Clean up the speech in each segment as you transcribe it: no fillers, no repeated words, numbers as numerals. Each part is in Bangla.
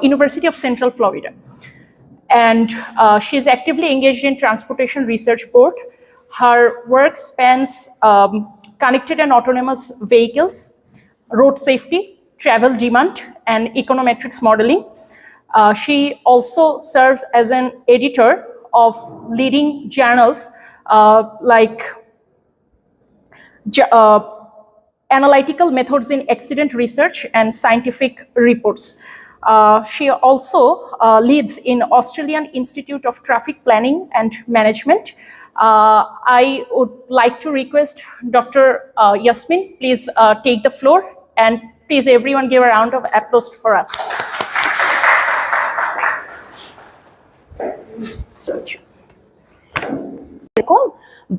University of Central Florida. And she is actively engaged in Transportation Research Board. Her work spans connected and autonomous vehicles, road safety, travel demand, and econometrics modeling. She also serves as an editor of leading journals like Analytical Methods in Accident Research and Scientific Reports. She also leads in Australian Institute of Traffic Planning and Management. I would like to request Dr. Yasmin, please take the floor, and please everyone give a round of applause for us.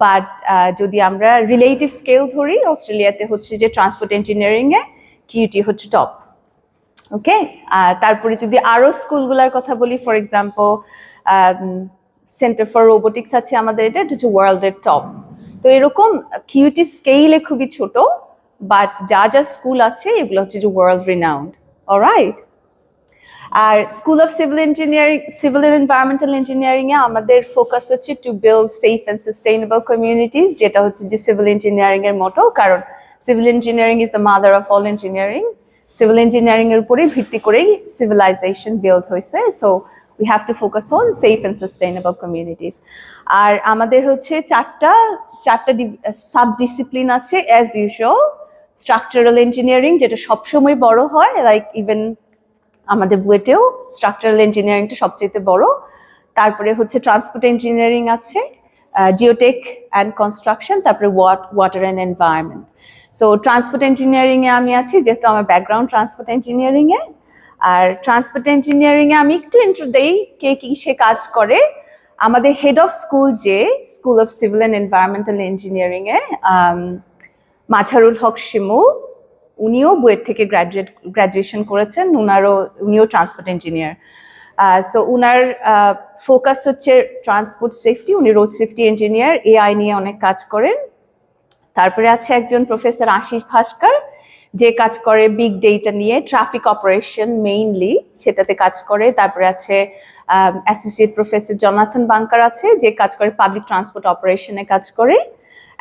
But যদি আমরা রিলেটিভ স্কেল ধরি, অস্ট্রেলিয়াতে হচ্ছে যে ট্রান্সপোর্ট ইঞ্জিনিয়ারিংয়ে কিউটি হচ্ছে টপ। ওকে, তারপরে যদি আরও স্কুলগুলোর কথা বলি, for example centre for robotics আছে আমাদের, এটা হচ্ছে ওয়ার্ল্ডের টপ। তো এরকম কিউটি স্কেলে খুবই ছোট, বাট যা যা স্কুল আছে এগুলো হচ্ছে যে ওয়ার্ল্ড রিনাউন্ড। অলরাইট, আর school of civil engineering, civil and environmental ইঞ্জিনিয়ারিংয়ে আমাদের ফোকাস হচ্ছে to build safe and sustainable communities, যেটা হচ্ছে যে সিভিল ইঞ্জিনিয়ারিংয়ের মতো, কারণ civil engineering is the mother of all engineering. Civil ইঞ্জিনিয়ারিংয়ের উপরেই ভিত্তি করেই সিভিলাইজেশন বিল্ড হয়েছে। So we have to focus on safe and sustainable communities. আর আমাদের হচ্ছে চারটা সাব ডিসিপ্লিন আছে অ্যাজ ইউজুয়াল। স্ট্রাকচারাল ইঞ্জিনিয়ারিং, যেটা সবসময় বড় হয়, লাইক ইভেন আমাদের বুয়েটেও স্ট্রাকচারাল ইঞ্জিনিয়ারিংটা সবচেয়ে বড়। তারপরে হচ্ছে ট্রান্সপোর্ট ইঞ্জিনিয়ারিং আছে, জিওটেক অ্যান্ড কনস্ট্রাকশন, তারপরে water and environment. So transport ইঞ্জিনিয়ারিংয়ে আমি আছি, যেহেতু আমার ব্যাকগ্রাউন্ড ট্রান্সপোর্ট ইঞ্জিনিয়ারিংয়ে। আর ট্রান্সপোর্ট ইঞ্জিনিয়ারিংয়ে আমি একটু ইন্ট্রো দেই কে কি সে কাজ করে। আমাদের হেড অফ স্কুল, যে school of civil and environmental ইঞ্জিনিয়ারিংয়ে মাঝারুল হক শিমুল, উনিও বুয়েট থেকে গ্র্যাজুয়েশন করেছেন। উনিও ট্রান্সপোর্ট ইঞ্জিনিয়ার। সো উনার ফোকাস হচ্ছে ট্রান্সপোর্ট সেফটি, উনি রোড সেফটি ইঞ্জিনিয়ার, এআই নিয়ে অনেক কাজ করেন। তারপরে আছে একজন প্রফেসর আশিস ভাস্কর, যে কাজ করে বিগ ডেটা নিয়ে, ট্রাফিক অপারেশন মেইনলি সেটাতে কাজ করে। তারপরে আছে অ্যাসোসিয়েট প্রফেসর জনাথন বাঙ্কার আছে, যে কাজ করে পাবলিক ট্রান্সপোর্ট অপারেশনে কাজ করে।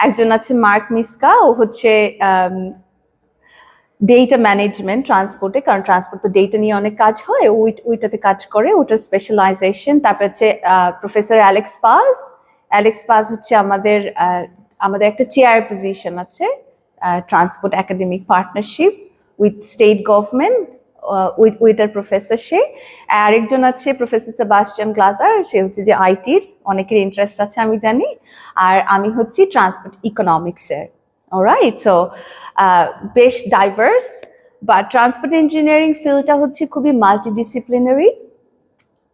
একজন আছে মার্ক মিসকা, ও হচ্ছে ডেটা ম্যানেজমেন্ট ট্রান্সপোর্টে, কারণ ট্রান্সপোর্ট তো ডেটা নিয়ে অনেক কাজ হয়, ওইটাতে কাজ করে, ওটার স্পেশালাইজেশন। তারপরে আছে প্রফেসর অ্যালেক্স পাজ হচ্ছে আমাদের একটা চেয়ার পজিশন আছে, transport academic partnership with state government, উইটার প্রফেসর সে। আরেকজন আছে প্রফেসর সেবাস্টিয়ান গ্লাজার, সে হচ্ছে যে আইটির, অনেকের ইন্টারেস্ট আছে আমি জানি। আর আমি হচ্ছি ট্রান্সপোর্ট ইকোনমিক্সের। অলরাইট, সো বেশ ডাইভার্স, বা ট্রান্সপোর্ট ইঞ্জিনিয়ারিং ফিল্ডটা হচ্ছে খুবই মাল্টিডিসিপ্লিনারি,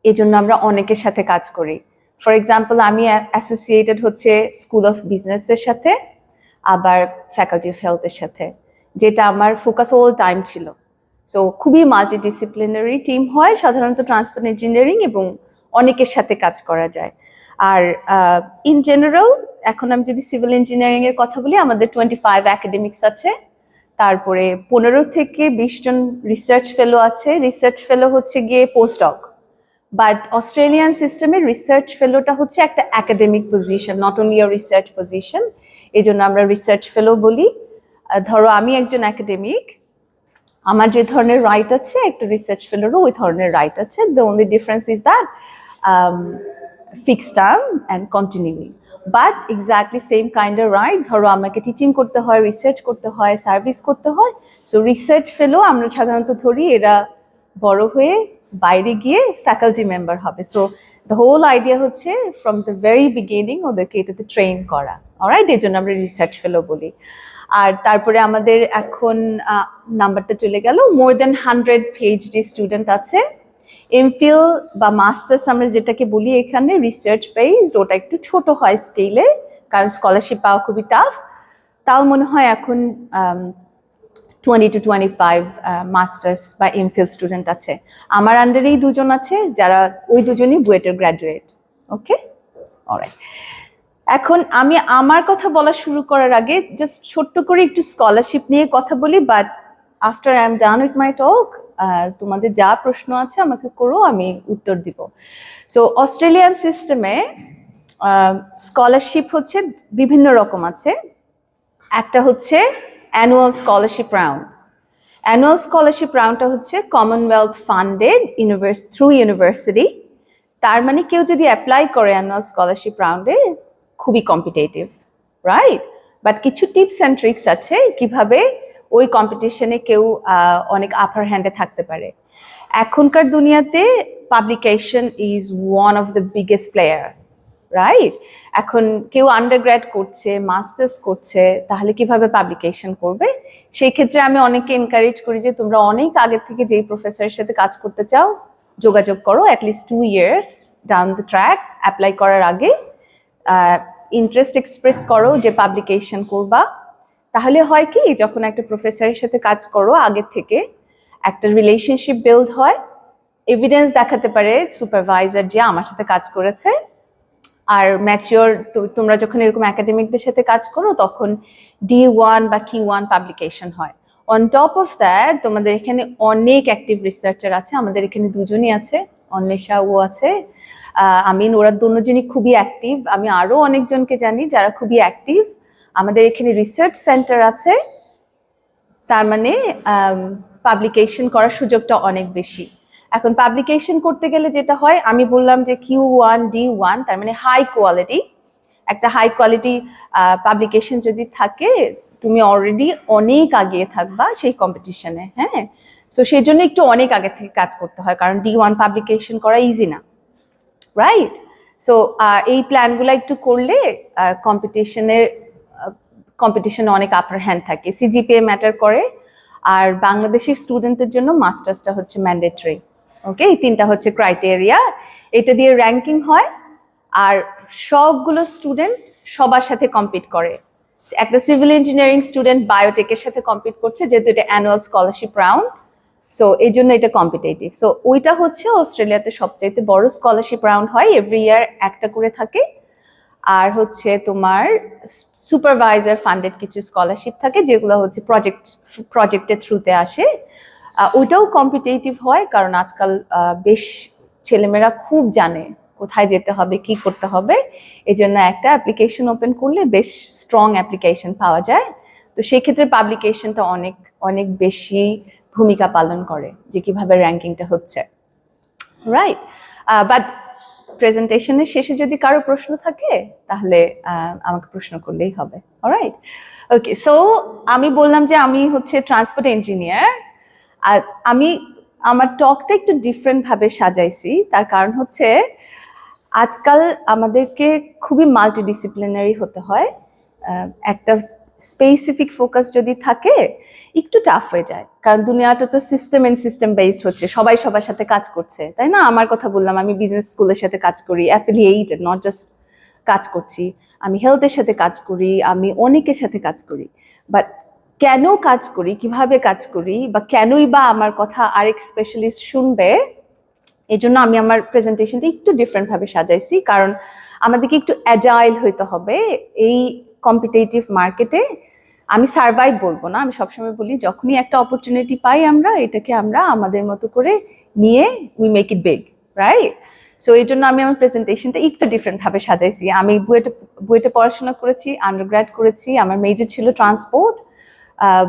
এই জন্য আমরা অনেকের সাথে কাজ করি। ফর এক্সাম্পল, আমি অ্যাসোসিয়েটেড হচ্ছে স্কুল অফ বিজনেসের সাথে, আবার ফ্যাকাল্টি অফ হেলথের সাথে, যেটা আমার ফোকাস অল টাইম ছিল। সো খুবই মাল্টিডিসিপ্লিনারি টিম হয় সাধারণত ট্রান্সপোর্ট ইঞ্জিনিয়ারিং, এবং অনেকের সাথে কাজ করা যায়। আর ইন জেনারেল এখন আমি যদি সিভিল ইঞ্জিনিয়ারিং এর কথা বলি, আমাদের 25 একাডেমিক্স আছে, তারপরে 15 থেকে 20 জন রিসার্চ ফেলো আছে। রিসার্চ ফেলো হচ্ছে গিয়ে পোস্টডক, বাট অস্ট্রেলিয়ান সিস্টেমে রিসার্চ ফেলোটা হচ্ছে একটা academic position, not only a research position, এই জন্য আমরা রিসার্চ ফেলো বলি। ধরো আমি একজন একাডেমিক, আমার যে ধরনের রাইট আছে, একটা রিসার্চ ফেলোরও ওই ধরনের রাইট আছে। The only difference is that fixed term and continuing, but exactly same kind of right. ধরো আমাকে টিচিং করতে হয়, রিসার্চ করতে হয়, সার্ভিস করতে হয়। সো রিসার্চ ফেলো আমরা সাধারণত ধরি এরা বড় হয়ে বাইরে গিয়ে ফ্যাকাল্টি মেম্বার হবে। সো দ্য হোল আইডিয়া হচ্ছে ফ্রম দ্য ভেরি বিগিনিং ওদেরকে এটাতে ট্রেন করা। অলরাইট, এই জন্য আমরা রিসার্চ ফেলো বলি। আর তারপরে আমাদের এখন নাম্বারটা চলে গেল, মোর দেন 100 পিএইচডি স্টুডেন্ট আছে। এমফিল বা মাস্টার্স আমরা যেটাকে বলি এখানে রিসার্চ বেসড, ওটা একটু ছোট হয় স্কেলে, কারণ স্কলারশিপ পাওয়া খুবই টাফ। তাও মনে হয় এখন 20 to 25 মাস্টার্স বা এমফিল স্টুডেন্ট আছে। আমার আন্ডারেই দুজন আছে, যারা ওই দুজনই বুয়েটের গ্র্যাজুয়েট। ওকে, অলরাইট। এখন আমি আমার কথা বলা শুরু করার আগে জাস্ট ছোট্ট করে একটু স্কলারশিপ নিয়ে কথা বলি, but after I am done with my talk তোমাদের যা প্রশ্ন আছে আমাকে করো, আমি উত্তর দিব। সো অস্ট্রেলিয়ান সিস্টেমে স্কলারশিপ হচ্ছে বিভিন্ন রকম আছে। একটা হচ্ছে annual scholarship round. Annual scholarship রাউন্ডটা হচ্ছে কমনওয়েলথ ফান্ডেড থ্রু ইউনিভার্সিটি। তার মানে কেউ যদি অ্যাপ্লাই করে অ্যানুয়াল স্কলারশিপ রাউন্ডে, খুবই কম্পিটিটিভ, রাইট? বাট কিছু টিপস অ্যান্ড ট্রিক্স আছে কিভাবে ওই কম্পিটিশনে কেউ অনেক আপার হ্যান্ডে থাকতে পারে। এখনকার দুনিয়াতে publication is one of the biggest player, right? এখন কেউ আন্ডারগ্র্যাড করছে, মাস্টার্স করছে, তাহলে কিভাবে পাবলিকেশন করবে? সেই ক্ষেত্রে আমি অনেককে এনকারেজ করি যে তোমরা অনেক আগে থেকে যেই প্রফেসরের সাথে কাজ করতে চাও যোগাযোগ করো, at least 2 years down the track apply করার আগে ইন্টারেস্ট এক্সপ্রেস করো যে পাবলিকেশন করবা। তাহলে হয় কি, যখন একটা প্রফেসরের সাথে কাজ করো আগের থেকে একটা রিলেশনশিপ বিল্ড হয়, এভিডেন্স দেখাতে পারে সুপারভাইজার যে আমার সাথে কাজ করেছে। আর ম্যাচিওর তোমরা যখন এরকম একাডেমিকদের সাথে কাজ করো তখন D1 বা Q1 পাবলিকেশন হয়। অন টপ অফ দ্যাট তোমাদের এখানে অনেক অ্যাক্টিভ রিসার্চার আছে। আমাদের এখানে দুজনই আছে, অন্বেষা ও আছে, আমিন, ওরা দুজনই খুবই অ্যাক্টিভ। আমি আরো অনেকজনকে জানি যারা খুবই অ্যাক্টিভ। আমাদের এখানে রিসার্চ সেন্টার আছে, তার মানে পাবলিকেশন করার সুযোগটা অনেক বেশি। এখন পাবলিকেশন করতে গেলে যেটা হয়, আমি বললাম যে Q1 D1, তার মানে হাই কোয়ালিটি। একটা হাই কোয়ালিটি পাবলিকেশন যদি থাকে, তুমি অলরেডি অনেক আগে থাকবা সেই কম্পিটিশনে, হ্যাঁ? সো সেই জন্য একটু অনেক আগে থেকে কাজ করতে হয়, কারণ D1 পাবলিকেশন করা ইজি না, রাইট? সো এই প্ল্যানগুলো একটু করলে কম্পিটিশনে অনেক আপার হ্যান্ড থাকে। CGPA ম্যাটার করে, আর বাংলাদেশি স্টুডেন্টদের জন্য মাস্টার্সটা হচ্ছে ম্যান্ডেটরি। ওকে, এই 3টা হচ্ছে ক্রাইটেরিয়া। এটা দিয়ে র্যাঙ্কিং হয়, আর সবগুলো স্টুডেন্ট সবার সাথে কম্পিট করে। একটা সিভিল ইঞ্জিনিয়ারিং স্টুডেন্ট বায়োটেকের সাথে কম্পিট করছে, যেহেতু এটা অ্যানুয়াল স্কলারশিপ রাউন্ড, সো এই জন্য এটা কম্পিটিটিভ। সো ওইটা হচ্ছে অস্ট্রেলিয়াতে সবচাইতে বড় স্কলারশিপ রাউন্ড হয়, এভরি ইয়ার একটা করে থাকে। আর হচ্ছে তোমার সুপারভাইজার ফান্ডেড কিছু স্কলারশিপ থাকে, যেগুলো হচ্ছে প্রজেক্টের থ্রুতে আসে। ওইটাও কম্পিটিটিভ হয়, কারণ আজকাল বেশ ছেলেমেয়েরা খুব জানে কোথায় যেতে হবে, কি করতে হবে। এই জন্য একটা অ্যাপ্লিকেশন ওপেন করলে বেশ স্ট্রং অ্যাপ্লিকেশন পাওয়া যায়। তো সেই ক্ষেত্রে পাবলিকেশনটা অনেক অনেক বেশি ভূমিকা পালন করে যে কিভাবে র্যাঙ্কিংটা হচ্ছে, রাইট? বাট প্রেজেন্টেশনের শেষে যদি কারো প্রশ্ন থাকে তাহলে আমাকে প্রশ্ন করলেই হবে, অলরাইট? ওকে, সো আমি বললাম যে আমি হচ্ছে ট্রান্সপোর্ট ইঞ্জিনিয়ার। আর আমি আমার টকটা একটু ডিফারেন্ট ভাবে সাজাইছি, তার কারণ হচ্ছে আজকাল আমাদেরকে খুবই মাল্টিডিসিপ্লিনারি হতে হয়। একটা স্পেসিফিক ফোকাস যদি থাকে একটু টাফ হয়ে যায়, কারণ দুনিয়াটা তো সিস্টেম বেসড হচ্ছে, সবাই সবার সাথে কাজ করছে, তাই না? আমার কথা বললাম, আমি বিজনেস স্কুলের সাথে কাজ করি, অ্যাফিলিয়েটেড, নট জাস্ট কাজ করছি, আমি হেলথের সাথে কাজ করি, আমি অনেকের সাথে কাজ করি। বাট কেন কাজ করি, কিভাবে কাজ করি, বা কেনই বা আমার কথা আরেক স্পেশালিস্ট শুনবে, এই জন্য আমি আমার প্রেজেন্টেশনটা একটু ডিফারেন্টভাবে সাজাইছি। কারণ আমাদেরকে একটু অ্যাজাইল হইতে হবে এই কম্পিটিটিভ মার্কেটে। আমি সার্ভাইভ বলবো না, আমি সবসময় বলি যখনই একটা অপরচুনিটি পাই আমরা এটাকে আমরা আমাদের মতো করে নিয়ে we make it big, right? So এই জন্য আমি আমার প্রেজেন্টেশনটা একটু ডিফারেন্টভাবে সাজাইছি। আমি বুয়েটে পড়াশোনা করেছি, আন্ডারগ্র্যাড করেছি, আমার মেজর ছিল ট্রান্সপোর্ট।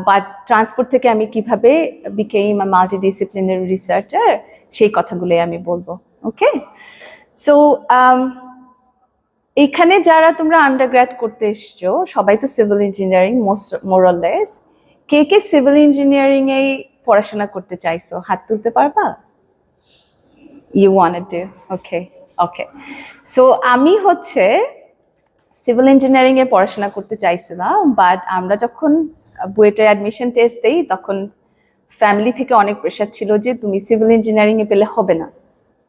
বাট ট্রান্সপোর্ট থেকে আমি কিভাবে বিকেম আ মাল্টিডিসিপ্লিনারি রিসার্চার, সেই কথাগুলোই আমি বলবো। ওকে, সো এখানে যারা তোমরা আন্ডারগ্র্যাড করতে এসছো সবাই তো civil engineering more or less. কে কে সিভিল ইঞ্জিনিয়ারিং এ পড়াশোনা করতে চাইছো, হাত তুলতে পারবা? You wanted to, okay okay. So আমি হচ্ছে সিভিল ইঞ্জিনিয়ারিং এ পড়াশোনা করতে চাইছিলাম, বাট আমরা যখন বুয়েটের অ্যাডমিশন টেস্ট দেই তখন ফ্যামিলি থেকে অনেক প্রেশার ছিল যে তুমি সিভিল ইঞ্জিনিয়ারিং এ পেলে হবে না,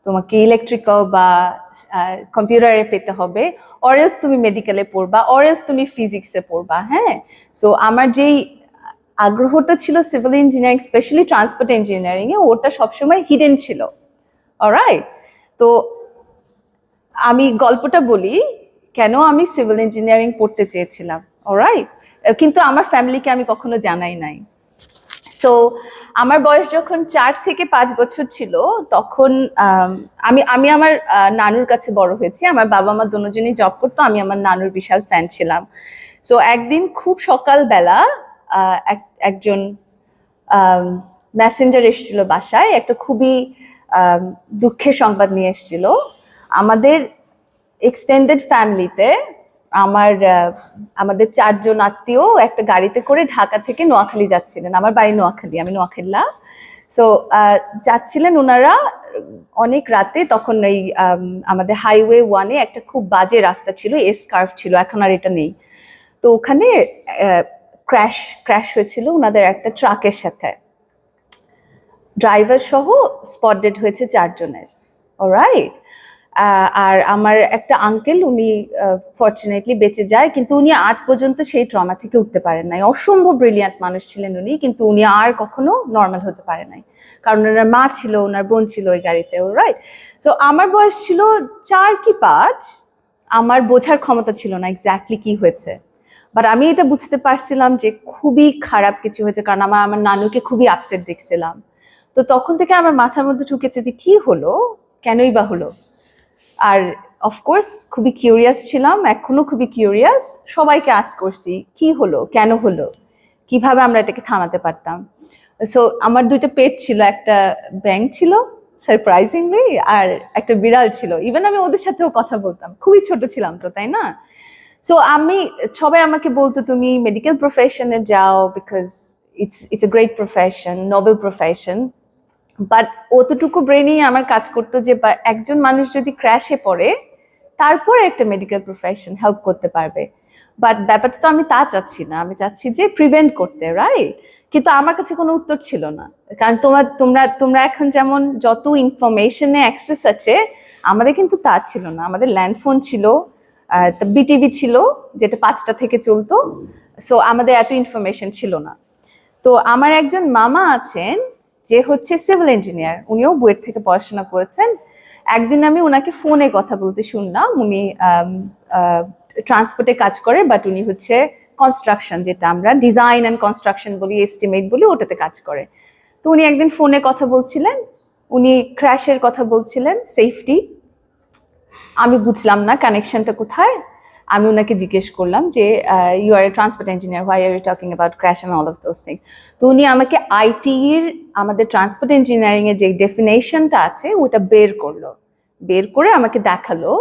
তোমাকে ইলেকট্রিক্যাল বা কম্পিউটারে পেতে হবে, অরেলস তুমি মেডিকেলে পড়বা, অরেলস তুমি ফিজিক্সে পড়বা, হ্যাঁ? সো আমার যেই আগ্রহটা ছিল civil engineering, specially transport engineering এ, ওটা সবসময় হিডেন ছিল, অলরাইট? তো আমি গল্পটা বলি কেন আমি সিভিল ইঞ্জিনিয়ারিং পড়তে চেয়েছিলাম, অলরাইট? কিন্তু আমার ফ্যামিলিকে আমি কখনো জানাই নাই। সো আমার বয়স যখন 4 থেকে 5 বছর ছিল তখন আমি আমার নানুর কাছে বড় হয়েছি। আমার বাবা মা দুজনেই জব করতো, আমি আমার নানুর বিশাল ফ্যান ছিলাম। সো একদিন খুব সকালবেলা একজন মেসেঞ্জার এসেছিল বাসায়, একটা খুবই দুঃখের সংবাদ নিয়ে এসেছিল। আমাদের এক্সটেন্ডেড ফ্যামিলিতে আমাদের 4 জন আত্মীয় একটা গাড়িতে করে ঢাকা থেকে নোয়াখালী যাচ্ছিলেন। আমার বাড়ি নোয়াখালী, আমি নোয়াখালীলা। সো যাচ্ছিলেন ওনারা অনেক রাতে, তখন এই আমাদের হাইওয়ে 1-এ একটা খুব বাজে রাস্তা ছিল, এস কার্ভ ছিল, এখন আর এটা নেই। তো ওখানে ক্র্যাশ হয়েছিল ওনাদের একটা ট্রাকের সাথে, ড্রাইভার সহ স্পট ডেড হয়েছে 4 জনের। অলরাইট। আর আমার একটা আঙ্কেল, উনি ফর্চুনেটলি বেঁচে যায়, কিন্তু উনি আজ পর্যন্ত সেই ট্রমা থেকে উঠতে পারেন নাই। অসম্ভব ব্রিলিয়ান্ট মানুষ ছিলেন উনি, কিন্তু উনি আর কখনো নর্মাল হতে পারে নাই, কারণ ওনার মা ছিল, ওনার বোন ছিল ওই গাড়িতে। রাইট। তো আমার বয়স ছিল 4 কি 5, আমার বোঝার ক্ষমতা ছিল না এক্স্যাক্টলি কি হয়েছে, বাট আমি এটা বুঝতে পারছিলাম যে খুবই খারাপ কিছু হয়েছে, কারণ আমার নানুকে খুবই আপসেট দেখছিলাম। তো তখন থেকে আমার মাথার মধ্যে ঢুকেছে যে কি হলো, কেনই বা হলো। আর অফকোর্স খুবই কিউরিয়াস ছিলাম, এখনো খুবই কিউরিয়াস, সবাইকে আস্ক করছি কি হলো, কেন হলো, কিভাবে আমরা এটাকে থামাতে পারতাম। সো আমার 2টা পেট ছিল, একটা ব্যাঙ ছিল সারপ্রাইজিংলি, আর একটা বিড়াল ছিল। ইভেন আমি ওদের সাথেও কথা বলতাম, খুবই ছোট ছিলাম তো, তাই না? সো সবাই আমাকে বলতো তুমি মেডিকেল প্রফেশনে যাও, because it's a great profession, noble profession. But অতটুকু ব্রেনেই আমার কাজ করতো যে একজন মানুষ যদি ক্র্যাশে পড়ে তারপরে একটা মেডিকেল প্রফেশন হেল্প করতে পারবে। বাট ব্যাপারটা তো আমি তা চাচ্ছি না, আমি চাচ্ছি যে প্রিভেন্ট করতে। রাইট। কিন্তু আমার কাছে কোনো উত্তর ছিল না, কারণ তোমরা এখন যেমন যত ইনফরমেশনে অ্যাক্সেস আছে, আমাদের কিন্তু তা ছিল না। আমাদের ল্যান্ডফোন ছিল, বিটিভি ছিল, যেটা 5টা থেকে চলতো। সো আমাদের এত ইনফরমেশন ছিল না। তো আমার একজন মামা আছেন যে হচ্ছে সিভিল ইঞ্জিনিয়ার, উনিও বুয়েট থেকে পড়াশোনা করেছেন। একদিন আমি ওনাকে ফোনে কথা বলতে শুনলাম, উনি ট্রান্সপোর্টে কাজ করে, বাট উনি হচ্ছে কনস্ট্রাকশন, যেটা আমরা ডিজাইন অ্যান্ড কনস্ট্রাকশন বলি, এস্টিমেট বলি, ওটাতে কাজ করে। তো উনি একদিন ফোনে কথা বলছিলেন, উনি ক্র্যাশের কথা বলছিলেন, সেফটি। আমি বুঝলাম না কানেকশনটা কোথায়। আমি ওনাকে জিজ্ঞেস করলাম যে you are a transport engineer, why are you talking about crash and all of those things. তো উনি আমাকে আইটির, আমাদের ট্রান্সপোর্ট ইঞ্জিনিয়ারিং এর যে ডেফিনেশনটা আছে ওটা বের করে আমাকে দেখালো।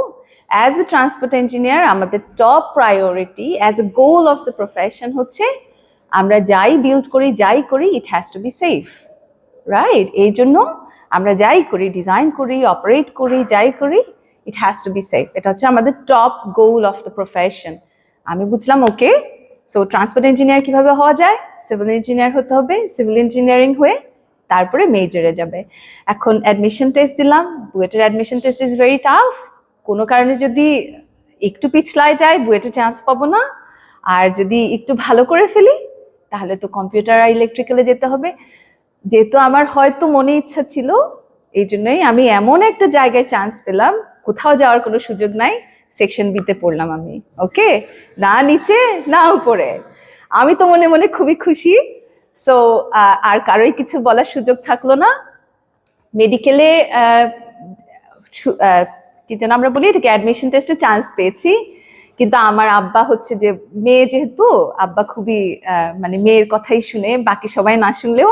অ্যাজ এ ট্রান্সপোর্ট ইঞ্জিনিয়ার আমাদের top priority as a goal of the profession হচ্ছে আমরা যাই বিল্ড করি, যাই করি, it has to be safe. Right. এই জন্য আমরা যাই করি, ডিজাইন করি, অপারেট করি, যাই করি, it has to be safe. এটা হচ্ছে আমাদের top goal of the profession. আমি বুঝলাম ওকে, সো ট্রান্সপোর্ট ইঞ্জিনিয়ার কিভাবে হওয়া যায়, সিভিল ইঞ্জিনিয়ার হতে হবে, সিভিল ইঞ্জিনিয়ারিং হয়ে তারপরে মেজরে যাবে। এখন অ্যাডমিশন টেস্ট দিলাম, বুয়েটের admission test is very tough. কোনো কারণে যদি একটু পিছলায় যায় বুয়েটে চান্স পাবো না, আর যদি একটু ভালো করে ফেলি তাহলে তো কম্পিউটার আর ইলেকট্রিক্যালে যেতে হবে। যেহেতু আমার হয়তো মনে ইচ্ছা ছিল, এই জন্যই আমি এমন একটা জায়গায় চান্স পেলাম, কোথাও যাওয়ার কোনো সুযোগ নাই, সেকশন বিতে পড়লাম আমি। ওকে, না নিচে না উপরে। আমি তো মনে মনে খুবই খুশি। সো আর কারোই কিছু বলার সুযোগ থাকলো না। মেডিকেলে কি যেন আমরা বলি, এটাকে অ্যাডমিশন টেস্টে চান্স পেয়েছি, কিন্তু আমার আব্বা হচ্ছে যে মেয়ে, যেহেতু আব্বা খুবই মানে মেয়ের কথাই শুনে, বাকি সবাই না শুনলেও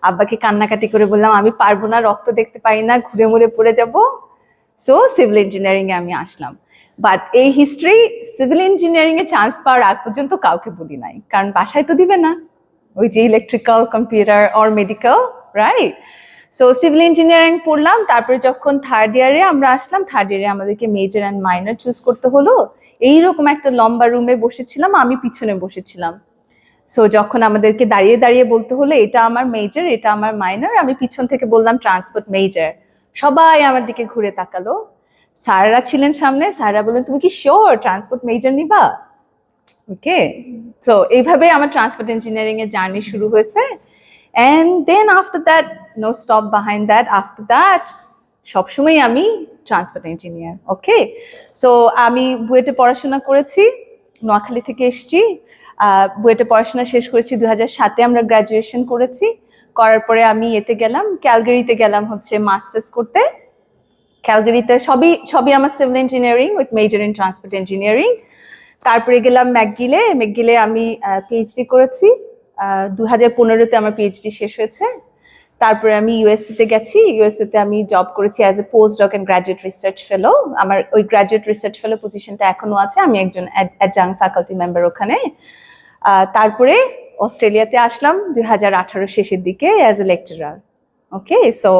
আব্বাকে কান্নাকাটি করে বললাম আমি পারবো না, রক্ত দেখতে পাই না, ঘুরে মুড়ে পড়ে যাব। সো সিভিল ইঞ্জিনিয়ারিং এ আমি আসলাম। বাট এই হিস্ট্রি সিভিল ইঞ্জিনিয়ারিং এ চান্স পাওয়ার আগ পর্যন্ত কাউকে বলি নাই, কারণ বাসায় তো দিবে না, ওই যে electrical, computer or medical. Right. So civil engineering পড়লাম। তারপরে যখন 3rd ইয়ারে আমরা আসলাম, 3rd ইয়ারে আমাদেরকে মেজর অ্যান্ড মাইনর চুজ করতে হলো। এইরকম একটা লম্বা রুমে বসেছিলাম, আমি পিছনে বসেছিলাম। সো যখন আমাদেরকে দাঁড়িয়ে দাঁড়িয়ে বলতে হলো এটা আমার মেজর, এটা আমার মাইনর, আমি পিছন থেকে বললাম ট্রান্সপোর্ট মেজর। সবাই আমার দিকে ঘুরে তাকালো। স্যাররা ছিলেন সামনে, স্যাররা বললেন তুমি কি শিওর ট্রান্সপোর্ট মেজর নিবা? ওকে, তো এইভাবে আমার ট্রান্সপোর্ট ইঞ্জিনিয়ারিং এর জার্নি শুরু হয়েছে। And then after that no stop behind that. After that সবসময় আমি ট্রান্সপোর্ট ইঞ্জিনিয়ার। ওকে, সো আমি বুয়েটে পড়াশোনা করেছি, নোয়াখালী থেকে এসেছি। বুয়েটে পড়াশোনা শেষ করেছি 2007-এ, আমরা গ্র্যাজুয়েশন করেছি। করার পরে আমি এতে গেলাম, ক্যালগারিতে গেলাম হচ্ছে মাস্টার্স করতে। ক্যালগারিতে সবই আমার civil engineering with major in transport engineering. তারপরে গেলাম ম্যাকগিলে আমি পিএইচডি করেছি। 2015-তে আমার পিএইচডি শেষ হয়েছে। তারপরে আমি ইউএসএতে গেছি, ইউএসএতে আমি জব করেছি as a post doc and graduate research fellow. আমার ওই গ্র্যাজুয়েট রিসার্চ ফেলো পজিশনটা এখনো আছে, আমি একজন অ্যাডজাংক্ট ফ্যাকাল্টি মেম্বার ওখানে। তারপরে অস্ট্রেলিয়াতে আসলাম 2018 শেষের দিকে as a lecturer. Okay, so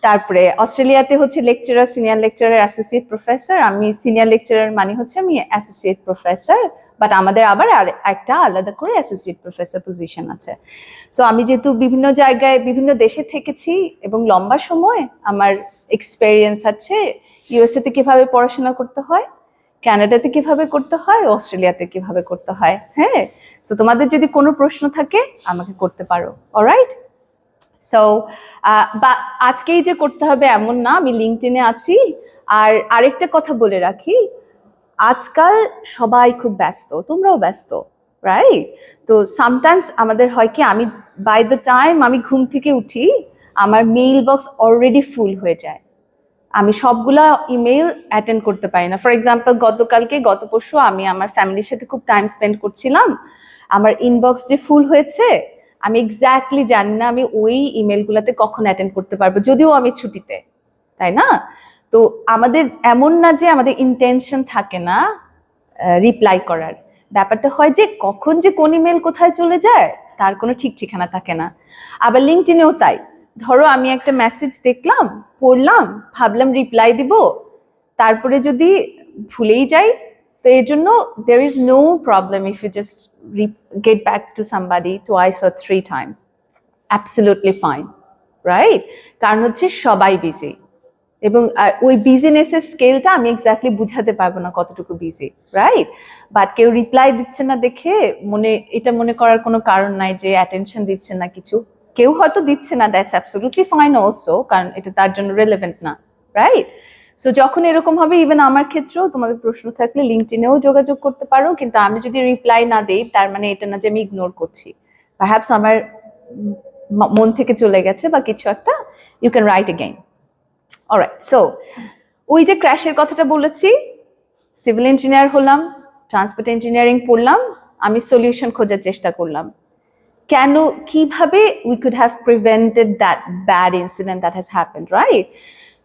তারপরে অস্ট্রেলিয়াতে হচ্ছে lecturer, senior lecturer, associate professor. আমি সিনিয়র লেকচারার মানে হচ্ছে আমি অ্যাসোসিয়েট প্রফেসর, বাট আমাদের আবার একটা আলাদা করে অ্যাসোসিয়েট প্রফেসর পজিশন আছে। সো আমি যেহেতু বিভিন্ন জায়গায় বিভিন্ন দেশে থেকেছি এবং লম্বা সময় আমার এক্সপেরিয়েন্স আছে ইউএসএতে কিভাবে পড়াশোনা করতে হয়, কানাডাতে কিভাবে করতে হয়, অস্ট্রেলিয়াতে কিভাবে করতে হয়। হ্যাঁ, সো তোমাদের যদি কোনো প্রশ্ন থাকে আমাকে করতে পারো। অলরাইট, সো বা আজকেই যে করতে হবে এমন না, আমি লিঙ্কডইনে আছি। আর আরেকটা কথা বলে রাখি, আজকাল সবাই খুব ব্যস্ত, তোমরাও ব্যস্ত, রাইট? তো সামটাইমস আমাদের হয় কি, আমি বাই দ্য টাইম আমি ঘুম থেকে উঠি আমার মেইল বক্স অলরেডি ফুল হয়ে যায়, আমি সবগুলা ইমেল অ্যাটেন্ড করতে পারি না। ফর এক্সাম্পল গত পরশু আমি আমার ফ্যামিলির সাথে খুব টাইম স্পেন্ড করছিলাম, আমার ইনবক্স যে ফুল হয়েছে আমি এক্স্যাক্টলি জানি না আমি ওই ইমেলগুলোতে কখন অ্যাটেন্ড করতে পারবো, যদিও আমি ছুটিতে, তাই না? তো আমাদের এমন না যে আমাদের ইন্টেনশন থাকে না রিপ্লাই করার, ব্যাপারটা হয় যে কখন যে কোন ইমেল কোথায় চলে যায় তার কোনো ঠিক ঠিকানা থাকে না। আবার লিঙ্কডইনেও তাই, ধরো আমি একটা মেসেজ দেখলাম, পড়লাম, ভাবলাম রিপ্লাই দিব, তারপরে যদি ভুলেই যাই, তো এর জন্য there is no problem if you just get back to somebody twice or 3 times, absolutely fine, right? কারণ হচ্ছে সবাই বিজি, এবং ওই বিজিনেসের স্কেলটা আমি এক্স্যাক্টলি বুঝাতে পারবো না কতটুকু বিজি, রাইট? বাট কেউ রিপ্লাই দিচ্ছে না দেখে এটা মনে করার কোনো কারণ নাই যে অ্যাটেনশন দিচ্ছে না কিছু। কেউ হয়তো দিচ্ছে না, দ্যাটস অ্যাবসলিউটলি ফাইন অলসো, কারণ এটা তার জন্য রেলেভেন্ট না, রাইট? সো যখন এরকম হবে, ইভেন আমার ক্ষেত্রেও তোমাদের প্রশ্ন থাকলে লিঙ্কডইনেও যোগাযোগ করতে পারো, কিন্তু আমি যদি রিপ্লাই না দেই তার মানে এটা না যে আমি ইগনোর করছি, পারহ্যাপস আমার মন থেকে চলে গেছে বা কিছু একটা, you can write again. Alright, so ওই যে ক্র্যাশের কথাটা বলেছি, সিভিল ইঞ্জিনিয়ার হলাম, ট্রান্সপোর্ট ইঞ্জিনিয়ারিং পড়লাম, আমি সলিউশন খোঁজার চেষ্টা করলাম কেন, কিভাবে we could have prevented that bad incident that has happened, right?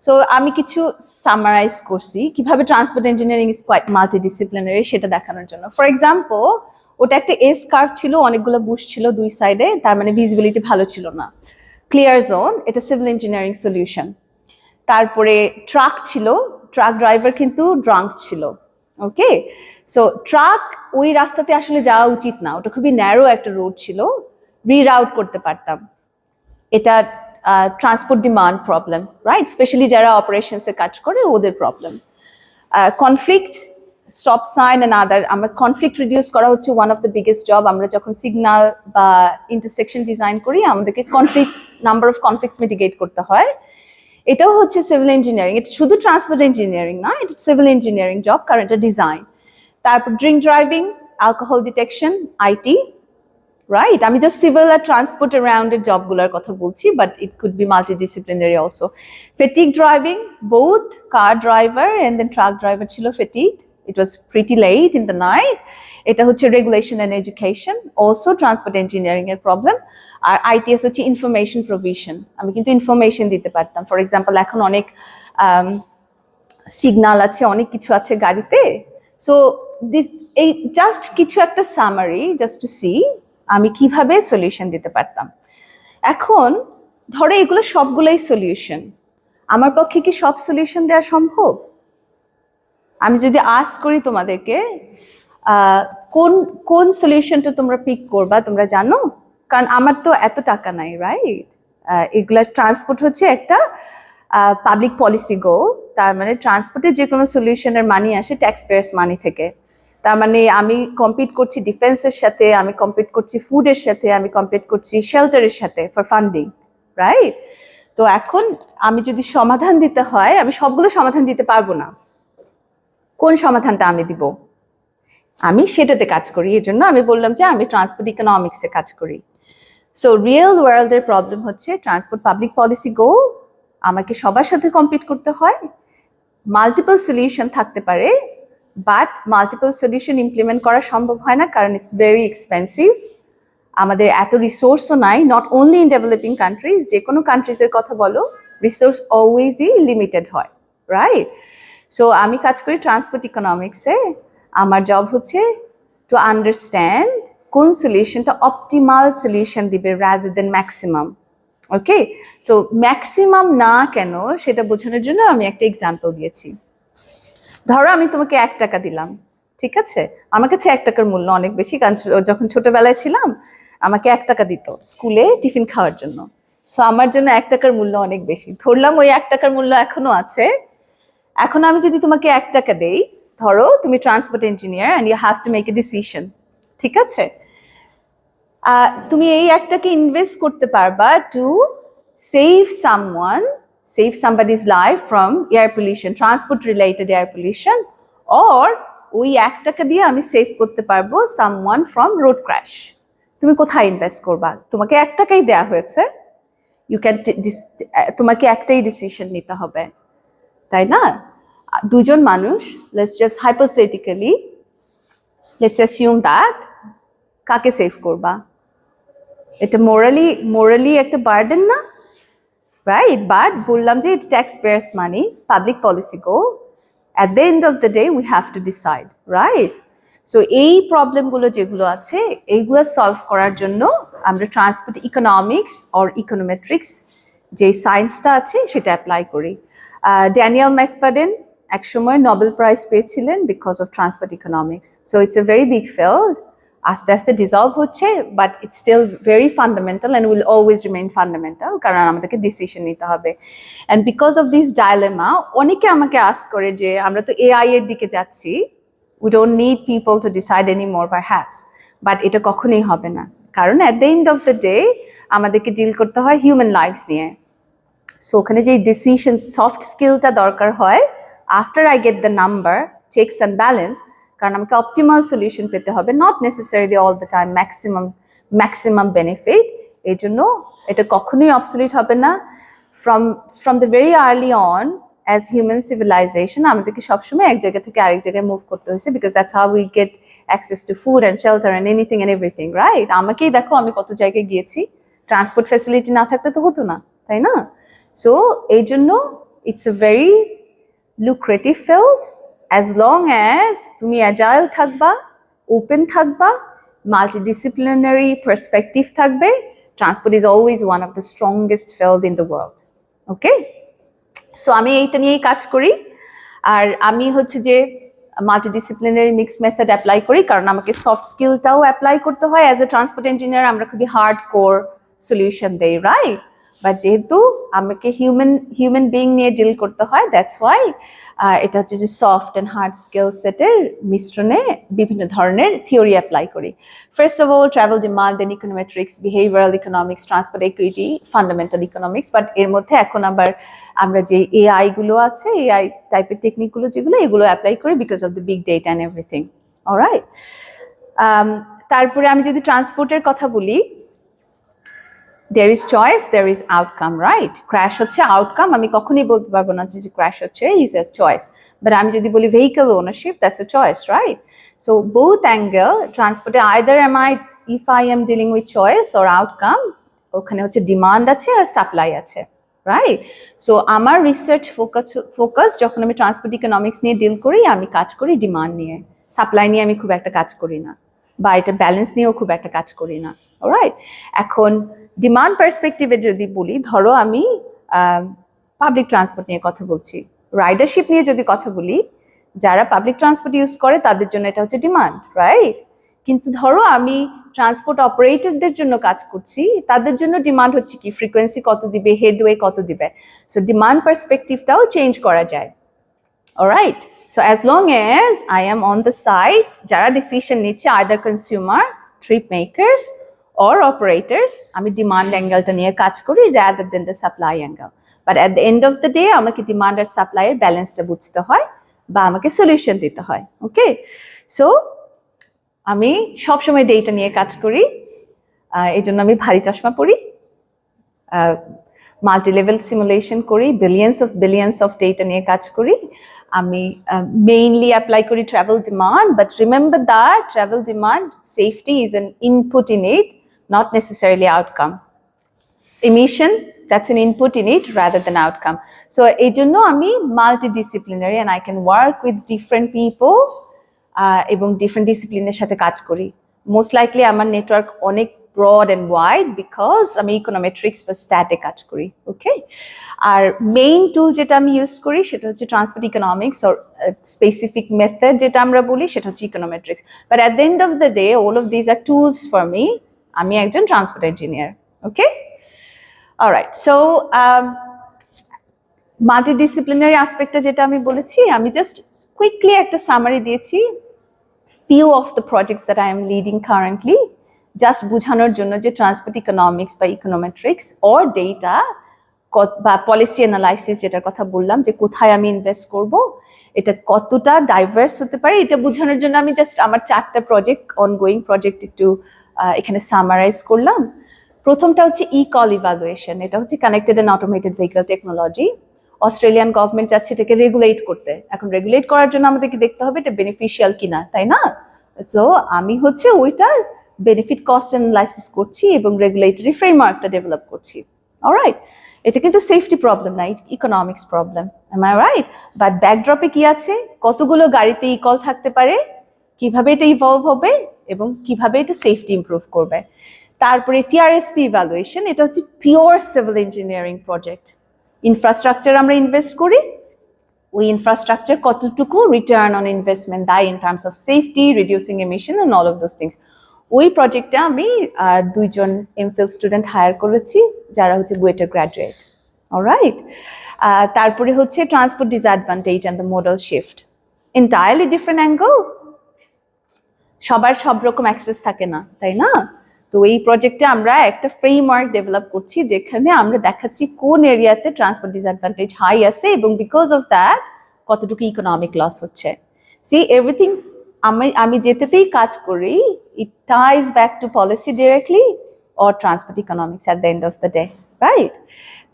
So আমি কিছু সামারাইজ করছি কিভাবে transport engineering is quite multidisciplinary সেটা দেখানোর জন্য। ফর এক্সাম্পল, ওটা একটা এস কার্ভ ছিল, অনেকগুলো বুশ ছিল দুই সাইডে, তার মানে ভিজিবিলিটি ভালো ছিল না। ক্লিয়ার জোন, এটা সিভিল ইঞ্জিনিয়ারিং সলিউশন। তারপরে ট্রাক ছিল, ট্রাক ড্রাইভার কিন্তু ড্রাঙ্ক ছিল। ওকে, সো ট্রাক ওই রাস্তাতে আসলে যাওয়া উচিত না, ওটা খুবই ন্যারো একটা রোড ছিল, রিরাউট করতে পারতাম। এটা transport demand problem, right? Specially যারা অপারেশনসে কাজ করে ওদের problem. Conflict, stop sign and other, আমরা কনফ্লিক্ট রিডিউস করা হচ্ছে one of the biggest job. আমরা যখন সিগন্যাল বা ইন্টারসেকশন ডিজাইন করি আমাদেরকে নাম্বার অফ কনফ্লিক্টস মিটিগেট করতে হয়। এটাও হচ্ছে সিভিল ইঞ্জিনিয়ারিং, এটা শুধু ট্রান্সপোর্ট ইঞ্জিনিয়ারিং না, এটা সিভিল ইঞ্জিনিয়ারিং জব, কারণ এটা ডিজাইন। তারপর drink driving, alcohol detection, IT, right? আমি জাস্ট সিভিল আর ট্রান্সপোর্ট অ্যারাউন্ডের জবগুলোর কথা বলছি, but it could be multidisciplinary also. Fatigue driving, both car driver and then truck driver ছিল fatigued, it was pretty late in the night. এটা হচ্ছে regulation and education, also transport engineering এর প্রবলেম। আর আইটিএস হচ্ছে ইনফরমেশন প্রভিশন, আমি কিন্তু ইনফরমেশন দিতে পারতাম। ফর এক্সাম্পল, এখন অনেক সিগন্যাল আছে, অনেক কিছু আছে গাড়িতে, সো এই জাস্ট কিছু একটা সামারি জাস্ট টু সি আমি কিভাবে সলিউশন দিতে পারতাম। এখন ধরো এগুলো সবগুলোই সলিউশন, আমার পক্ষে কি সব সলিউশন দেওয়া সম্ভব? আমি যদি আস্ক করি তোমাদেরকে কোন কোন সলিউশনটা তোমরা পিক করবা, তোমরা জানো? কারণ আমার তো এত টাকা নাই, রাইট? এগুলা ট্রান্সপোর্ট হচ্ছে একটা পাবলিক পলিসি গোল, তার মানে ট্রান্সপোর্টে যে কোনো সলিউশনের মানি আসে ট্যাক্স পেয়ার্স মানি থেকে। তার মানে আমি কম্পিট করছি ডিফেন্সের সাথে, আমি কম্পিট করছি ফুডের সাথে, আমি কম্পিট করছি শেল্টারের সাথে ফর ফান্ডিং, রাইট? তো এখন আমি যদি সমাধান দিতে হয়, আমি সবগুলো সমাধান দিতে পারবো না। কোন সমাধানটা আমি দিব? আমি সেটাতে কাজ করি, এই জন্য আমি বললাম যে আমি ট্রান্সপোর্ট ইকোনমিক্সে কাজ করি। সো রিয়েল ওয়ার্ল্ডের প্রবলেম হচ্ছে ট্রান্সপোর্ট পাবলিক পলিসি গোল আমাকে সবার সাথে কম্পিট করতে হয়, মাল্টিপল সলিউশন থাকতে পারে, বাট মাল্টিপল সলিউশন ইমপ্লিমেন্ট করা সম্ভব হয় না কারণ ইটস ভেরি এক্সপেন্সিভ। আমাদের এত রিসোর্সও নাই, not only in developing countries, যে কোনো কান্ট্রিজের কথা বলো রিসোর্স অলওয়েজই লিমিটেড হয়, রাইট? সো আমি কাজ করি ট্রান্সপোর্ট ইকোনমিক্সে। আমার জব হচ্ছে টু আন্ডারস্ট্যান্ড কোন সলিউশনটা অপটিমাল সলিউশন দিবে রাদার দেন ম্যাক্সিমাম। ওকে, সো ম্যাক্সিমাম না কেন সেটা বোঝানোর জন্য আমি একটা এক্সাম্পল দিয়েছি। ধরো আমি তোমাকে 1 টাকা দিলাম, ঠিক আছে? আমার কাছে 1 টাকার মূল্য অনেক বেশি, কারণ যখন ছোটবেলায় ছিলাম আমাকে 1 টাকা দিত স্কুলে টিফিন খাওয়ার জন্য। সো আমার জন্য 1 টাকার মূল্য অনেক বেশি। ধরলাম ওই 1 টাকার মূল্য এখনো আছে। এখন আমি যদি তোমাকে 1 টাকা দেই, ধরো তুমি transport engineer and you have to make a decision, ঠিক আছে? তুমি এই 1 টাকা ইনভেস্ট করতে পারবা to save somebody's life from air pollution, transport related air pollution, or ওই 1 টাকা দিয়ে আমি সেভ করতে পারবো someone from road crash। তুমি কোথায় ইনভেস্ট করবা? তোমাকে 1 টাকাই দেয়া হয়েছে, তোমাকে একটাই ডিসিশন নিতে হবে, তাই না? দুজন মানুষ, let's just hypothetically, let's assume that, কাকে সেভ করবা? এটা মোরালি একটা বার্ডেন না, রাইট? বাট বললাম যে এটা tax pairs money, public policy go, at the end of the day we have to decide, right? So এই প্রবলেমগুলো যেগুলো আছে এইগুলো সলভ করার জন্য আমরা ট্রান্সপোর্ট ইকোনমিক্স অর ইকোনোমেট্রিক্স যে সায়েন্সটা আছে সেটা অ্যাপ্লাই করি। ড্যানিয়েল ম্যাকফাডেন একসময় নোবেল প্রাইজ পেয়েছিলেন because of transport economics. So it's a very big field, আস্তে আস্তে ডিজলভ হচ্ছে, but it's still very fundamental and will always remain fundamental, কারণ আমাদেরকে ডিসিশন নিতে হবে। And because of this dilemma অনেকে আমাকে আস্ক করে যে আমরা তো এআই এর দিকে যাচ্ছি, we don't need people to decide anymore perhaps, but এটা কখনোই হবে না, কারণ at the end of the day আমাদেরকে ডিল করতে হয় হিউম্যান লাইফস নিয়ে। সো ওখানে যে ডিসিশন সফট স্কিলটা দরকার হয়, after I get the number, checks and balance, কারণ আমাকে অপটিমাল সলিউশন পেতে হবে, not necessarily all the time maximum benefit. এই জন্য এটা কখনোই অবসলিউট হবে না। From the very early on as human civilisation আমাদেরকে সবসময় এক জায়গা থেকে আরেক জায়গায় মুভ করতে হয়েছে, because that's how we get access to food and shelter and anything and everything, right? আমাকেই দেখো আমি কত জায়গায় গিয়েছি, ট্রান্সপোর্ট ফ্যাসিলিটি না থাকলে তো হতো না, তাই না? সো এই জন্য it's a very lucrative field, as long as তুমি অ্যাজাইল থাকবা, ওপেন থাকবা, মাল্টিডিসিপ্লিনারি পার্সপেক্টিভ থাকবে, transport is always one of the strongest field in the world. Okay, so আমি এইটা নিয়েই কাজ করি। আর আমি হচ্ছে যে মাল্টিডিসিপ্লিনারি মিক্স মেথড অ্যাপ্লাই করি, কারণ আমাকে সফট স্কিলটাও অ্যাপ্লাই করতে হয়। অ্যাজ এ ট্রান্সপোর্ট ইঞ্জিনিয়ার আমরা খুবই হার্ড কোর সলিউশন দেই, রাইট? বাট যেহেতু আমাকে হিউম্যান বিং নিয়ে ডিল করতে হয়, দ্যাটস ওয়াই এটা হচ্ছে যে সফট অ্যান্ড হার্ড স্কিল সেটের মিশ্রণে বিভিন্ন ধরনের থিওরি অ্যাপ্লাই করি। First of all travel demand, then econometrics, behavioural economics, transport equity, fundamental economics. But এর মধ্যে এখন আবার আমরা যে এআই গুলো আছে, এআই টাইপের টেকনিকগুলো যেগুলো, এগুলো অ্যাপ্লাই করি because of the big data and everything, alright? তারপরে আমি যদি ট্রান্সপোর্টের কথা বলি, there is choice, there is outcome, right? Crash হচ্ছে outcome, আমি কখনোই বলতে পারবো না যে crash হচ্ছে is a choice, but আমি যদি বলি vehicle ownership, that's a choice, right? So both angle transport, either if I am dealing with choice or outcome, ওখানে হচ্ছে demand আছে আর supply আছে, right? So আমার রিসার্চ ফোকাস যখন আমি ট্রান্সপোর্ট ইকোনমিক্স নিয়ে ডিল করি, আমি কাজ করি ডিমান্ড নিয়ে, সাপ্লাই নিয়ে আমি খুব একটা কাজ করি না, বা এটা ব্যালেন্স নিয়েও খুব একটা কাজ করি না, অলরাইট? এখন ডিমান্ড পার্সপেক্টিভে যদি বলি, ধরো আমি পাবলিক ট্রান্সপোর্ট নিয়ে কথা বলছি, রাইডারশিপ নিয়ে যদি কথা বলি, যারা পাবলিক ট্রান্সপোর্ট ইউজ করে তাদের জন্য এটা হচ্ছে ডিমান্ড, রাইট? কিন্তু ধরো আমি ট্রান্সপোর্ট অপারেটরদের জন্য কাজ করছি, তাদের জন্য ডিমান্ড হচ্ছে কি, ফ্রিকোয়েন্সি কত দিবে, হেডওয়ে কত দিবে। সো ডিমান্ড পার্সপেক্টিভটাও চেঞ্জ করা যায়, alright? So as long as I am on the side যারা ডিসিশন নিচ্ছে, either consumer, trip makers or operators, আমি ডিমান্ড অ্যাঙ্গেলটা নিয়ে কাজ করি rather than the supply angle. But at the end of the day আমাকে ডিমান্ড আর সাপ্লাই এর ব্যালেন্সটা বুঝতে হয় বা আমাকে সলিউশন দিতে হয়, ওকে? সো আমি সবসময় ডেটা নিয়ে কাজ করি, এই জন্য আমি ভারী চশমা পরি, মাল্টি লেভেল সিমুলেশন করি, বিলিয়ন্স অফ ডেটা নিয়ে কাজ করি। আমি মেইনলি অ্যাপ্লাই করি travel demand, but remember that travel demand safety is an input in it, not necessarily outcome. Emission, that's an input in it rather than outcome. So এই জন্য আমি multidisciplinary and I can work with different people এবং different ডিসিপ্লিনের সাথে কাজ করি। Most likely আমার নেটওয়ার্ক অনেক broad and wide because আমি ইকোনোমেট্রিক্স বা স্ট্যাটে কাজ করি, ওকে? আর মেইন টুল যেটা আমি ইউজ করি সেটা হচ্ছে transport economics or specific method যেটা আমরা বলি সেটা হচ্ছে ইকোনোমেট্রিক্স। But at the end of the day all of these are tools for me. আমি একজন ট্রান্সপোর্ট ইঞ্জিনিয়ার, ওকে? অলরাইট, সো মাল্টিডিসিপ্লিনারি অ্যাসপেক্টটা যেটা আমি বলেছি, আমি জাস্ট কুইকলি একটা সামারি দিয়েছি few of the projects that I am leading currently, just বুঝানোর জন্য যে ট্রান্সপোর্ট ইকোনমিক্স বা ইকোনোমেট্রিক্স অর ডেটা বা পলিসি অ্যানালাইসিস যেটার কথা বললাম, যে কোথায় আমি ইনভেস্ট করব, এটা কতটা ডাইভার্স হতে পারে, এটা বোঝানোর জন্য আমি জাস্ট আমার 4টা প্রজেক্ট, অনগোয়িং প্রজেক্ট একটু এখানে সামারাইজ করলাম। প্রথমটা হচ্ছে ই-কল ইভ্যালুয়েশন। এটা হচ্ছে connected and automated vehicle technology. Australian government চাচ্ছে এটাকে রেগুলেট করতে। এখন রেগুলেট করার জন্য আমাদেরকে দেখতে হবে এটা বেনিফিশিয়াল কিনা, তাই না? সো আমি হচ্ছে ওইটার বেনিফিট কস্ট অ্যানালাইসিস করছি এবং রেগুলেটরি ফ্রেমওয়ার্কটা ডেভেলপ করছি। অলরাইট, এটা কিন্তু সেফটি প্রবলেম না, economics problem, am I right? But ব্যাকড্রপে কি আছে, কতগুলো গাড়িতে ই-কল থাকতে পারে, কিভাবে এটা ইভলভ হবে এবং কিভাবে এটা সেফটি ইমপ্রুভ করবে। তারপরে টিআরএসপি ইভ্যালুয়েশন, এটা হচ্ছে pure civil engineering project. Infrastructure আমরা ইনভেস্ট করি, ওই ইনফ্রাস্ট্রাকচার কতটুকু রিটার্ন অন ইনভেস্টমেন্ট দেয় in terms of safety, reducing emission and all of those things. ওই প্রজেক্টটা আমি 2জন এমফিল স্টুডেন্ট হায়ার করেছি যারা হচ্ছে বুয়েটের গ্র্যাজুয়েট। অলরাইট, তারপরে হচ্ছে transport disadvantage and the modal shift, entirely different angle. সবার সব রকম অ্যাক্সেস থাকে না, তাই না? তো এই প্রজেক্টে আমরা একটা ফ্রেমওয়ার্ক ডেভেলপ করছি যেখানে আমরা দেখাচ্ছি কোন এরিয়াতে ট্রান্সপোর্ট ডিসঅ্যাডভান্টেজ হাই আছে এবং বিকজ অফ দ্যাট কতটুকু ইকোনমিক লস হচ্ছে। সি এভরিথিং, আমি যেটাতেই কাজ করি, it ties back to policy directly or transport economics at the end of the day, right?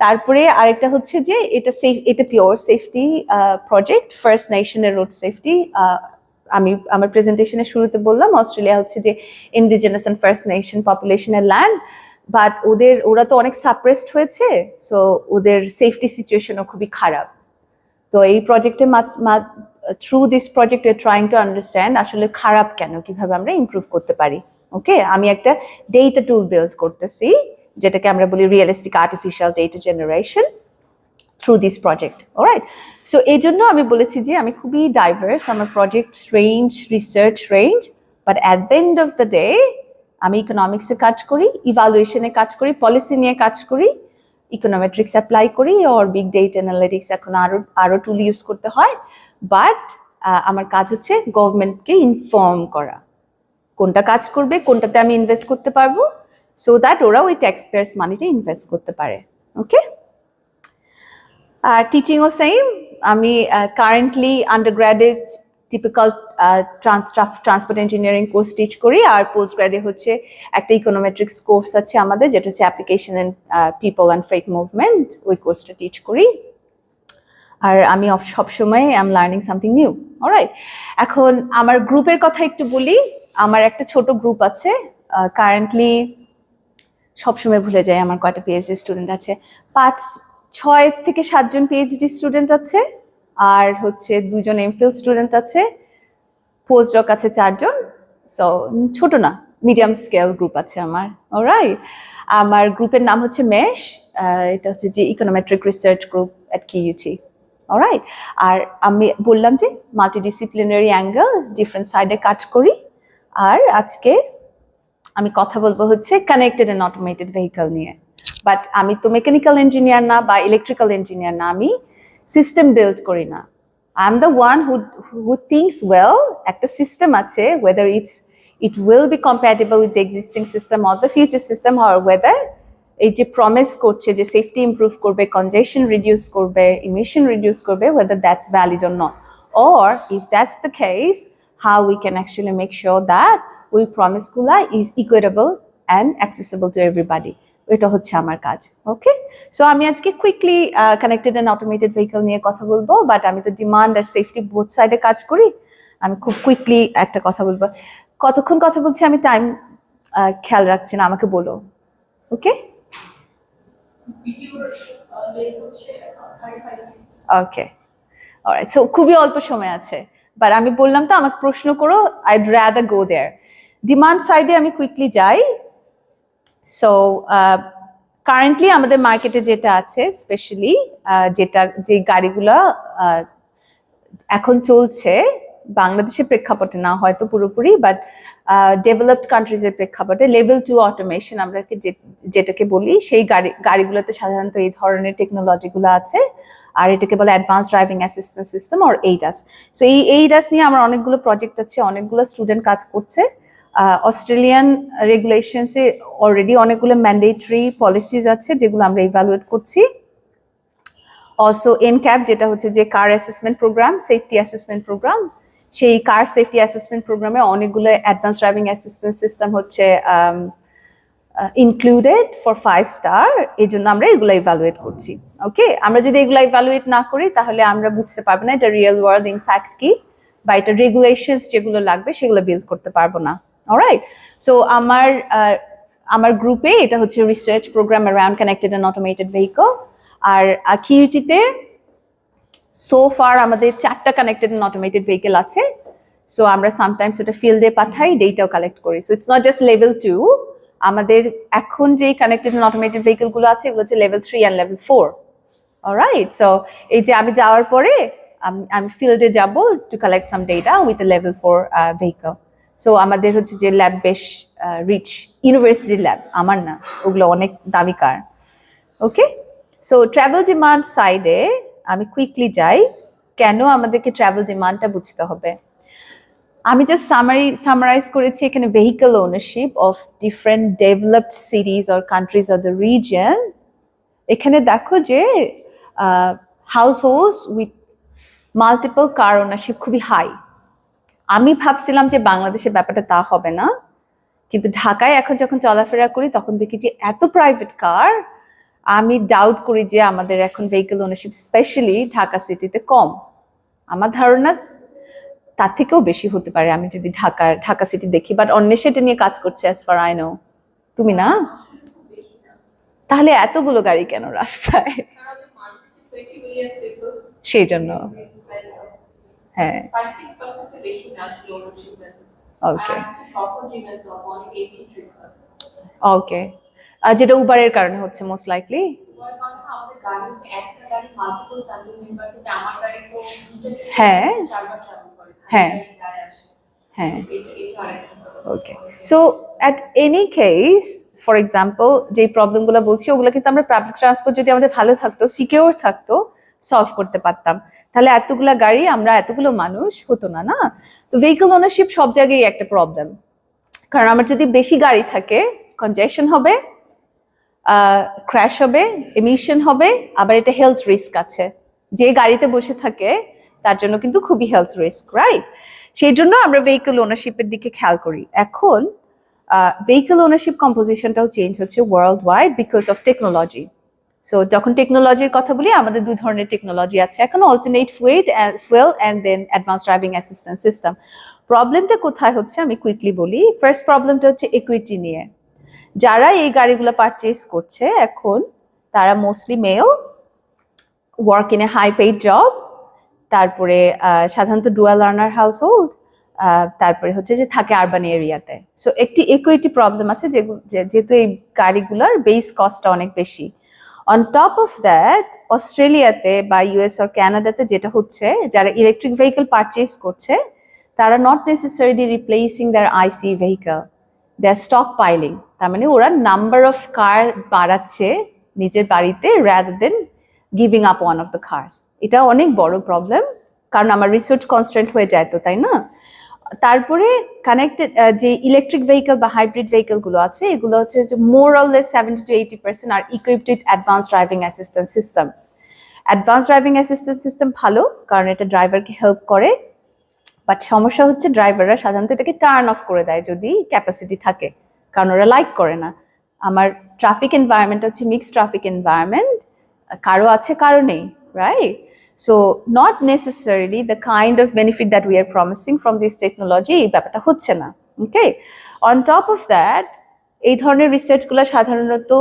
তারপরে আরেকটা হচ্ছে যে এটা পিওর সেফটি প্রজেক্ট, ফার্স্ট নেশনের রোড সেফটি। আমি আমার প্রেজেন্টেশনের শুরুতে বললাম অস্ট্রেলিয়া হচ্ছে যে ইন্ডিজিনাস অ্যান্ড ফার্স্ট নেশন পপুলেশনের ল্যান্ড, বাট ওরা তো অনেক সাপ্রেসড হয়েছে, সো ওদের সেফটি সিচুয়েশনও খুবই খারাপ। তো এই প্রজেক্টের through this project we are trying to understand আসলে খারাপ কেন, কিভাবে আমরা ইমপ্রুভ করতে পারি। ওকে, আমি একটা ডেটা টুল বিল্ড করতেছি যেটাকে আমরা বলি realistic artificial data generation through this project. Alright, so এই জন্য আমি বলেছি যে আমি খুবই ডাইভার্স, আমার project range, research range, but at the end of the day আমি ইকোনমিক্সে কাজ করি, ইভ্যালুয়েশনে কাজ করি, পলিসি নিয়ে কাজ করি, ইকোনোমেট্রিক্স অ্যাপ্লাই করি, অর বিগ ডেটা অ্যানালিটিক্স এখন আরো টুল ইউজ করতে হয়। বাট আমার কাজ হচ্ছে গভর্নমেন্টকে ইনফর্ম করা কোনটা কাজ করবে, কোনটাতে আমি ইনভেস্ট করতে পারবো, সো দ্যাট ওরা ওই ট্যাক্স পেয়ার্স মানিটা ইনভেস্ট করতে পারে। ওকে, টিচিংও সেম। আমি কারেন্টলি আন্ডারগ্র্যাডের typical transport engineering course teach করি, আর পোস্ট গ্র্যাডে হচ্ছে একটা ইকোনোমেট্রিক্স কোর্স আছে আমাদের যেটা হচ্ছে application in people and freight movement, ওই কোর্সটা টিচ করি। আর আমি সবসময় I am learning something new. Alright, এখন আমার গ্রুপের কথা একটু বলি। আমার একটা ছোট গ্রুপ আছে, কারেন্টলি সবসময় ভুলে যাই আমার কয়টা পিএইচডি স্টুডেন্ট আছে, 6 থেকে 7 জন পিএইচডি স্টুডেন্ট আছে, আর হচ্ছে 2জন এমফিল স্টুডেন্ট আছে, পোস্টডক আছে 4 জন। সো ছোট না, মিডিয়াম স্কেল গ্রুপ আছে আমার। অলরাইট, আমার গ্রুপের নাম হচ্ছে মেশ, এটা হচ্ছে যে econometric research group at QUT. Alright, আর আমি বললাম যে মাল্টিডিসিপ্লিনারি অ্যাঙ্গেল, ডিফারেন্ট সাইডে কাজ করি। আর আজকে আমি কথা বলবো হচ্ছে কানেক্টেড অ্যান্ড অটোমেটেড ভেহিকল নিয়ে। বাট আমি তো মেকানিক্যাল ইঞ্জিনিয়ার না বা ইলেকট্রিক্যাল ইঞ্জিনিয়ার না, আমি সিস্টেম বিল্ড করি না। I am the one who thinks well একটা সিস্টেম আছে, whether it will be compatible with the existing system or the future system, or whether এই যে প্রমিস করছে যে সেফটি ইমপ্রুভ করবে, কনজেশন রিডিউস করবে, ইমিশন রিডিউস করবে, whether that's valid or not, or if that's the case, how we can actually make sure that ওই প্রমিসগুলা is equitable and accessible to everybody. এটা হচ্ছে আমার কাজ। ওকে, সো আমি আজকে quickly connected and automated vehicle নিয়ে কথা বলবো, বাট আমি তো ডিমান্ড আর সেফটি বোথ সাইডে কাজ করি। আমি খুব কুইকলি একটা কথা বলবো। কতক্ষণ কথা বলছি আমি টাইম খেয়াল রাখছি না, আমাকে বলো। ওকে, ওকে, অলরাইট। সো খুবই অল্প সময় আছে, বাট আমি বললাম তো আমাকে প্রশ্ন করো, আইড রাদার গো দেয়ার। ডিমান্ড সাইডে আমি কুইকলি যাই। সো কারেন্টলি আমাদের মার্কেটে যেটা আছে, স্পেশালি যে গাড়িগুলা এখন চলছে বাংলাদেশের প্রেক্ষাপটে না হয়তো পুরোপুরি, বাট ডেভেলপড কান্ট্রিজের প্রেক্ষাপটে লেভেল 2 অটোমেশন আমরা যেটাকে বলি, সেই গাড়িগুলোতে সাধারণত এই ধরনের টেকনোলজিগুলো আছে, আর এটাকে বলে advance driving assistance system or ADAS. So এই এইডাস নিয়ে আমার অনেকগুলো প্রজেক্ট আছে, অনেকগুলো স্টুডেন্ট কাজ করছে। অস্ট্রেলিয়ান রেগুলেশনসে অলরেডি অনেকগুলো ম্যান্ডেটরি পলিসিস আছে যেগুলো আমরা ইভ্যালুয়েট করছি। অলসো এনক্যাপ, যেটা হচ্ছে যে car assessment program, safety assessment program, সেই কার সেফটি অ্যাসেসমেন্ট প্রোগ্রামে অনেকগুলো অ্যাডভান্স ড্রাইভিং অ্যাসিস্ট্যান্স সিস্টেম হচ্ছে ইনক্লুডেড ফর 5 স্টার। এই জন্য আমরা এগুলো ইভ্যালুয়েট করছি। ওকে, আমরা যদি এগুলো ইভ্যালুয়েট না করি তাহলে আমরা বুঝতে পারবো না এটা রিয়েল ওয়ার্ল্ড ইম্প্যাক্ট কি, বা এটা রেগুলেশনস যেগুলো লাগবে সেগুলো বিল্ড করতে পারবো না। অলরাইট, সো আমার গ্রুপে এটা হচ্ছে research program around connected and automated vehicle. আর কিউটিতে সো ফার আমাদের 4টা কানেক্টেড অ্যান্ড অটোমেটেড ভেহিকল আছে। সো আমরা সামটাইমস ওটা ফিল্ডে পাঠাই, ডেটাও কালেক্ট করি। So it's not just level 2, আমাদের এখন যে কানেক্টেড অ্যান্ড অটোমেটেড ভেহিকল গুলো আছে এগুলো হচ্ছে level 3 and level 4। Alright, so এই যে আমি যাওয়ার পরে আমি ফিল্ডে যাব to collect some data with a level 4 vehicle. So আমাদের হচ্ছে যে ল্যাব বেশ রিচ, ইউনিভার্সিটি ল্যাব আমার না, ওগুলো অনেক দামি কার। ওকে, সো ট্রাভেল ডিমান্ড সাইডে আমি কুইকলি যাই। কেন আমাদেরকে ট্রাভেল ডিমান্ডটা বুঝতে হবে? আমি জাস্ট সামারাইজ করেছি এখানে vehicle ownership of different developed সিটিজ or countries or the reason. এখানে দেখো যে house holds with multiple car ownership খুবই হাই। আমি ভাবছিলাম যে বাংলাদেশের ব্যাপারটা তা হবে না, কিন্তু ঢাকায় এখন যখন চলাফেরা করি তখন দেখি যে এত প্রাইভেট কার, আমি ডাউট করি যে আমাদের এখন ভেহিকল ওনারশিপ স্পেশালি ঢাকা সিটিতে কম। আমার ধারণা তার থেকেও বেশি হতে পারে আমি যদি ঢাকা সিটি দেখি, বাট অন্য সেটা নিয়ে কাজ করছে অ্যাজ ফার আই নো। তুমি না? তাহলে এতগুলো গাড়ি কেন রাস্তায়? সেই জন্য হ্যাঁ, ওকে ওকে, যেটা উবারের কারণে হচ্ছে মোস্ট লাইকলি। হ্যাঁ হ্যাঁ হ্যাঁ, okay. So at any case, for example যে প্রবলেমগুলো বলছি ওগুলো কিন্তু আমরা পাবলিক ট্রান্সপোর্ট যদি আমাদের ভালো থাকতো, সিকিউর থাকতো, সলভ করতে পারতাম। তাহলে এতগুলা গাড়ি, আমরা এতগুলো মানুষ হতো না, না? তো ভেহিকল ওনারশিপ সব জায়গায় একটা প্রবলেম, কারণ আমার যদি বেশি গাড়ি থাকে কনজেশন হবে, ক্র্যাশ হবে, এমিশন হবে, আবার এটা হেলথ রিস্ক আছে। যে গাড়িতে বসে থাকে তার জন্য কিন্তু খুবই হেলথ রিস্ক, রাইট? সেই জন্য আমরা ভেহিকল ওনারশিপের দিকে খেয়াল করি। এখন ভেহিকল ওনারশিপ কম্পোজিশনটাও চেঞ্জ হচ্ছে world wide because of technology. So যখন টেকনোলজির কথা বলি, আমাদের 2 ধরনের টেকনোলজি আছে এখন, alternate fuel and then advance driving assistance system. প্রবলেমটা কোথায় হচ্ছে আমি কুইকলি বলি। ফার্স্ট প্রবলেমটা হচ্ছে ইকুইটি নিয়ে। যারা এই গাড়িগুলো পারচেস করছে এখন, তারা mostly male, work in a high paid job, তারপরে সাধারণত ডুয়াল আর্নার হাউস হোল্ড, তারপরে হচ্ছে যে থাকে আরবান এরিয়াতে। সো একটি ইকুইটি প্রবলেম আছে, যেহেতু এই গাড়িগুলোর বেস কস্টটা অনেক বেশি। অন টপ অফ দ্যাট, অস্ট্রেলিয়াতে বা ইউএস আর ক্যানাডাতে যেটা হচ্ছে, যারা ইলেকট্রিক ভেহিকল পারচেস করছে তারা not necessarily replacing their IC vehicle, they are stockpiling. তার মানে ওরা নাম্বার অফ কার বাড়াচ্ছে নিজের বাড়িতে rather than giving up one of the cars. এটা অনেক বড় প্রবলেম, কারণ আমার রিসোর্স কনস্ট্যান্ট হয়ে যায় তো, তাই না? তারপরে কানেক্টেড যে ইলেকট্রিক ভেহিকল বা হাইব্রিড ভেহিকল গুলো আছে, এগুলো হচ্ছে more or less 70 to 80% are equipped with advance driving assistance system. Advance driving assistance system ভালো, কারণ এটা ড্রাইভারকে হেল্প করে, বাট সমস্যা হচ্ছে ড্রাইভাররা সাধারণত এটাকে টার্ন অফ করে দেয় যদি ক্যাপাসিটি থাকে। কারণ ওরা লাইক করে না। আমার ট্রাফিক এনভায়রনমেন্ট হচ্ছে মিক্সড ট্রাফিক এনভায়রনমেন্ট, কারো আছে কারো নেই, right? So not necessarily the kind of benefit that we are promising from this technology ব্যাপারটা হচ্ছে না, okay? On top of that, এই ধরনের রিসার্চগুলো সাধারণত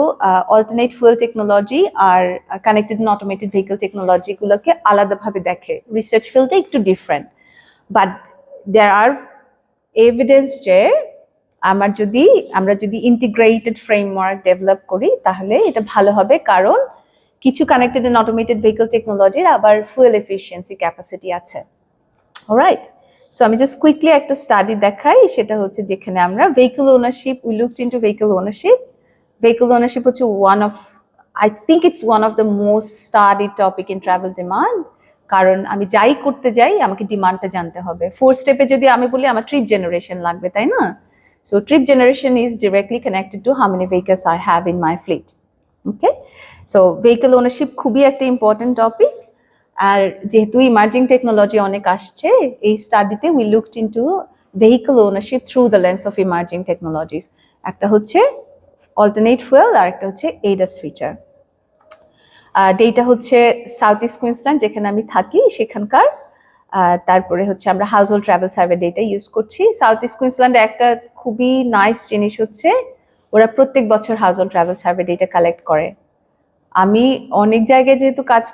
অল্টারনেট ফুয়েল টেকনোলজি আর কানেক্টেড এন্ড অটোমেটেড ভেহিকল টেকনোলজিগুলোকে আলাদাভাবে দেখে। রিসার্চ ফিল্ডটা একটু different, but there are evidence যে আমরা যদি ইন্টিগ্রেটেড ফ্রেমওয়ার্ক ডেভেলপ করি তাহলে এটা ভালো হবে, কারণ কিছু কানেক্টেড এন্ড অটোমেটেড ভেহিকল টেকনোলজির আবার ফুয়েল এফিসিয়েন্সি ক্যাপাসিটি আছে। অলরাইট, সো আমি জাস্ট কুইকলি একটা স্টাডি দেখাই, সেটা হচ্ছে যেখানে আমরা vehicle ownership, we looked into vehicle ownership. Vehicle ownership হচ্ছে I think it's one of the most studied topic in travel demand, কারণ আমি যাই করতে যাই আমাকে ডিমান্ডটা জানতে হবে। 4 স্টেপে যদি আমি বলি আমার ট্রিপ জেনারেশন লাগবে, তাই না? So trip generation is directly connected to how many vehicles I have in my fleet. Okay, so vehicle ownership খুবই একটা ইম্পর্টেন্ট টপিক। আর যেহেতু ইমার্জিং টেকনোলজি অনেক আসছে, এই স্টাডিতে we looked into vehicle ownership through the lens of emerging technologies. একটা হচ্ছে অল্টারনেট ফুয়েল আর একটা হচ্ছে ADAS ফিচার। ডেটা হচ্ছে সাউথ ইস্ট কুইন্সল্যান্ড যেখানে আমি থাকি সেখানকার। তারপরে হচ্ছে আমরা household travel survey data use করছি। সাউথ ইস্ট কুইন্সল্যান্ডে একটা খুবই নাইস জিনিস হচ্ছে ওরা প্রত্যেক বছর household travel survey data collect করে। আমি অনেক জায়গায় যেহেতু কাজ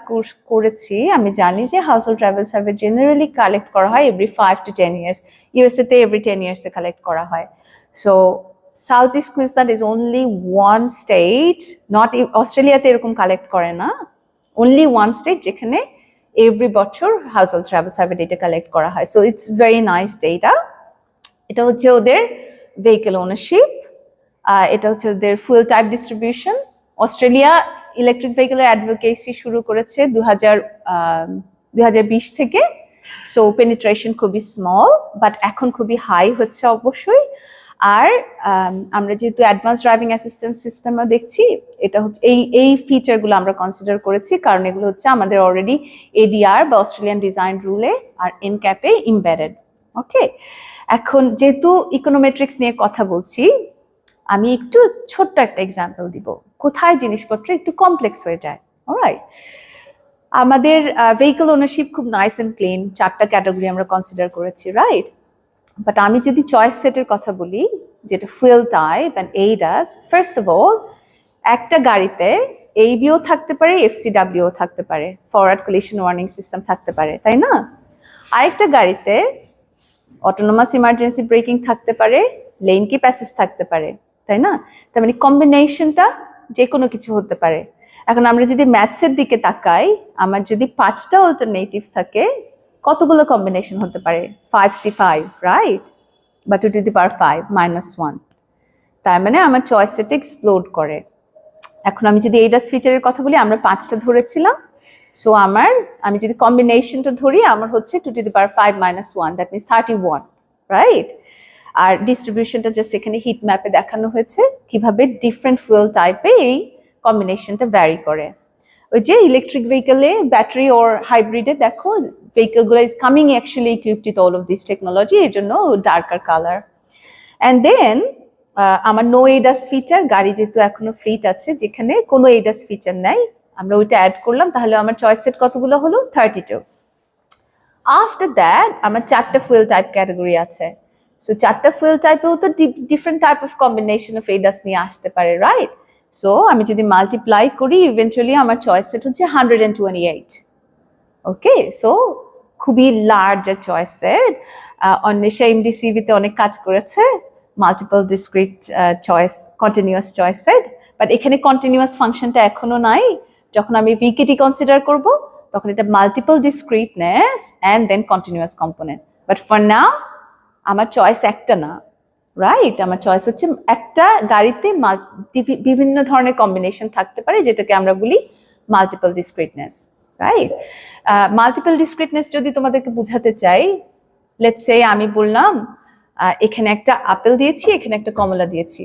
করেছি, আমি জানি যে household travel survey generally collect করা হয় এভরি 5 to 10 years। ইউএসএতে এভরি 10 years কালেক্ট করা হয়। So south east Queensland is only one state, not অস্ট্রেলিয়াতে এরকম কালেক্ট করে না, অনলি ওয়ান স্টেট যেখানে এভরি বছর household travel survey data collect করা হয়। So it's very nice data. এটা হচ্ছে ওদের ভেহিকল ওনারশিপ, এটা হচ্ছে ওদের fuel type distribution. Australia electric ভেহিকলের advocacy শুরু করেছে 2020 থেকে। সো পেনিট্রেশন খুবই স্মল, বাট এখন খুবই হাই হচ্ছে অবশ্যই। আর আমরা যেহেতু অ্যাডভান্স ড্রাইভিং অ্যাসিস্ট্যান্স সিস্টেমও দেখছি, এটা হচ্ছে এই ফিচারগুলো আমরা কনসিডার করেছি, কারণ এগুলো হচ্ছে আমাদের অলরেডি ADR বা অস্ট্রেলিয়ান ডিজাইন রুলে আর NCAP-এ এমবেডেড। ওকে, এখন যেহেতু ইকোনোমেট্রিক্স নিয়ে কথা বলছি, আমি একটু ছোট্ট একটা এক্সাম্পল দিব কোথায় জিনিসপত্র একটু কমপ্লেক্স হয়ে যায়। অলরাইট, আমাদের ভেহিকল ওনারশিপ খুব নাইস অ্যান্ড ক্লিন, 4টা ক্যাটাগরি আমরা কনসিডার করেছি, রাইট? বাট আমি যদি চয়েস সেটের কথা বলি, যেটা fuel type and ADAS, first of all একটা গাড়িতে ABO থাকতে পারে, FCW থাকতে পারে, ফরওয়ার্ড কলিশন ওয়ার্নিং সিস্টেম থাকতে পারে, তাই না? আরেকটা গাড়িতে অটোনোমাস ইমার্জেন্সি ব্রেকিং থাকতে পারে, লেন কিপ অ্যাসিস্ট থাকতে পারে, তাই না? তার মানে কম্বিনেশনটা যে কোনো কিছু হতে পারে। এখন আমরা যদি ম্যাথসের দিকে তাকাই, আমার যদি 5টা অল্টারনেটিভ থাকে, কতগুলো কম্বিনেশন হতে পারে? 5C5, right? বা 2 to the power 5 -1। তার মানে আমার চয়েস সেট এক্সপ্লোড করে। এখন আমি যদি ADAS ফিচারের কথা বলি, আমরা 5টা ধরেছিলাম। সো আমি যদি কম্বিনেশনটা ধরি, আমার হচ্ছে 2 to the power 5 -1, that means 31, right? আর ডিস্ট্রিবিউশনটা জাস্ট এখানে হিট ম্যাপে দেখানো হয়েছে কিভাবে ডিফারেন্ট ফুয়েল টাইপে এই কম্বিনেশনটা ভ্যারি করে। ওই যে ইলেকট্রিক ভেহিকলে ব্যাটারি ওর হাইব্রিডে দেখো ভেহিকলগুলো is coming actually equipped with all of this technology, এর জন্য ডার্কার কালার। অ্যান্ড দেন আমার নো ADAS ফিচার, গাড়ি যেহেতু এখনো ফ্লিট আছে যেখানে কোনো ADAS ফিচার নাই, আমরা ওইটা অ্যাড করলাম, তাহলে আমার চয়েস সেট কতগুলো হলো? 32। আফটার দ্যাট আমার 4টা ফুয়েল টাইপ ক্যাটাগরি আছে। সো 4টা ফুয়েল টাইপেও তো different type of combination of ADAS নিয়ে আসতে পারে, রাইট? সো আমি যদি মাল্টিপ্লাই করি, ইভেন্চুয়ালি আমার চয়েস সেট হচ্ছে 128। ওকে, সো খুবই লার্জ চয়েস সেট। অন্বেষা MDCV-তে অনেক কাজ করেছে, multiple discrete choice, continuous choice set. But এখানে কন্টিনিউয়াস ফাংশনটা এখনো নাই। যখন আমি VKT কনসিডার করব, তখন এটা multiple discreteness and then continuous component. But for now আমার চয়েস একটা না, রাইট? আমার চয়েস হচ্ছে একটা গাড়িতে বিভিন্ন ধরনের কম্বিনেশন থাকতে পারে, যেটাকে আমরা বলি মাল্টিপল ডিসক্রিটনেস, রাইট? মাল্টিপল ডিসক্রিটনেস যদি তোমাদেরকে বোঝাতে চাই, লেটস সে আমি বললাম এখানে একটা আপেল দিয়েছি, এখানে একটা কমলা দিয়েছি,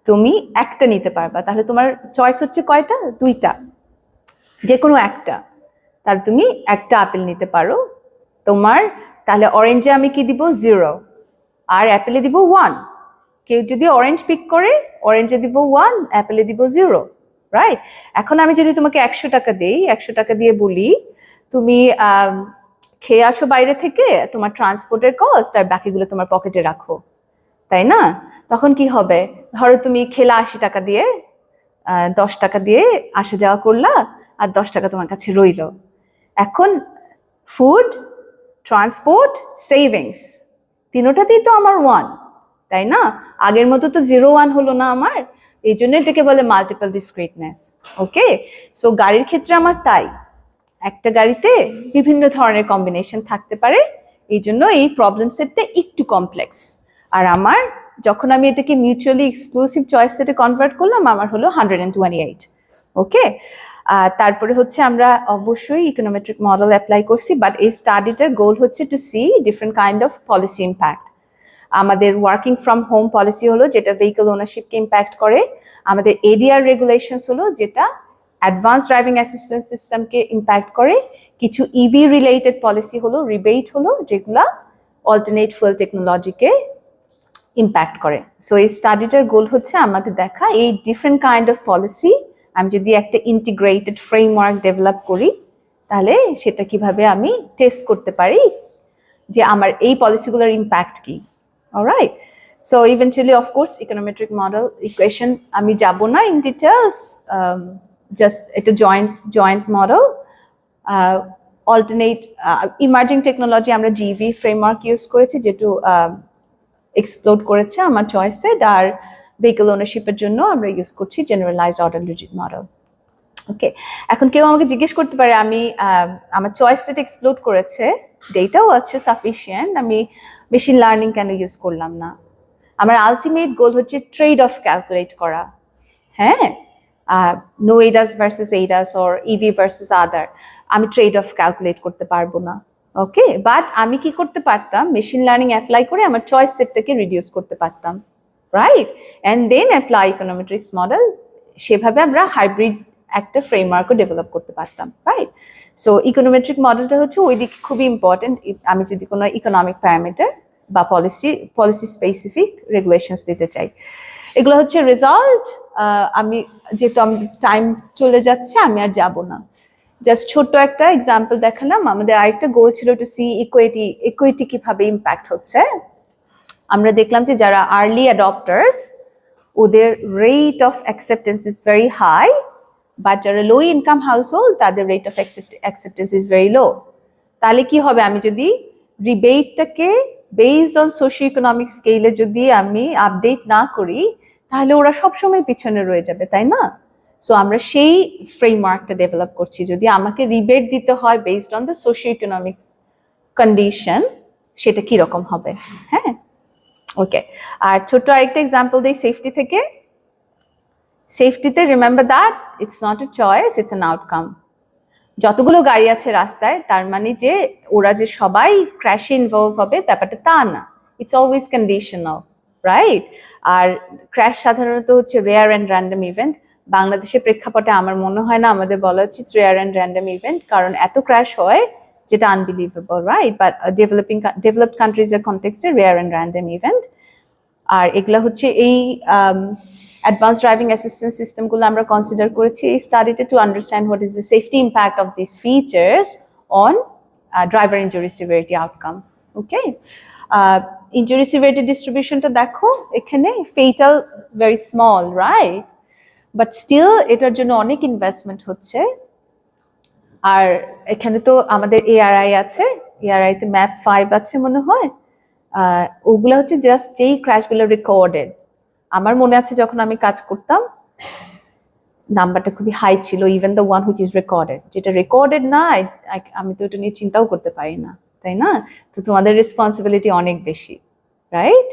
তুমি একটা নিতে পারবা, তাহলে তোমার চয়েস হচ্ছে কয়টা? 2টা, যে কোনো একটা। তাহলে তুমি একটা আপেল নিতে পারো। তোমার তাহলে অরেঞ্জে আমি কি দিব? 0, আর অ্যাপেলে দিব 1। কেউ যদি অরেঞ্জ পিক করে, অরেঞ্জে দিব 1, অ্যাপেলে দিব 0, রাইট? এখন আমি যদি তোমাকে 100 টাকা দেই, 100 টাকা দিয়ে বলি তুমি খেয়ে আসো বাইরে থেকে, তোমার ট্রান্সপোর্টের কস্ট আর বাকিগুলো তোমার পকেটে রাখো, তাই না? তখন কি হবে? ধরো তুমি খেলা 80 টাকা দিয়ে, 10 টাকা দিয়ে আসা যাওয়া করলা, আর 10 টাকা তোমার কাছে রইলো। এখন ফুড, ট্রান্সপোর্ট, সেভিংস, তিনোটাতেই তো আমার 1, তাই না? আগের মতো তো 0, 1 হলো না আমার, এই জন্য এটাকে বলে মাল্টিপল ডিসক্রিটনেস। ওকে, সো গাড়ির ক্ষেত্রে আমার তাই, একটা গাড়িতে বিভিন্ন ধরনের কম্বিনেশন থাকতে পারে, এই জন্য এই প্রবলেম সেটটা একটু কমপ্লেক্স। আর আমার যখন আমি এটাকে মিউচুয়ালি এক্সক্লুসিভ চয়েস সেটে কনভার্ট করলাম, আমার হলো 128। ওকে, তারপরে হচ্ছে আমরা অবশ্যই ইকোনোমেট্রিক মডেল অ্যাপ্লাই করছি, বাট এই স্টাডিটার গোল হচ্ছে to see different kind of policy impact. আমাদের ওয়ার্কিং ফ্রম হোম পলিসি হলো যেটা ভেহিকল ওনারশিপকে ইম্প্যাক্ট করে, আমাদের এডিআর রেগুলেশনস হলো যেটা অ্যাডভান্স ড্রাইভিং অ্যাসিস্ট্যান্স সিস্টেমকে ইম্প্যাক্ট করে, কিছু ইভি রিলেটেড পলিসি হলো, রিবেট হলো, যেগুলা অল্টারনেট ফুয়েল টেকনোলজিকে ইম্প্যাক্ট করে। সো এই স্টাডিটার গোল হচ্ছে আমাদের দেখা এই ডিফারেন্ট কাইন্ড অফ পলিসি আমি যদি একটা ইন্টিগ্রেটেড ফ্রেমওয়ার্ক ডেভেলপ করি, তাহলে সেটা কিভাবে আমি টেস্ট করতে পারি যে আমার এই পলিসিগুলোর ইম্প্যাক্ট কি। Alright, so eventually of course econometric model equation আমি যাব না ইন ডিটেলস, জাস্ট এটা joint model, alternate emerging technology আমরা জিভি ফ্রেমওয়ার্ক ইউজ করেছি, যেটু এক্সপ্লোর করেছে আমার চয়েস সেট, আর ভেহিকল ওনারশিপের জন্য আমরা ইউজ করছি generalized order logit model. Okay, এখন কেউ আমাকে জিজ্ঞেস করতে পারে আমি আমার চয়েস সেট এক্সপ্লোর করেছে, ডেটাও আছে সাফিসিয়েন্ট, আমি মেশিন লার্নিং কেন ইউজ করলাম না? আমার আলটিমেট গোল হচ্ছে ট্রেড অফ ক্যালকুলেট করা। হ্যাঁ, no ADAS versus ADAS or EV versus other, আমি ট্রেড অফ ক্যালকুলেট করতে পারবো না। ওকে, বাট আমি কি করতে পারতাম? মেশিন লার্নিং অ্যাপ্লাই করে আমার চয়েস সেটটাকে রিডিউস করতে পারতাম, right? And then apply econometrics model, সেভাবে আমরা হাইব্রিড একটা ফ্রেমওয়ার্কও ডেভেলপ করতে পারতাম, রাইট? সো ইকোনোমেট্রিক মডেলটা হচ্ছে ওই দিকে খুবই ইম্পর্টেন্ট। আমি যদি কোনো ইকোনমিক প্যারামিটার বা পলিসি স্পেসিফিক রেগুলেশনস দিতে চাই, এগুলো হচ্ছে রেজাল্ট। আমি যেহেতু টাইম চলে যাচ্ছে, আমি আর যাব না, জাস্ট ছোট্ট একটা এক্সাম্পল দেখালাম। আমাদের আরেকটা গোল ছিল টু সি ইকুইটি কিভাবে ইম্প্যাক্ট হচ্ছে। আমরা দেখলাম যে যারা আর্লি অ্যাডপ্টার্স, ওদের rate of acceptance is very high, but যারা লো ইনকাম হাউসহোল্ড, তাদের rate of acceptance is very low. তাহলে কি হবে? আমি যদি রিবেটটাকে বেসড অন সোশিও ইকোনমিক স্কেলে যদি আমি আপডেট না করি, তাহলে ওরা সবসময় পিছনে রয়ে যাবে, তাই না? সো আমরা সেই ফ্রেমওয়ার্কটা ডেভেলপ করছি, যদি আমাকে রিবেট দিতে হয় based on the socio economic condition, সেটা কিরকম হবে। হ্যাঁ, ওকে, আর ছোট্ট আরেকটা এক্সাম্পল দিই সেফটি থেকে। সেফটিতে remember that it's not a choice, it's an outcome. যতগুলো গাড়ি আছে রাস্তায়, তার মানে যে ওরা যে সবাই ক্র্যাশে ইনভলভ হবে ব্যাপারটা তা না, ইটস অলওয়েজ কন্ডিশনাল, রাইট? আর ক্র্যাশ সাধারণত হচ্ছে রেয়ার অ্যান্ড র্যান্ডম ইভেন্ট। বাংলাদেশের প্রেক্ষাপটে আমার মনে হয় না আমাদের বলা উচিত রেয়ার অ্যান্ড র্যান্ডম ইভেন্ট, কারণ এত ক্র্যাশ হয় যেটা আনবিলিভেবল, রাইট? বাট ডেভেলপড কান্ট্রিজের কনটেক্সটে রেয়ার অ্যান্ড র্যান্ডম ইভেন্ট। আর এগুলো হচ্ছে এই অ্যাডভান্স ড্রাইভিং অ্যাসিস্ট্যান্স সিস্টেমগুলো আমরা কনসিডার করেছি এই স্টাডিতে to understand what is the safety impact of this features on driver injury severity outcome. Okay, injury severity ডিস্ট্রিবিউশনটা দেখো এখানে, fatal very small, right? But still এটার জন্য অনেক ইনভেস্টমেন্ট হচ্ছে। আর এখানে তো আমাদের এআরআই আছে, এআরআইতে ম্যাপ 5 আছে মনে হয়, ওগুলো হচ্ছে জাস্ট যেই ক্র্যাশগুলো রেকর্ডেড। আমার মনে আছে যখন আমি কাজ করতাম, নাম্বারটা খুবই হাই ছিল, even the one which is recorded. যেটা রেকর্ডেড না, আমি তো এটা নিয়ে চিন্তাও করতে পারি না, তাই না? তো তোমাদের রেসপন্সিবিলিটি অনেক বেশি, রাইট?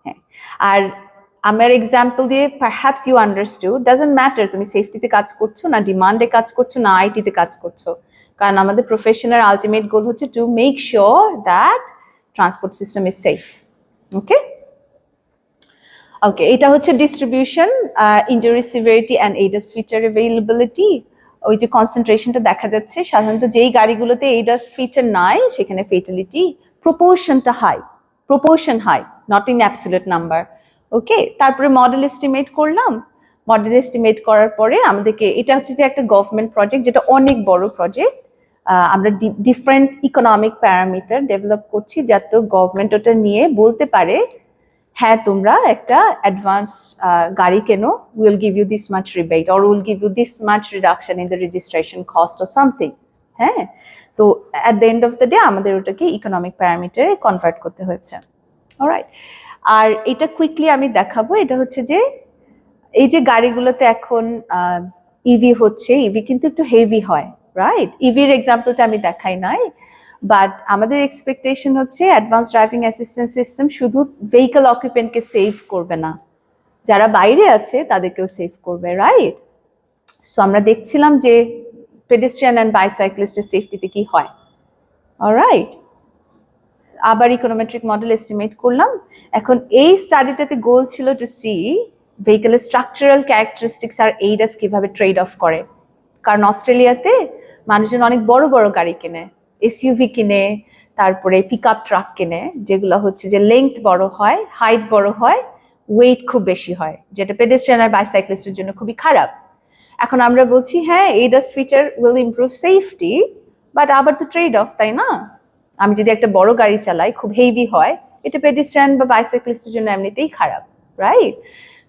হ্যাঁ, আর আমার এক্সাম্পল দিয়ে perhaps you understood, doesn't matter তুমি সেফটিতে কাজ করছো না ডিমান্ডে কাজ করছো না আইটিতে কাজ করছো, কারণ আমাদের প্রফেশনের আলটিমেট গোল হচ্ছে to make sure that transport system is safe. Okay, okay, এটা হচ্ছে distribution, injury severity and ADAS feature availability. ওই যে কনসেন্ট্রেশনটা দেখা যাচ্ছে, সাধারণত যেই গাড়িগুলোতে এইডাস ফিচার নাই সেখানে fatality proportion high, not in absolute number. Okay, তারপরে মডেল এস্টিমেট করলাম। মডেল এস্টিমেট করার পরে আমাদেরকে, এটা হচ্ছে যে একটা গভর্নমেন্ট প্রজেক্ট, যেটা অনেক বড় প্রজেক্ট। আমরা ডিফারেন্ট ইকোনমিক প্যারামিটার ডেভেলপ করছি, যাতে গভর্নমেন্ট ওটা নিয়ে বলতে পারে হ্যাঁ তোমরা একটা অ্যাডভান্স গাড়ি কেনো, will give you this much rebate or will give you this much reduction in the registration cost or something. হ্যাঁ, তো at the end of the day আমাদের ওটাকে ইকোনমিক প্যারামিটারে কনভার্ট করতে হয়েছে। অলরাইট, আর এটা কুইকলি আমি দেখাবো। এটা হচ্ছে যে এই যে গাড়িগুলোতে এখন ইভি হচ্ছে, ইভি কিন্তু একটু হেভি হয়, রাইট? ইভির এক্সাম্পলটা আমি দেখাই নাই, বাট আমাদের এক্সপেকটেশন হচ্ছে অ্যাডভান্স ড্রাইভিং অ্যাসিস্ট্যান্স সিস্টেম শুধু ভেহিকল অকুপেন্টকে সেভ করবে না, যারা বাইরে আছে তাদেরকেও সেভ করবে, রাইট? সো আমরা দেখছিলাম যে পেডেস্ট্রিয়ান অ্যান্ড বাইসাইক্লিস্টের সেফটিতে কি হয়। অলরাইট, আবার ইকোনোমেট্রিক মডেল এস্টিমেট করলাম। এখন এই স্টাডিটাতে গোল ছিল টু সি ভেহিকলের স্ট্রাকচারাল ক্যারেক্টারিস্টিক্স আর এইডাস কিভাবে ট্রেড অফ করে। কারণ অস্ট্রেলিয়াতে মানুষজন অনেক বড় বড় গাড়ি কিনে, এসইউভি কিনে, তারপরে পিক আপ ট্রাক কিনে, যেগুলো হচ্ছে যে লেংথ বড় হয়, হাইট বড় হয়, ওয়েট খুব বেশি হয়, যেটা পেডেস্ট্রিয়ান আর বাইসাইক্লিস্টের জন্য খুবই খারাপ। এখন আমরা বলছি হ্যাঁ ADAS feature will improve safety, but আবার তো ট্রেড অফ, তাই না? আমি যদি একটা বড় গাড়ি চালাই খুব হেভি হয়, এটা পেডেস্ট্রিয়ান বা বাইসাইক্লিস্টের জন্য এমনিতেই খারাপ, রাইট?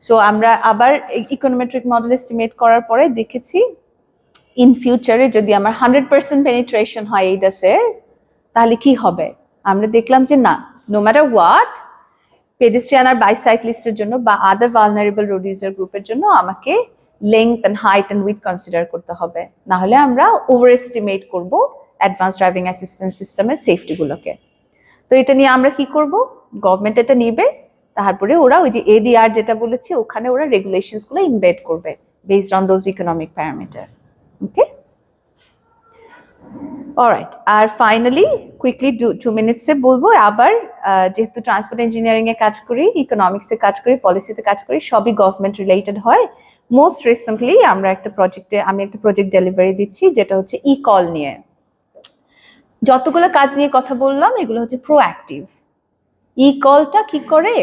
সো আমরা আবার ইকোনোমেট্রিক মডেল এস্টিমেট করার পরে দেখেছি ইন ফিউচারে যদি আমার 100% পেনিট্রেশন হয় এইডাসের, তাহলে কি হবে? আমরা দেখলাম যে না, নো ম্যাটার হোয়াট, পেডেস্ট্রিয়ান আর বাইসাইক্লিস্টের জন্য বা আদার ভালনারেবল রোড ইউজার গ্রুপের জন্য আমাকে length and height and with consider করতে হবে, না হলে আমরা ওভার এস্টিমেট করবো অ্যাডভান্স ড্রাইভিং অ্যাসিস্ট্যান্স সিস্টেমের সেফটিগুলোকে। তো এটা নিয়ে আমরা কি করব, গভর্নমেন্ট এটা নিবে, তারপরে ওরা ওই যে এডিআর যেটা বলেছি ওখানে ওরা রেগুলেশনসগুলো ইমবেড করবে based on those economic parameter. Okay, alright, আর ফাইনালি কুইকলি 2 মিনিটসে বলবো আবার, যেহেতু ট্রান্সপোর্ট ইঞ্জিনিয়ারিং এ কাজ করি, ইকোনমিক্সে কাজ করি, পলিসিতে কাজ করি, সবই গভর্নমেন্ট রিলেটেড হয়। মোস্ট রিসেন্টলি আমি একটা প্রজেক্ট ডেলিভারি দিচ্ছি, যেটা হচ্ছে ই কল নিয়ে। যতগুলো কাজ নিয়ে কথা বললাম এগুলো হচ্ছে প্রোঅ্যাক্টিভ। ই কলটা কি করে,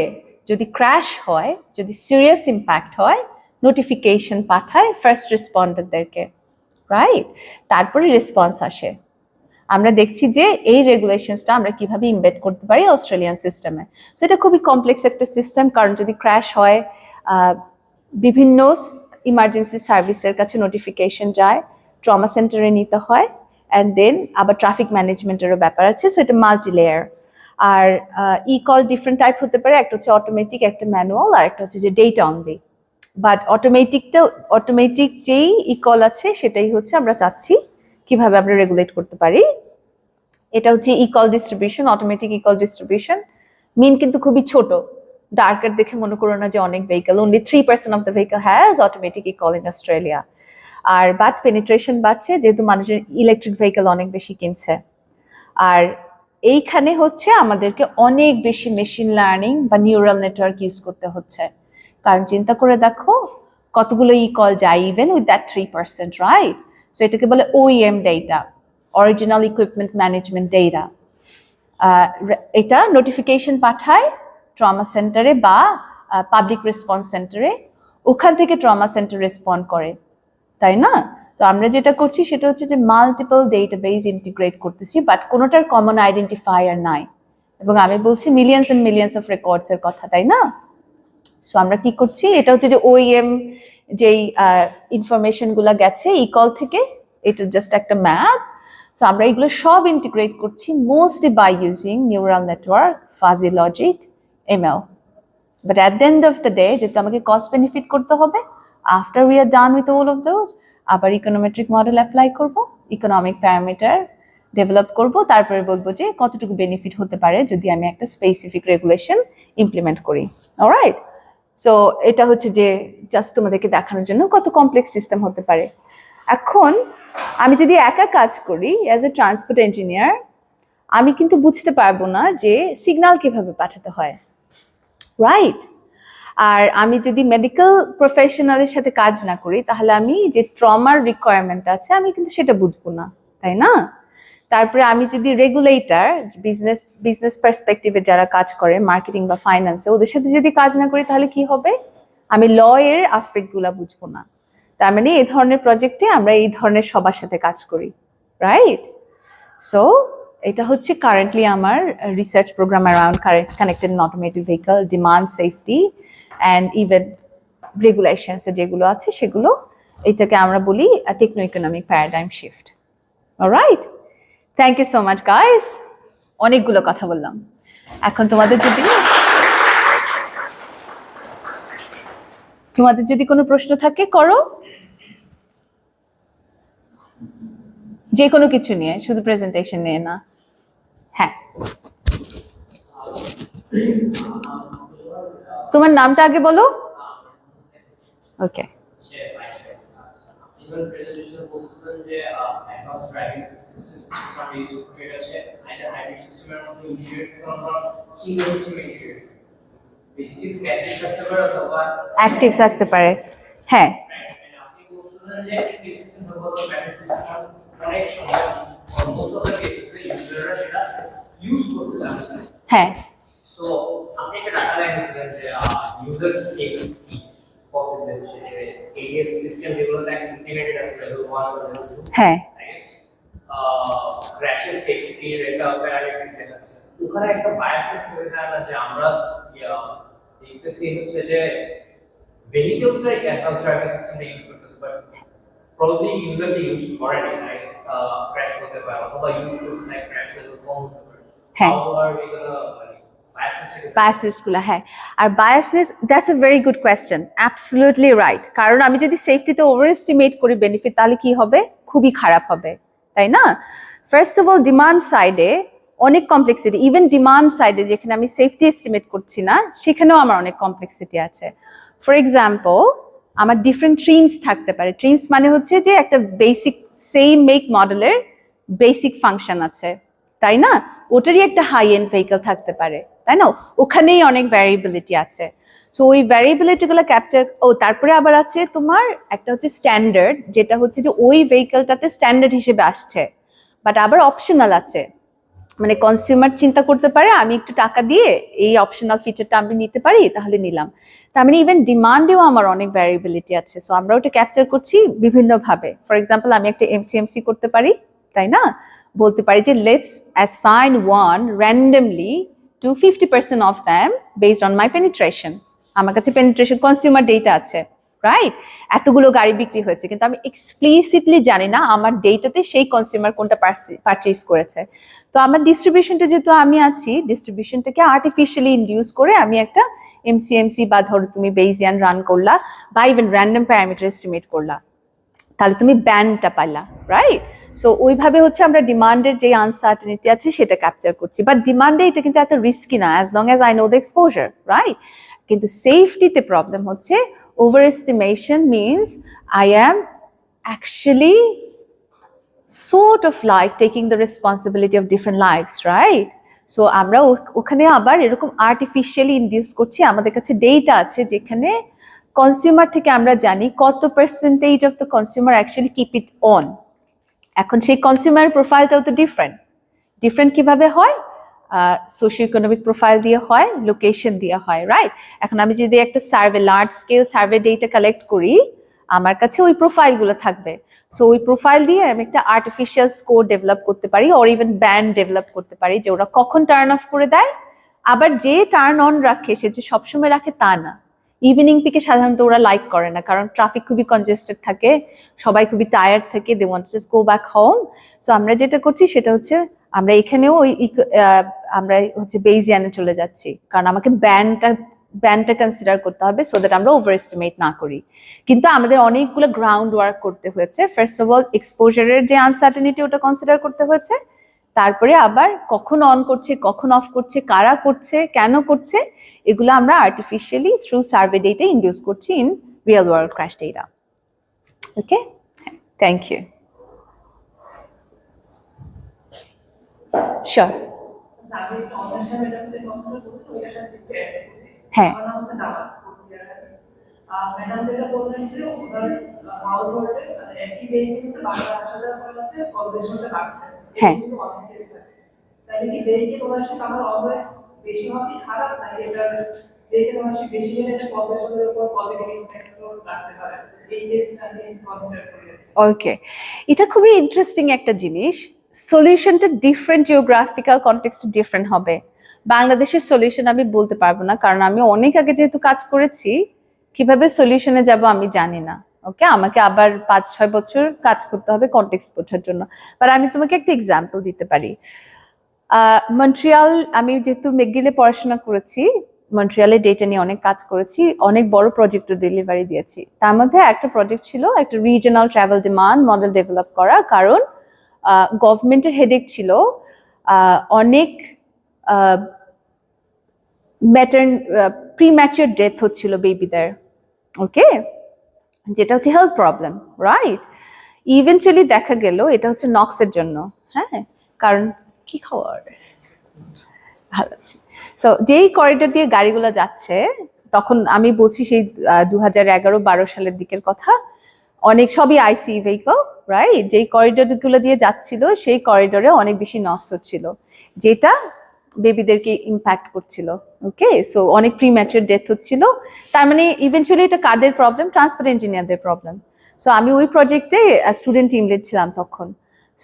যদি ক্র্যাশ হয়, যদি সিরিয়াস ইম্প্যাক্ট হয়, নোটিফিকেশন পাঠায় ফার্স্ট রেসপন্ডারদেরকে, রাইট? তারপরে রেসপন্স আসে। আমরা দেখছি যে এই রেগুলেশনসটা আমরা কিভাবে ইমবেড করতে পারি অস্ট্রেলিয়ান সিস্টেমে। সো এটা খুবই কমপ্লেক্স একটা সিস্টেম, কারণ যদি ক্র্যাশ হয় বিভিন্ন ইমার্জেন্সি সার্ভিসের কাছে নোটিফিকেশন যায়, ট্রমা সেন্টারে নিতে হয়, অ্যান্ড দেন আবার ট্রাফিক ম্যানেজমেন্টেরও ব্যাপার আছে। সো এটা মাল্টি লেয়ার। আর ই কল ডিফারেন্ট টাইপ হতে পারে, একটা হচ্ছে অটোমেটিক, একটা ম্যানুয়াল, আর একটা হচ্ছে যে ডেটা অনলি। বাট অটোমেটিক যেই ই কল আছে সেটাই হচ্ছে আমরা চাচ্ছি কিভাবে আমরা রেগুলেট করতে পারি। এটা হচ্ছে ই call distribution, automatic e call distribution. মিন কিন্তু খুবই ছোট, ডার্কার দেখে মনে করো না যে অনেক vehicle, only 3% of the vehicle has automatic e call in Australia. আর বাট পেনিট্রেশন বাড়ছে যেহেতু মানুষের ইলেকট্রিক ভেহিকল অনেক বেশি কিনছে। আর এইখানে হচ্ছে আমাদেরকে অনেক বেশি মেশিন লার্নিং বা নিউরাল নেটওয়ার্ক ইউজ করতে হচ্ছে, কারণ চিন্তা করে দেখো কতগুলো ই কল যায় even with that 3%, right? So এটাকে বলে OEM data, original equipment management data. এটা নোটিফিকেশন পাঠায় ট্রমা সেন্টারে বা পাবলিক রেসপন্স সেন্টারে, ওখান থেকে ট্রমা সেন্টার রেসপন্ড করে, তাই না? তো আমরা যেটা করছি সেটা হচ্ছে যে মাল্টিপল ডেটাবেস ইন্টিগ্রেট করতেছি, বাট কোনোটার কমন আইডেন্টিফায়ার নাই, এবং আমি বলছি millions and millions of records এর কথা, তাই না? সো আমরা কি করছি, এটা হচ্ছে যে ওইএম যেই ইনফরমেশন গুলা গেছে ই কল থেকে, এটা জাস্ট একটা ম্যাপ। সো আমরা এগুলো সব ইন্টিগ্রেট করছি mostly by using neural network, fuzzy logic, ML. But at the end of the day যেহেতু আমাকে কস্ট বেনিফিট করতে হবে, after we are done with all of those, আবার ইকোনোমেট্রিক মডেল অ্যাপ্লাই করব, ইকোনমিক প্যারামিটার ডেভেলপ করব, তারপরে বলবো যে কতটুকু বেনিফিট হতে পারে যদি আমি একটা স্পেসিফিক রেগুলেশন ইমপ্লিমেন্ট করি। অলরাইট, সো এটা হচ্ছে যে জাস্ট তোমাদেরকে দেখানোর জন্য কত কমপ্লেক্স সিস্টেম হতে পারে। এখন আমি যদি একা কাজ করি অ্যাজ এ ট্রান্সপোর্ট ইঞ্জিনিয়ার, আমি কিন্তু বুঝতে পারবো না যে সিগন্যাল কিভাবে পাঠাতে হয়, রাইট? আর আমি যদি মেডিকেল প্রফেশনালের সাথে কাজ না করি, তাহলে আমি যে ট্রমার রিকোয়ারমেন্ট আছে আমি কিন্তু সেটা বুঝবো না, তাই না? তারপরে আমি যদি রেগুলেটর বিজনেস পার্সপেক্টিভে যারা কাজ করে মার্কেটিং বা ফাইন্যান্সে ওদের সাথে যদি কাজ না করি তাহলে কি হবে, আমি ল এর আসপেক্টগুলো বুঝবো না। তার মানে এই ধরনের প্রজেক্টে আমরা এই ধরনের সবার সাথে কাজ করি, রাইট? সো এটা হচ্ছে কারেন্টলি আমার research program around connected and automated vehicle, demand, safety and even regulations যেগুলো আছে সেগুলো, এটাকে আমরা বলি techno economic paradigm shift. Alright, thank you so much guys, অনেকগুলো কথা বললাম। এখন তোমাদের যদি কোনো প্রশ্ন থাকে করো, যে কোনো কিছু নিয়ে, শুধু প্রেজেন্টেশন নিয়ে না। হ্যাঁ, তোমার নামটা আগে বলো। ওকে, অ্যাক্টিভ থাকতে পারে, হ্যাঁ। হ্যাঁ, সো আপনি একটা ডাটা দেখিয়েছিলেন যে ইউজার সেফটি পসিবল যে এডিএস সিস্টেম যেগুলো ইন্টিগ্রেটেড আছে লেভেল 1 বা লেভেল 2, হ্যাঁ, ক্র্যাশের সেফটি একটা প্যারামিটার দেখাচ্ছে। ওখানে একটা বায়াসনেস হয়ে যায় না যে আমরা দেখতেছি হচ্ছে যে ভেহিকলটা অ্যাডভান্স ড্রাইভিং সিস্টেমটা ইউজ করতেছে, বাট প্রবাবলি ইউজারটা ইউজ করেনি, লাইক ক্র্যাশ হতে পারে অথবা ইউজ করছে লাইক ক্র্যাশ লেভেল কম হতে পারে। হ্যাঁ, বায়াসনেস গুলো, হ্যাঁ। আর biasness, that's a very good question, absolutely right. কারণ আমি যদি সেফটিতে ওভার এস্টিমেট করি বেনিফিট, তাহলে কি হবে, খুবই খারাপ হবে, তাই না? ফার্স্ট অফ অল ডিমান্ড সাইডে অনেক কমপ্লেক্সিটি, ইভেন ডিমান্ড সাইডে যেখানে আমি সেফটি এস্টিমেট করছি না সেখানেও আমার অনেক কমপ্লেক্সিটি আছে। ফর এক্সাম্পল, আমার ডিফারেন্ট ট্রিমস থাকতে পারে। ট্রিমস মানে হচ্ছে যে একটা বেসিক সেম মেক মডেলের বেসিক ফাংশন আছে, তাই না? ওটারই একটা হাই এন্ড ভেহিকল থাকতে পারে, তাই না? ওখানেই অনেক ভ্যারিয়েবিলিটি আছে। সো ওই ভ্যারিয়েবিলিটিগুলো ক্যাপচার, তারপরে আবার আছে তোমার একটা হচ্ছে স্ট্যান্ডার্ড, যেটা হচ্ছে যে ওই ভেহিকলটাতে স্ট্যান্ডার্ড হিসেবে আসছে, বাট আবার অপশনাল আছে। মানে কনজিউমার চিন্তা করতে পারে আমি একটু টাকা দিয়ে এই অপশনাল ফিচারটা আমি নিতে পারি, তাহলে নিলাম। তার মানে ইভেন ডিমান্ডেও আমার অনেক ভ্যারিয়েবিলিটি আছে। সো আমরা ওটা ক্যাপচার করছি বিভিন্নভাবে। ফর এক্সাম্পল, আমি একটা এমসিএমসি করতে পারি, তাই না? বলতে পারি যে let's assign one randomly to 50% of them based on my penetration. আমার কাছে পেনিট্রেশন কনজিউমার ডেটা আছে, রাইট? এতগুলো গাড়ি বিক্রি হয়েছে, কিন্তু আমি এক্সপ্লিসিটলি জানি না আমার ডেটাতে সেই কনজিউমার কোনটা পারচেজ করেছে। তো আমার ডিস্ট্রিবিউশনটা যেহেতু আমি আছি, ডিস্ট্রিবিউশনটাকে আর্টিফিশিয়ালি ইনডিউস করে আমি একটা এমসিএমসি বা ধরো তুমি বেইজিয়ান রান করলা বা ইভেন র্যান্ডম প্যারামিটার এস্টিমেট করলা, তাহলে তুমি ব্যান্ডটা পাইলা, রাইট? সো ওইভাবে হচ্ছে আমরা ডিমান্ডের যে আনসার্টেনিটি আছে সেটা ক্যাপচার করছি। বাট ডিমান্ডে এটা কিন্তু এত রিস্কি না, as long as I know the exposure, right? কিন্তু সেফটিতে প্রবলেম হচ্ছে, over estimation means I am actually sort of like taking the responsibility of different lives, right? So আমরা ওখানে আবার এরকম আর্টিফিশিয়ালি ইনডিউস করছি। আমাদের কাছে ডেটা আছে যেখানে কনজিউমার থেকে আমরা জানি কত percentage of the consumer actually keep it on. এখন সেই কনজিউমার প্রোফাইলটাও তো ডিফারেন্ট কিভাবে হয়? সোশিও ইকোনমিক প্রোফাইল দিয়ে হয়, লোকেশন দিয়ে হয়, রাইট? এখন আমি যদি একটা survey, large scale survey data collect করি, আমার কাছে ওই প্রোফাইলগুলো থাকবে। সো ওই প্রোফাইল দিয়ে আমি একটা আর্টিফিশিয়াল স্কোর ডেভেলপ করতে পারি, অর ইভেন ব্যান্ড ডেভেলপ করতে পারি যে ওরা কখন টার্ন অফ করে দেয়। আবার যে টার্ন অন রাখে সে যে সবসময় রাখে তা না। ইভিনিং পিকে সাধারণত ওরা লাইক করে না, কারণ ট্রাফিক খুবই কনজেস্টেড থাকে, সবাই খুবই টায়ার্ড থাকে, they want to just go back home. So আমরা যেটা করছি সেটা হচ্ছে আমরা এখানেও আমরা হচ্ছে বেইজিয়ানে চলে যাচ্ছি, কারণ আমাকে ব্যান্ডটা কনসিডার করতে হবে, সো দ্যাট আমরা ওভার এস্টিমেট না করি। কিন্তু আমাদের অনেকগুলো গ্রাউন্ড ওয়ার্ক করতে হয়েছে। ফার্স্ট অফ অল এক্সপোজারের যে আনসার্টেনিটি ওটা কনসিডার করতে হয়েছে, তারপরে আবার কখন অন করছে, কখন অফ করছে, কারা করছে, কেন করছে, এগুলো আমরা artificially through survey data induce করছি in real world crash data. Okay, thank you. Sure. হ্যাঁ, ম্যাডাম যেটা বললেন যে ওনার হাউস হোল্ডে একই ভেহিকেল হচ্ছে বাংলা আসা যাওয়ার পরিবর্তে কলেজের মধ্যে রাখছে হ্যাঁ। কিন্তু অনেক কেস থাকে তাহলে কি ভেহিকেল ওনারশিপ আমার অলওয়েজ বেশি হওয়াই খারাপ নাকি এটার ভেহিকেল ওনারশিপ বেশি হলে এটা কলেজের উপর পজিটিভ ইমপ্যাক্ট রাখতে পারে এই কেসটা আমি কনসিডার করি ওকে, এটা খুবই ইন্টারেস্টিং একটা জিনিস। সলিউশনটা ডিফারেন্ট জিওগ্রাফিক্যাল কনটেক্সটে ডিফারেন্ট হবে। বাংলাদেশের সলিউশন আমি বলতে পারবো না, কারণ আমি অনেক আগে যেহেতু কাজ করেছি, কিভাবে সলিউশনে যাব আমি জানি না। ওকে, আমাকে আবার 5-6 বছর কাজ করতে হবে কনটেক্সট বোঝার জন্য। বাট আমি তোমাকে একটা এক্সাম্পল দিতে পারি। মন্ট্রিয়াল, আমি যেহেতু মেকগিলে পড়াশোনা করেছি, মন্ট্রিয়ালে ডেটা নিয়ে অনেক কাজ করেছি, অনেক বড় প্রজেক্টের ডেলিভারি দিয়েছি। তার মধ্যে একটা প্রজেক্ট ছিল একটা regional travel demand model develop করা, কারণ গভর্নমেন্টের হেডেক ছিল অনেক প্রিম্যাচিওর ডেথ হচ্ছিল বেবিদের, ওকে, যেটা হচ্ছে হেলথ প্রবলেম, রাইট? ইভেনচুয়ালি দেখা গেল এটা হচ্ছে নক্সের জন্য। হ্যাঁ, কারণ কি খবর? ভালো আছি। সো যেই করিডোর দিয়ে গাড়িগুলো যাচ্ছে, তখন আমি বলছি সেই 2011-12 সালের দিকের কথা, অনেক সবই আইসি ভেহিকল, রাইট? যেই করিডোরগুলো দিয়ে যাচ্ছিল সেই করিডোরে অনেক বেশি নক্স হচ্ছিল, যেটা বেবিদেরকে ইম্প্যাক্ট করছিল। ওকে, সো অনেক প্রিম্যাচুর ডেথ হচ্ছিল। তার মানে ইভেনচুয়ালি এটা কাদের প্রবলেম? ট্রান্সপোর্ট ইঞ্জিনিয়ারদের প্রবলেম। সো আমি ওই প্রজেক্টে স্টুডেন্ট টিম লিড ছিলাম তখন।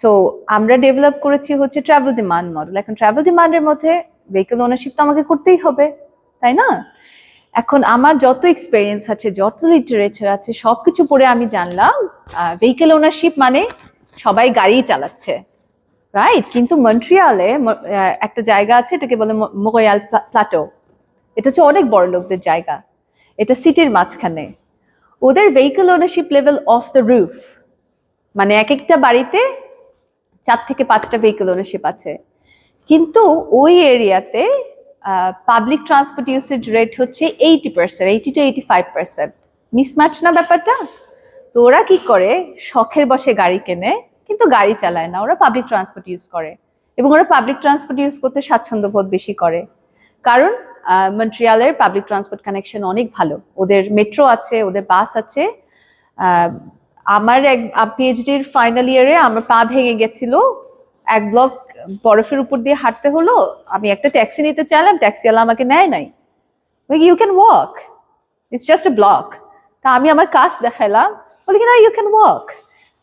সো আমরা ডেভেলপ করেছি হচ্ছে ট্রাভেল ডিমান্ড মডেল। এখন ট্রাভেল ডিমান্ডের মধ্যে ভেহিকল ওনারশিপ তো আমাকে করতেই হবে, তাই না? এখন আমার যত এক্সপেরিয়েন্স আছে, যত লিটারেচার আছে, সবকিছু পড়ে আমি জানলাম ভেহিকল ওনারশিপ মানে সবাই গাড়ি চালাচ্ছে, রাইট? কিন্তু মন্ট্রিয়ালে একটা জায়গা আছে, এটাকে বলে মোগোয়াল প্লাটো। এটা হচ্ছে অনেক বড় লোকদের জায়গা, এটা সিটির মাঝখানে। ওদের vehicle ownership level of the roof, মানে এক একটা বাড়িতে 4 থেকে 5টা ভেহিকল ওনারশিপ আছে। কিন্তু ওই এরিয়াতে পাবলিক ট্রান্সপোর্ট ইউসেজ রেট হচ্ছে 80%, 80 to 85%। মিসম্যাচ না ব্যাপারটা? তো ওরা কি করে, শখের বসে গাড়ি কেনে কিন্তু গাড়ি চালায় না, ওরা পাবলিক ট্রান্সপোর্ট ইউজ করে, এবং ওরা পাবলিক ট্রান্সপোর্ট ইউজ করতে স্বাচ্ছন্দ্য বোধ বেশি করে, কারণ মন্ট্রিয়ালের পাবলিক ট্রান্সপোর্ট কানেকশন অনেক ভালো। ওদের মেট্রো আছে, ওদের বাস আছে। আমার এক পিএইচডির ফাইনাল ইয়ারে আমার পা ভেঙে গেছিল, 1 ব্লক বরফের উপর দিয়ে হাঁটতে হলো। আমি একটা ট্যাক্সি নিতে চাইলাম, ট্যাক্সিওয়ালা আমাকে নেয় নাই। You can walk, it's just a block. তা আমি আমার কাজ দেখাইলাম, বলি কি না ইউ ক্যান ওয়াক।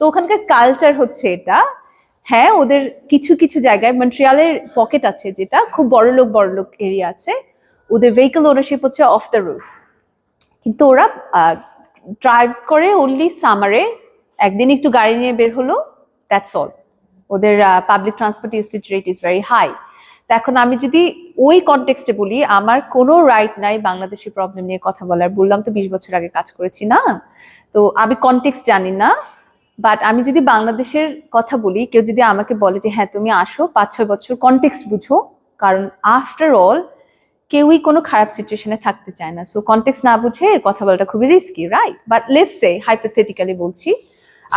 তো ওখানকার কালচার হচ্ছে এটা। হ্যাঁ, ওদের কিছু কিছু জায়গায় মন্ট্রিয়ালের পকেট আছে, যেটা খুব বড় লোক এরিয়া আছে, ওদের ভেহিকল ওনারশিপ হচ্ছে অফ দ্য রুফ। কিন্তু ওরা ড্রাইভ করে অনলি সামারে, একদিন একটু গাড়ি নিয়ে বের হলো, দ্যাটস অল। ওদের public transport usage rate is very high. তো এখন আমি যদি ওই কনটেক্সটে বলি, আমার কোনো রাইট নাই বাংলাদেশের প্রবলেম নিয়ে কথা বলার। বললাম তো 20 বছর আগে কাজ করেছি না, তো আমি কনটেক্সট জানি না। বাট আমি যদি বাংলাদেশের কথা বলি, কেউ যদি আমাকে বলে যে হ্যাঁ তুমি আসো 5-6 বছর, কনটেক্সট বুঝো, কারণ আফটার অল কেউই কোনো খারাপ সিচুয়েশনে থাকতে চায় না। সো কনটেক্সট না বুঝে কথা বলাটা খুবই risky, right? But let's say hypothetically বলছি,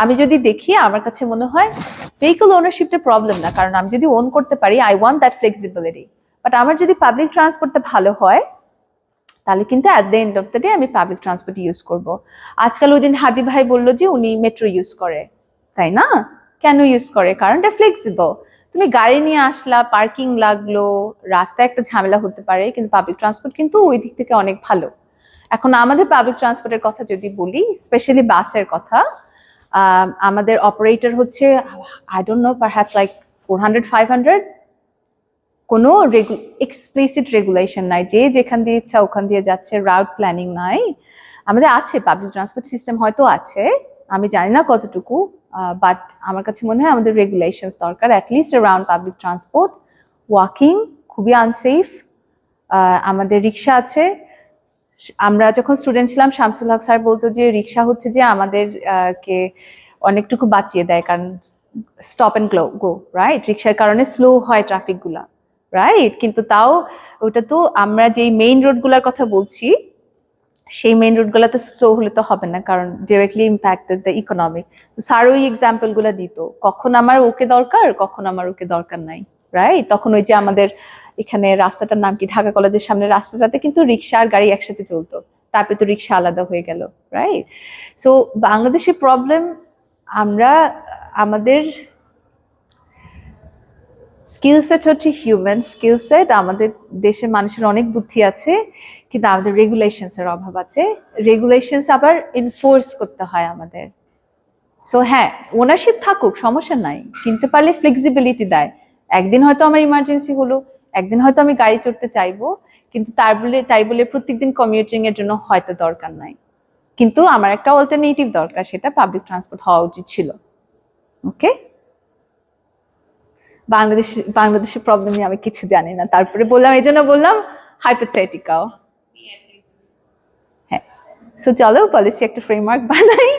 আমি যদি দেখি, আমার কাছে মনে হয় ভেহিকল ওনারশিপটা প্রবলেম না, কারণ আমি যদি ওন করতে পারি, I want that flexibility. But আমার যদি পাবলিক ট্রান্সপোর্টটা ভালো হয়, তাহলে কিন্তু at the end of the day আমি পাবলিক ট্রান্সপোর্ট ইউজ করব। আজকাল ওই দিন হাদি ভাই বললো যে উনি মেট্রো ইউজ করে, তাই না? কেন ইউজ করে? কারণ এটা ফ্লেক্সিবল। তুমি গাড়ি নিয়ে আসলা, পার্কিং লাগলো, রাস্তায় একটা ঝামেলা হতে পারে, কিন্তু পাবলিক ট্রান্সপোর্ট কিন্তু ওই দিক থেকে অনেক ভালো। এখন আমাদের পাবলিক ট্রান্সপোর্টের কথা যদি বলি, স্পেশালি বাসের কথা, আমাদের অপারেটর হচ্ছে I don't know, perhaps like 400-500। কোনো এক্সপ্লিসিট রেগুলেশন নাই, যে যেখান দিয়ে ইচ্ছা ওখান দিয়ে যাচ্ছে, রাউট প্ল্যানিং নাই। আমাদের আছে পাবলিক ট্রান্সপোর্ট সিস্টেম, হয়তো আছে, আমি জানি না কতটুকু, বাট আমার কাছে মনে হয় আমাদের রেগুলেশনস দরকার, at least around public transport. Walking খুবই আনসেফ। আমাদের রিক্সা আছে। আমরা যখন স্টুডেন্ট ছিলাম, শামসুল হক স্যার বলতো যে রিক্সা হচ্ছে যে আমাদের কে অনেকটুকু বাঁচিয়ে দেয়, কারণ স্টপ অ্যান্ড গো, রাইট? রিক্সার কারণে স্লো হয় ট্রাফিকগুলা, রাইট? কিন্তু তাও ওটা তো আমরা যেই মেইন রোডগুলোর কথা বলছি, সেই মেইন রোডগুলোতে স্লো হলে তো হবে না, কারণ ডিরেক্টলি ইম্প্যাক্টেড দ্য ইকোনমি। তো স্যার ওই এক্সাম্পলগুলো দিত, কখন আমার ওকে দরকার, কখন আমার ওকে দরকার নাই, রাইট? তখন ওই যে আমাদের এখানে রাস্তাটার নাম কি, ঢাকা কলেজের সামনে রাস্তাটাতে কিন্তু রিক্সা আর গাড়ি একসাথে চলতো, তারপরে তো রিক্সা আলাদা হয়ে গেল, রাইট? সো বাংলাদেশের প্রবলেম আমরা আমাদের স্কিল সেট হচ্ছে হিউম্যান স্কিল সেট। আমাদের দেশের মানুষের অনেক বুদ্ধি আছে, কিন্তু আমাদের রেগুলেশনসের অভাব আছে। রেগুলেশনস আবার এনফোর্স করতে হয় আমাদের। সো হ্যাঁ, ওনারশিপ থাকুক, সমস্যা নাই, কিনতে পারলে ফ্লেক্সিবিলিটি দেয়। একদিন হয়তো আমার ইমার্জেন্সি হলো, একদিন হয়তো আমি গাড়ি চড়তে চাইবো, কিন্তু তাই বলে প্রত্যেকদিন কমিউটিং এর জন্য হয়তো দরকার নাই। কিন্তু আমার একটা অল্টারনেটিভ দরকার, সেটা পাবলিক ট্রান্সপোর্ট হওয়া উচিত ছিল। ওকে, বাংলাদেশের প্রবলেম নিয়ে আমি কিছু জানি না, তারপরে বললাম, এই জন্য বললাম হাইপোথেটিক্যাল। হ্যাঁ, সো চলো পলিসি একটা ফ্রেমওয়ার্ক বানাই,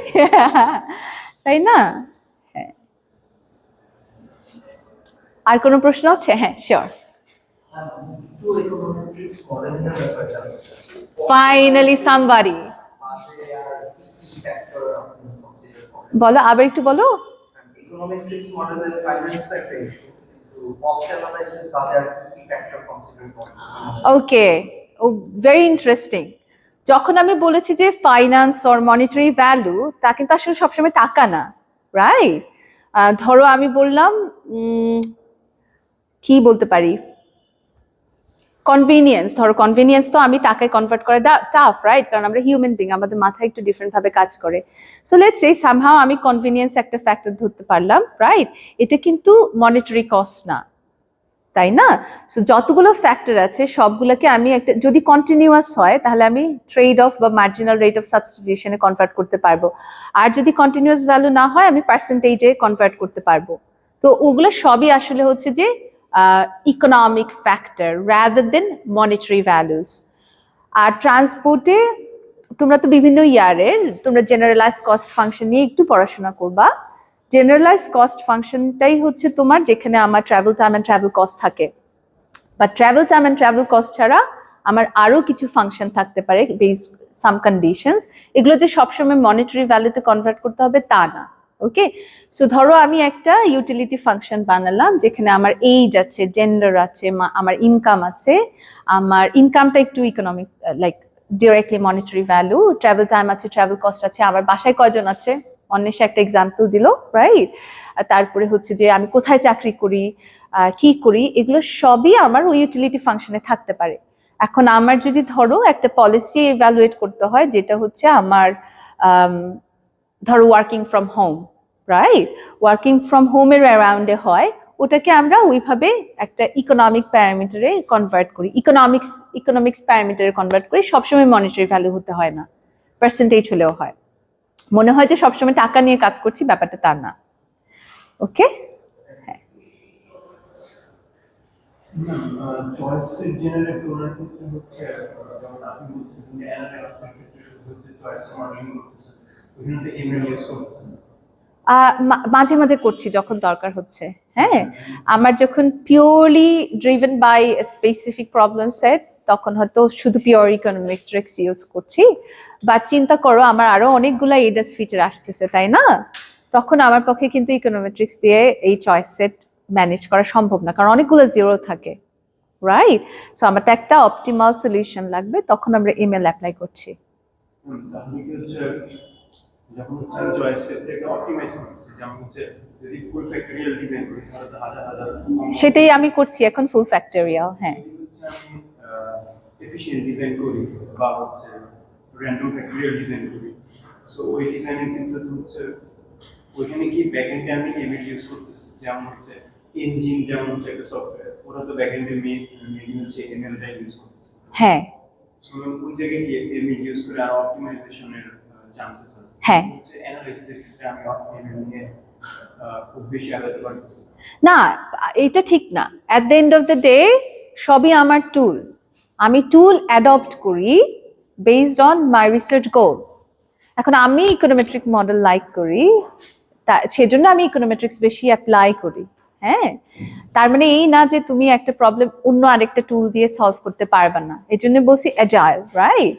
তাই না? হ্যাঁ, আর কোনো প্রশ্ন আছে? হ্যাঁ, শিওর। Finally somebody. বলো, আবার একটু বলো। ইকোনমিক্স মডেলের ফাইন্যান্স একটা ইস্যু, কিন্তু কস্ট অ্যানালাইসিস বাদে আর কি ফ্যাক্টর কনসিডার করা? ওকে, ও ভেরি ইন্টারেস্টিং। যখন আমি বলেছি যে ফাইন্যান্স অর মনিটারি ভ্যালু, তা কিন্তু আসলে সবসময় টাকা না, রাইট? ধরো আমি বললাম কি বলতে পারি, কনভিনিয়েন্স। ধরো কনভিনিয়েন্স তো আমি টাকায় কনভার্ট করা টাফ, রাইট? কারণ আমরা হিউম্যান বিং, আমাদের মাথায় একটু ডিফারেন্ট ভাবে কাজ করে। সো লেটস সে সামহাও আমি কনভিনিয়েন্স একটা ফ্যাক্টর ধরতে পারলাম, রাইট? এটা কিন্তু মনিটারি কস্ট না, তাই না? সো যতগুলো ফ্যাক্টর আছে সবগুলোকে আমি একটা, যদি কন্টিনিউয়াস হয় তাহলে আমি ট্রেড অফ বা মার্জিনাল রেট অফ সাবস্টিটিউশনে কনভার্ট করতে পারবো। আর যদি কন্টিনিউয়াস ভ্যালু না হয়, আমি পার্সেন্টেজে কনভার্ট করতে পারবো। তো ওগুলো সবই আসলে হচ্ছে যে economic factor rather than monetary values. আর ট্রান্সপোর্টে তোমরা তো বিভিন্ন ইয়ারের, তোমরা জেনারেলাইজ কস্ট ফাংশন নিয়ে একটু পড়াশোনা করবা। জেনারেলাইজ কস্ট ফাংশনটাই হচ্ছে তোমার, যেখানে আমার travel time and travel cost থাকে। বা travel time and travel cost ছাড়া আমার আরো কিছু ফাংশন থাকতে পারে বেসড সাম কন্ডিশনস। এগুলো যে সবসময় মনিটারি ভ্যালুতে কনভার্ট করতে হবে তা না। ওকে, সো ধরো আমি একটা ইউটিলিটি ফাংশন বানালাম, যেখানে আমার এইজ আছে, জেন্ডার আছে, আমার ইনকাম আছে। আমার ইনকামটা একটু economic, like directly monetary value. Travel time আছে, ট্রাভেল কস্ট আছে, আমার বাসায় কয়জন আছে, অন্বেষা একটা এক্সাম্পল দিল, রাইট? তারপরে হচ্ছে যে আমি কোথায় চাকরি করি, কি করি, এগুলো সবই আমার ওই ইউটিলিটি ফাংশনে থাকতে পারে। এখন আমার যদি ধরো একটা পলিসি ইভ্যালুয়েট করতে হয়, যেটা হচ্ছে আমার ধরো working from home, right? Working from হোমের অ্যারাউন্ডে হয়, ওটাকে আমরা ওইভাবে একটা ইকোনমিক প্যারামিটারে কনভার্ট করি, ইকোনমিক্স প্যারামিটারে কনভার্ট করি। সবসময় মনিটারি ভ্যালু হতে হয় না, পার্সেন্টেজ হলেও হয়। মনে হয় যে সবসময় টাকা নিয়ে কাজ করছি, ব্যাপারটা তা না। ওকে, চয়েসের জেনারেট করার ক্ষেত্রে হচ্ছে, যেমন আপনি বলছেন যে অ্যানালাইসিসের ক্ষেত্রে শুধু হচ্ছে চয়েস মডেলিং করতেছেন, ওখানে তো এমএল ইউজ করতেছেন। মাঝে মাঝে করছি যখন দরকার হচ্ছে। হ্যাঁ, আমার যখন purely driven by specific problem set, তখন হয়তো শুধু পিওর ইকোনমেট্রিক্স ইউজ করছি। বাট চিন্তা করো, আমার আরো অনেকগুলো এডাস ফিচার আসতেছে, তাই না? তখন আমার পক্ষে কিন্তু ইকোনমেট্রিক্স দিয়ে এই চয়েস সেট ম্যানেজ করা সম্ভব না, কারণ অনেকগুলো জিরো থাকে, রাইট? সো আমার তো একটা অপটিমাল সলিউশন লাগবে, তখন আমরা এমএল অ্যাপ্লাই করছি। তাহলে কি হচ্ছে, যখন হচ্ছে আমি চয়েস সেটটাকে অপটিমাইজ করতেছি, যেমন হচ্ছে যদি ফুল ফ্যাক্টরিয়াল ডিজাইন করি তাহলে তো হাজার হাজার, সেটাই আমি করছি এখন, ফুল ফ্যাক্টরিয়াল। হ্যাঁ, যদি হচ্ছে আমি এফিশিয়েন্ট ডিজাইন করি বা হচ্ছে র্যান্ডম ফ্যাক্টরিয়াল ডিজাইন করি, সো ওই ডিজাইনের ক্ষেত্রে তো হচ্ছে ওইখানে কি ব্যাকএন্ডে আমি এমএল ইউজ করতেছি, যেমন হচ্ছে ইঞ্জিন, যেমন হচ্ছে একটা সফটওয়্যার, ওরা তো ব্যাকএন্ডে মেইনলি হচ্ছে এমএলটা ইউজ করতেছে। হ্যাঁ, সো ওই জায়গায় কি এমএল ইউজ করে আর অপটিমাইজেশনের চান্সেস আছে? হ্যাঁ। হচ্ছে অ্যানালাইসিসের ক্ষেত্রে আমি এমএল নিয়ে খুব বেশি আগাতে পারতেছি না, এটা ঠিক না। At the end of the day সবই আমার টুল। আমি টুল অ্যাডপ্ট করি বেসড অন মাই রিসার্চ গোল। এখন আমি ইকোনমেট্রিক মডেল লাইক করি, সেজন্য আমি ইকোনমেট্রিক্স বেশি অ্যাপ্লাই করি। হ্যাঁ, তার মানে এই না যে তুমি একটা প্রবলেম অন্য আরেকটা টুল দিয়ে সলভ করতে পারবে না, এই জন্য বলছি অ্যাজাইল, রাইট?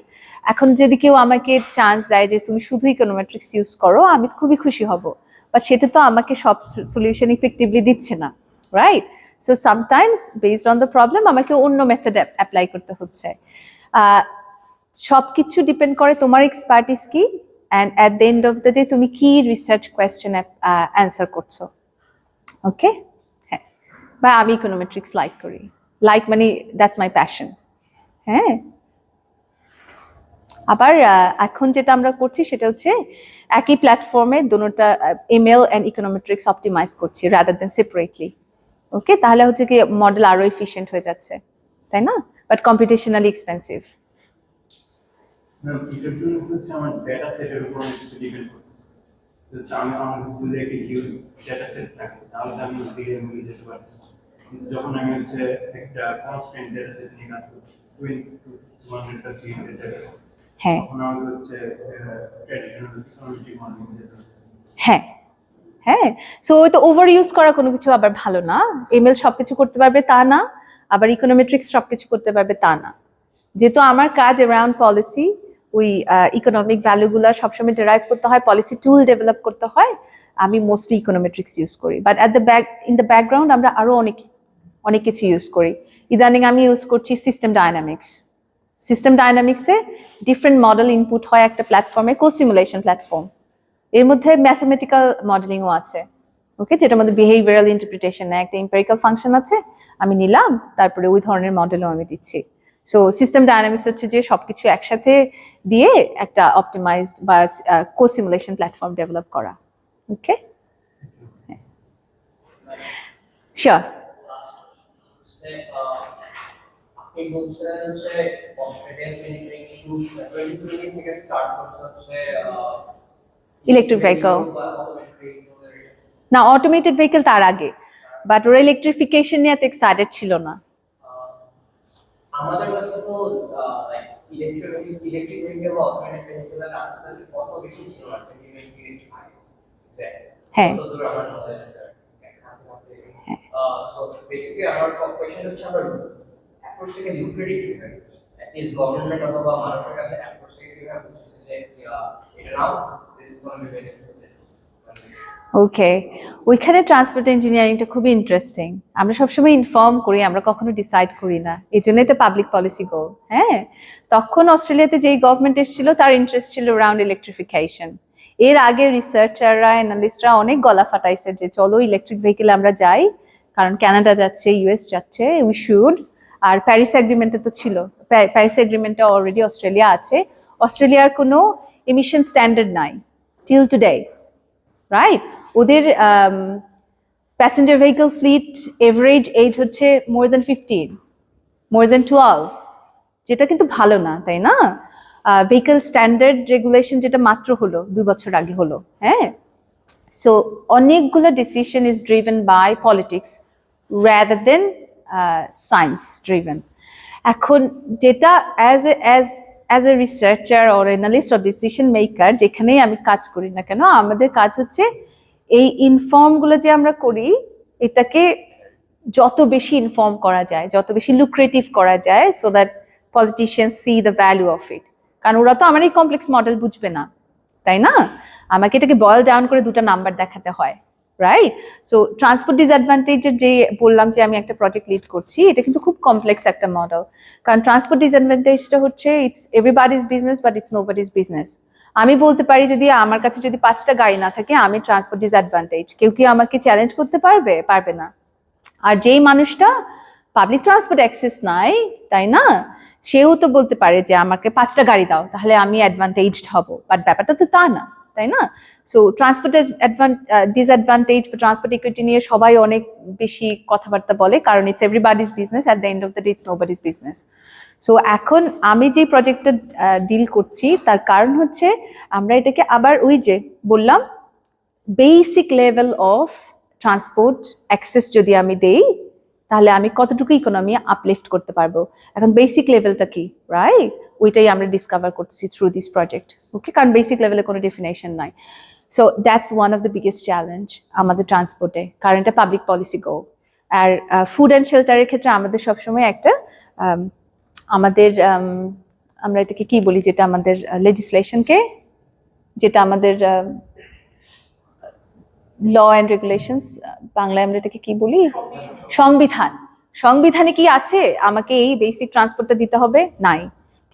এখন যদি কেউ আমাকে চান্স দেয় যে তুমি শুধু ইকোনমেট্রিক্স ইউজ করো, আমি খুবই খুশি হব, বাট সেটা তো আমাকে সব সলিউশন ইফেক্টিভলি দিচ্ছে না, right? So sometimes based on the problem আমাকে অন্য মেথড অ্যাপ্লাই করতে হচ্ছে। সবকিছু ডিপেন্ড করে তোমার এক্সপার্টিস কি and at the end of the day তুমি কি রিসার্চ কোয়েশ্চেন অ্যান্সার করছো। ওকে, হ্যাঁ, বা আমি ইকোনোমেট্রিক্স লাইক করি, লাইক মানে দ্যাটস মাই প্যাশন। হ্যাঁ, আবার এখন যেটা আমরা করছি সেটা হচ্ছে একই প্ল্যাটফর্মে দুটোটা এমএল অ্যান্ড ইকোনোমেট্রিক্স অপটিমাইজ করছি রাদার দেন সেপারেটলি। ওকে, তাহলে হচ্ছে কি মডেল আরো এফিশিয়েন্ট হয়ে যাচ্ছে, তাই না? But computationally expensive. এটার জন্য হচ্ছে আমার ডেটা সেটের উপর অনেক কিছু ডিপেন্ড করতেছে। হচ্ছে আমি আমার কাছে যদি একটা হিউজ ডেটা সেট থাকে তাহলে আমি সিরিয়াল মিলে যেতে পারতেছি, কিন্তু যখন আমি হচ্ছে একটা কনস্ট্যান্ট ডেটা সেট নিয়ে কাজ করতেছি 200 বা 300 ডেটা সেট, হ্যাঁ তখন আমাকে হচ্ছে ট্র্যাডিশনাল ইকোনমিক মডেলিং যেতে হচ্ছে। হ্যাঁ হ্যাঁ, সো ওই তো ওভার ইউজ করা কোনো কিছু আবার ভালো না। এমএল সবকিছু করতে পারবে তা না, আবার ইকোনোমেট্রিক্স সবকিছু করতে পারবে তা না। যেহেতু আমার কাজ অ্যারাউন্ড পলিসি, ওই ইকোনমিক ভ্যালুগুলো সবসময় ডেরাইভ করতে হয়, পলিসি টুল ডেভেলপ করতে হয়, আমি মোস্টলি ইকোনোমেট্রিক্স ইউজ করি। But at the in the background আমরা আরো অনেক কিছু ইউজ করি। ইদানিং আমি ইউজ করছি সিস্টেম ডায়নামিক্স। সিস্টেম ডায়নামিক্সে ডিফারেন্ট মডেল ইনপুট হয় একটা প্ল্যাটফর্মে, কো-সিমুলেশন প্ল্যাটফর্ম। এর মধ্যে ম্যাথমেটিক্যাল মডেলিংও আছে, ওকে, যেটার মধ্যে বিহেভিয়ারাল ইন্টারপ্রিটেশন একটা এম্পিরিক্যাল ফাংশন আছে, আমি নিলাম, তারপরে ওই ধরনের মডেলও আমি দিচ্ছি। সো সিস্টেম ডায়নামিক্স হচ্ছে যে সবকিছু একসাথে দিয়ে একটা অপটিমাইজড বা কো-সিমুলেশন প্ল্যাটফর্ম ডেভেলপ করা। ওকে, শিওর। আপনি বলছেন হচ্ছে অস্ট্রেলিয়ান ইঞ্জিনিয়ারিং শুরু 2020 থেকে স্টার্ট করছে হচ্ছে ইলেকট্রিক ভেহিকল না, অটোমেটেড ভেহিকল তার আগে, বাট ওরা ইলেকট্রিফিকেশন নিয়ে এত এক্সাইটেড ছিল না। আমাদের কাছে তো ইলেকট্রিক ভেহিকল বা অটোমেটেড ভেহিকলের আনসার কত বেশি ছিল না 2025 হ্যাঁ কত দূর আমার নলেজ আছে। সো বেসিক্যালি আমার কোশ্চেন হচ্ছে আমরা অ্যাপ্রোচ থেকে লুক্রেটিভ কিভাবে করছি, অ্যাটলিস্ট গভর্নমেন্ট অথবা মানুষের কাছে অ্যাপ্রোচ থেকে কিভাবে বুঝছে যে এটা now this is gonna be benefit. Okay, ওইখানে ট্রান্সপোর্ট ইঞ্জিনিয়ারিংটা খুবই ইন্টারেস্টিং। আমরা সবসময় ইনফর্ম করি, আমরা কখনো ডিসাইড করি না, এই জন্য এটা পাবলিক পলিসি গোল। হ্যাঁ, তখন অস্ট্রেলিয়াতে যেই গভর্নমেন্ট এসেছিল তার ইন্টারেস্ট ছিল অ্যারাউন্ড ইলেকট্রিফিকেশন। এর আগে রিসার্চাররা, অ্যানালিস্টরা অনেক গলা ফাটাইছে যে চলো ইলেকট্রিক ভেহিকেলে আমরা যাই, কারণ কানাডা যাচ্ছে, ইউএস যাচ্ছে, উই শুড। আর প্যারিস এগ্রিমেন্টে তো ছিল, প্যারিস এগ্রিমেন্টে অলরেডি অস্ট্রেলিয়া আছে। অস্ট্রেলিয়ার কোনো এমিশন স্ট্যান্ডার্ড নাই টিল টুডে, রাইট? ওদের passenger vehicle fleet average age হচ্ছে মোর দেন 15, মোর দেন 12, যেটা কিন্তু ভালো না, তাই না? ভেহিকল স্ট্যান্ডার্ড রেগুলেশন যেটা মাত্র হলো 2 বছর আগে হলো। হ্যাঁ, সো অনেকগুলো decision is driven by politics rather than science driven. এখন যেটা as a researcher or analyst or decision maker, যেখানেই আমি কাজ করি না কেন, আমাদের কাজ হচ্ছে এই ইনফর্মগুলো যে আমরা করি, এটাকে যত বেশি ইনফর্ম করা যায়, যত বেশি লুক্রেটিভ করা যায়, so that politicians C the value of it. কারণ ওরা তো আমার এই কমপ্লেক্স মডেল বুঝবে না, তাই না? আমাকে এটাকে বয়েল ডাউন করে 2টা নাম্বার দেখাতে হয়, রাইট? সো ট্রান্সপোর্ট ডিসঅ্যাডভান্টেজের যে বললাম যে আমি একটা প্রজেক্ট লিড করছি, এটা কিন্তু খুব কমপ্লেক্স একটা মডেল। কারণ ট্রান্সপোর্ট ডিসঅ্যাডভান্টেজটা হচ্ছে it's everybody's business but it's nobody's business. আমি বলতে পারি যদি আমার কাছে যদি 5টা গাড়ি না থাকে, আমি ট্রান্সপোর্ট ডিসঅ্যাডভান্টেজ, কেউ কি আমাকে চ্যালেঞ্জ করতে পারবে? পারবে না। আর যেই মানুষটা পাবলিক ট্রান্সপোর্ট অ্যাক্সেস নাই, তাই না, সেও তো বলতে পারে যে আমাকে 5টা গাড়ি দাও, তাহলে আমি অ্যাডভান্টেজড হব। বাট ব্যাপারটা তো তা না, তাই না? সো ট্রান্সপোর্ট ডিসঅ্যাডভান্টেজ বা ট্রান্সপোর্ট ইকুইটি নিয়ে সবাই অনেক বেশি কথাবার্তা বলে, কারণ it's everybody's business, at the end of the day it's nobody's business. So এখন আমি যে প্রজেক্টটা ডিল করছি তার কারণ হচ্ছে আমরা এটাকে আবার ওই যে বললাম basic level of transport access যদি আমি দেই, তাহলে আমি কতটুকু ইকোনমি আপলিফট করতে পারবো। এখন বেসিক লেভেলটা কি, রাইট? ওইটাই আমরা ডিসকভার করছি থ্রু দিস প্রজেক্ট। ওকে, কারণ বেসিক লেভেলে কোনো ডেফিনেশন নাই। So that's one of the biggest challenge আমাদের ট্রান্সপোর্টে, কারণ এটা পাবলিক পলিসি গো। আর ফুড অ্যান্ড শেল্টারের ক্ষেত্রে আমাদের সবসময় একটা আমাদের আমরা এটাকে কি বলি, যেটা আমাদের লেজিসলেশনকে, যেটা আমাদের ল অ্যান্ড রেগুলেশনস, বাংলায় আমরা এটাকে কি বলি, সংবিধান। সংবিধানে কি আছে আমাকে এই বেসিক ট্রান্সপোর্টটা দিতে হবে? নাই।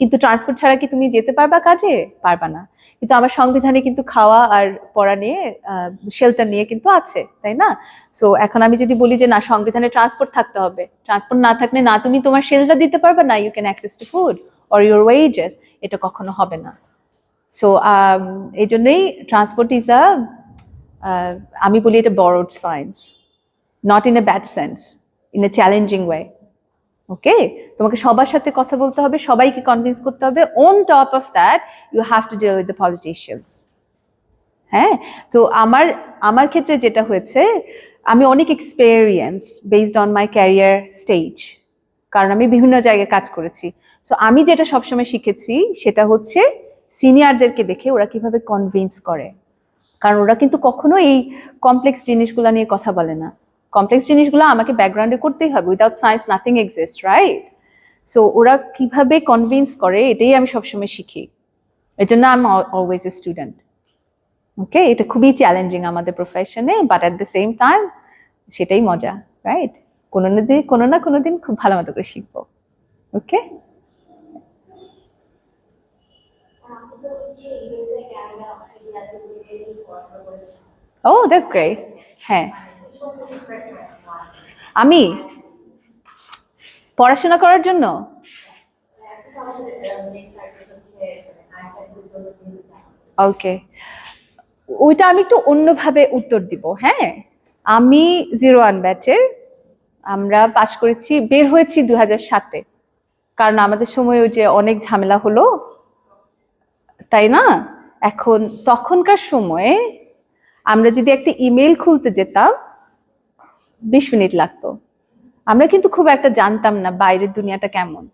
কিন্তু ট্রান্সপোর্ট ছাড়া কি তুমি যেতে পারবা কাজে? পারবা না। কিন্তু আমার সংবিধানে কিন্তু খাওয়া আর পড়া নিয়ে শেল্টার নিয়ে কিন্তু আছে, তাই না? সো এখন আমি যদি বলি যে না, সংবিধানে ট্রান্সপোর্ট থাকতে হবে, ট্রান্সপোর্ট না থাকলে না তুমি তোমার শেল্টার দিতে পারবে, না you can access to food or your wages, এটা কখনো হবে না। সো এই জন্যই ট্রান্সপোর্ট ইজ আমি বলি এটা borrowed science, not in a bad sense, in a challenging way. Okay, তোমাকে সবার সাথে কথা বলতে হবে, সবাইকে কনভিন্স করতে হবে। On top of that you have to deal with the politicians. হ্যাঁ, তো আমার ক্ষেত্রে যেটা হয়েছে, আমি অনেক experience based on my career stage, কারণ আমি বিভিন্ন জায়গায় কাজ করেছি। সো আমি যেটা সবসময় শিখেছি সেটা হচ্ছে সিনিয়রদেরকে দেখে ওরা কিভাবে কনভিন্স করে, কারণ ওরা কিন্তু কখনো এই কমপ্লেক্স জিনিসগুলো নিয়ে কথা বলে না। কমপ্লেক্স জিনিসগুলো আমাকে ব্যাকগ্রাউন্ডে করতেই হবে, without science nothing exist, right? So ওরা কিভাবে কনভিন্স করে এটাই আমি সবসময় শিখি, এর জন্য I am always a student. Okay, এটা খুবই চ্যালেঞ্জিং আমাদের প্রফেশনে, but at the same time সেটাই মজা, রাইট? কোনো না কোনো দিন খুব ভালো মতো করে শিখবো। ওকে, ও দ্যাটস গ্রেট। হ্যাঁ, আমি পড়াশোনা করার জন্য ওকে, ওইটা আমি একটু অন্যভাবে উত্তর দিব। হ্যাঁ, আমি 01 ব্যাচের, আমরা পাশ করেছি, বের হয়েছি 2007-এ, কারণ আমাদের সময় ওই যে অনেক ঝামেলা হলো, তাই না? এখন তখনকার সময়ে আমরা যদি একটা ইমেল খুলতে যেতাম 20 মিনিট লাগতো। আমরা কিন্তু খুব একটা জানতাম না বাইরের দুনিয়াটা কেমন,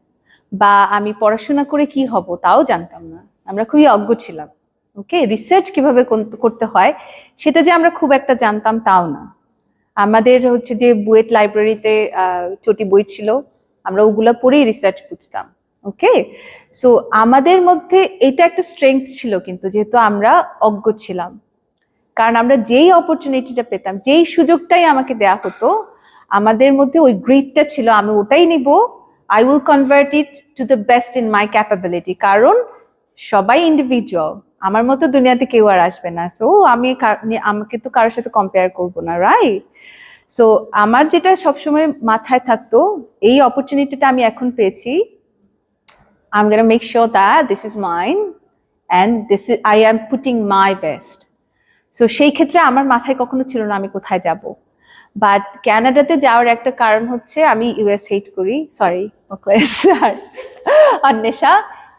বা আমি পড়াশোনা করে কি হব তাও জানতাম না, আমরা খুবই অজ্ঞ ছিলাম। ওকে, রিসার্চ কিভাবে করতে হয় সেটা যে আমরা খুব একটা জানতাম তাও না। আমাদের হচ্ছে যে বুয়েট লাইব্রেরিতে চটি বই ছিল, আমরা ওগুলা পড়েই রিসার্চ বুঝতাম। ওকে, সো আমাদের মধ্যে এটা একটা স্ট্রেংথ ছিল, কিন্তু যেহেতু আমরা অজ্ঞ ছিলাম, কারণ আমরা যেই অপরচুনিটিটা পেতাম, যেই সুযোগটাই আমাকে দেয়া হতো, আমাদের মধ্যে ওই গ্রিডটা ছিল, আমি ওটাই নিব, I will convert it to the best in my capability. কারণ সবাই ইন্ডিভিজুয়াল, আমার মতো দুনিয়াতে কেউ আর আসবে না, সো আমাকে তো কারোর সাথে কম্পেয়ার করবো না, রাইট? সো আমার যেটা সবসময় মাথায় থাকতো, এই অপরচুনিটিটা আমি এখন পেয়েছি, I'm gonna make sure that this is mine and I am putting my best. So সেই ক্ষেত্রে আমার মাথায় কখনো ছিল না আমি কোথায় যাব। বাট ক্যানাডাতে যাওয়ার একটা কারণ হচ্ছে আমি ইউএস হেট করি, সরি অন্বেষা,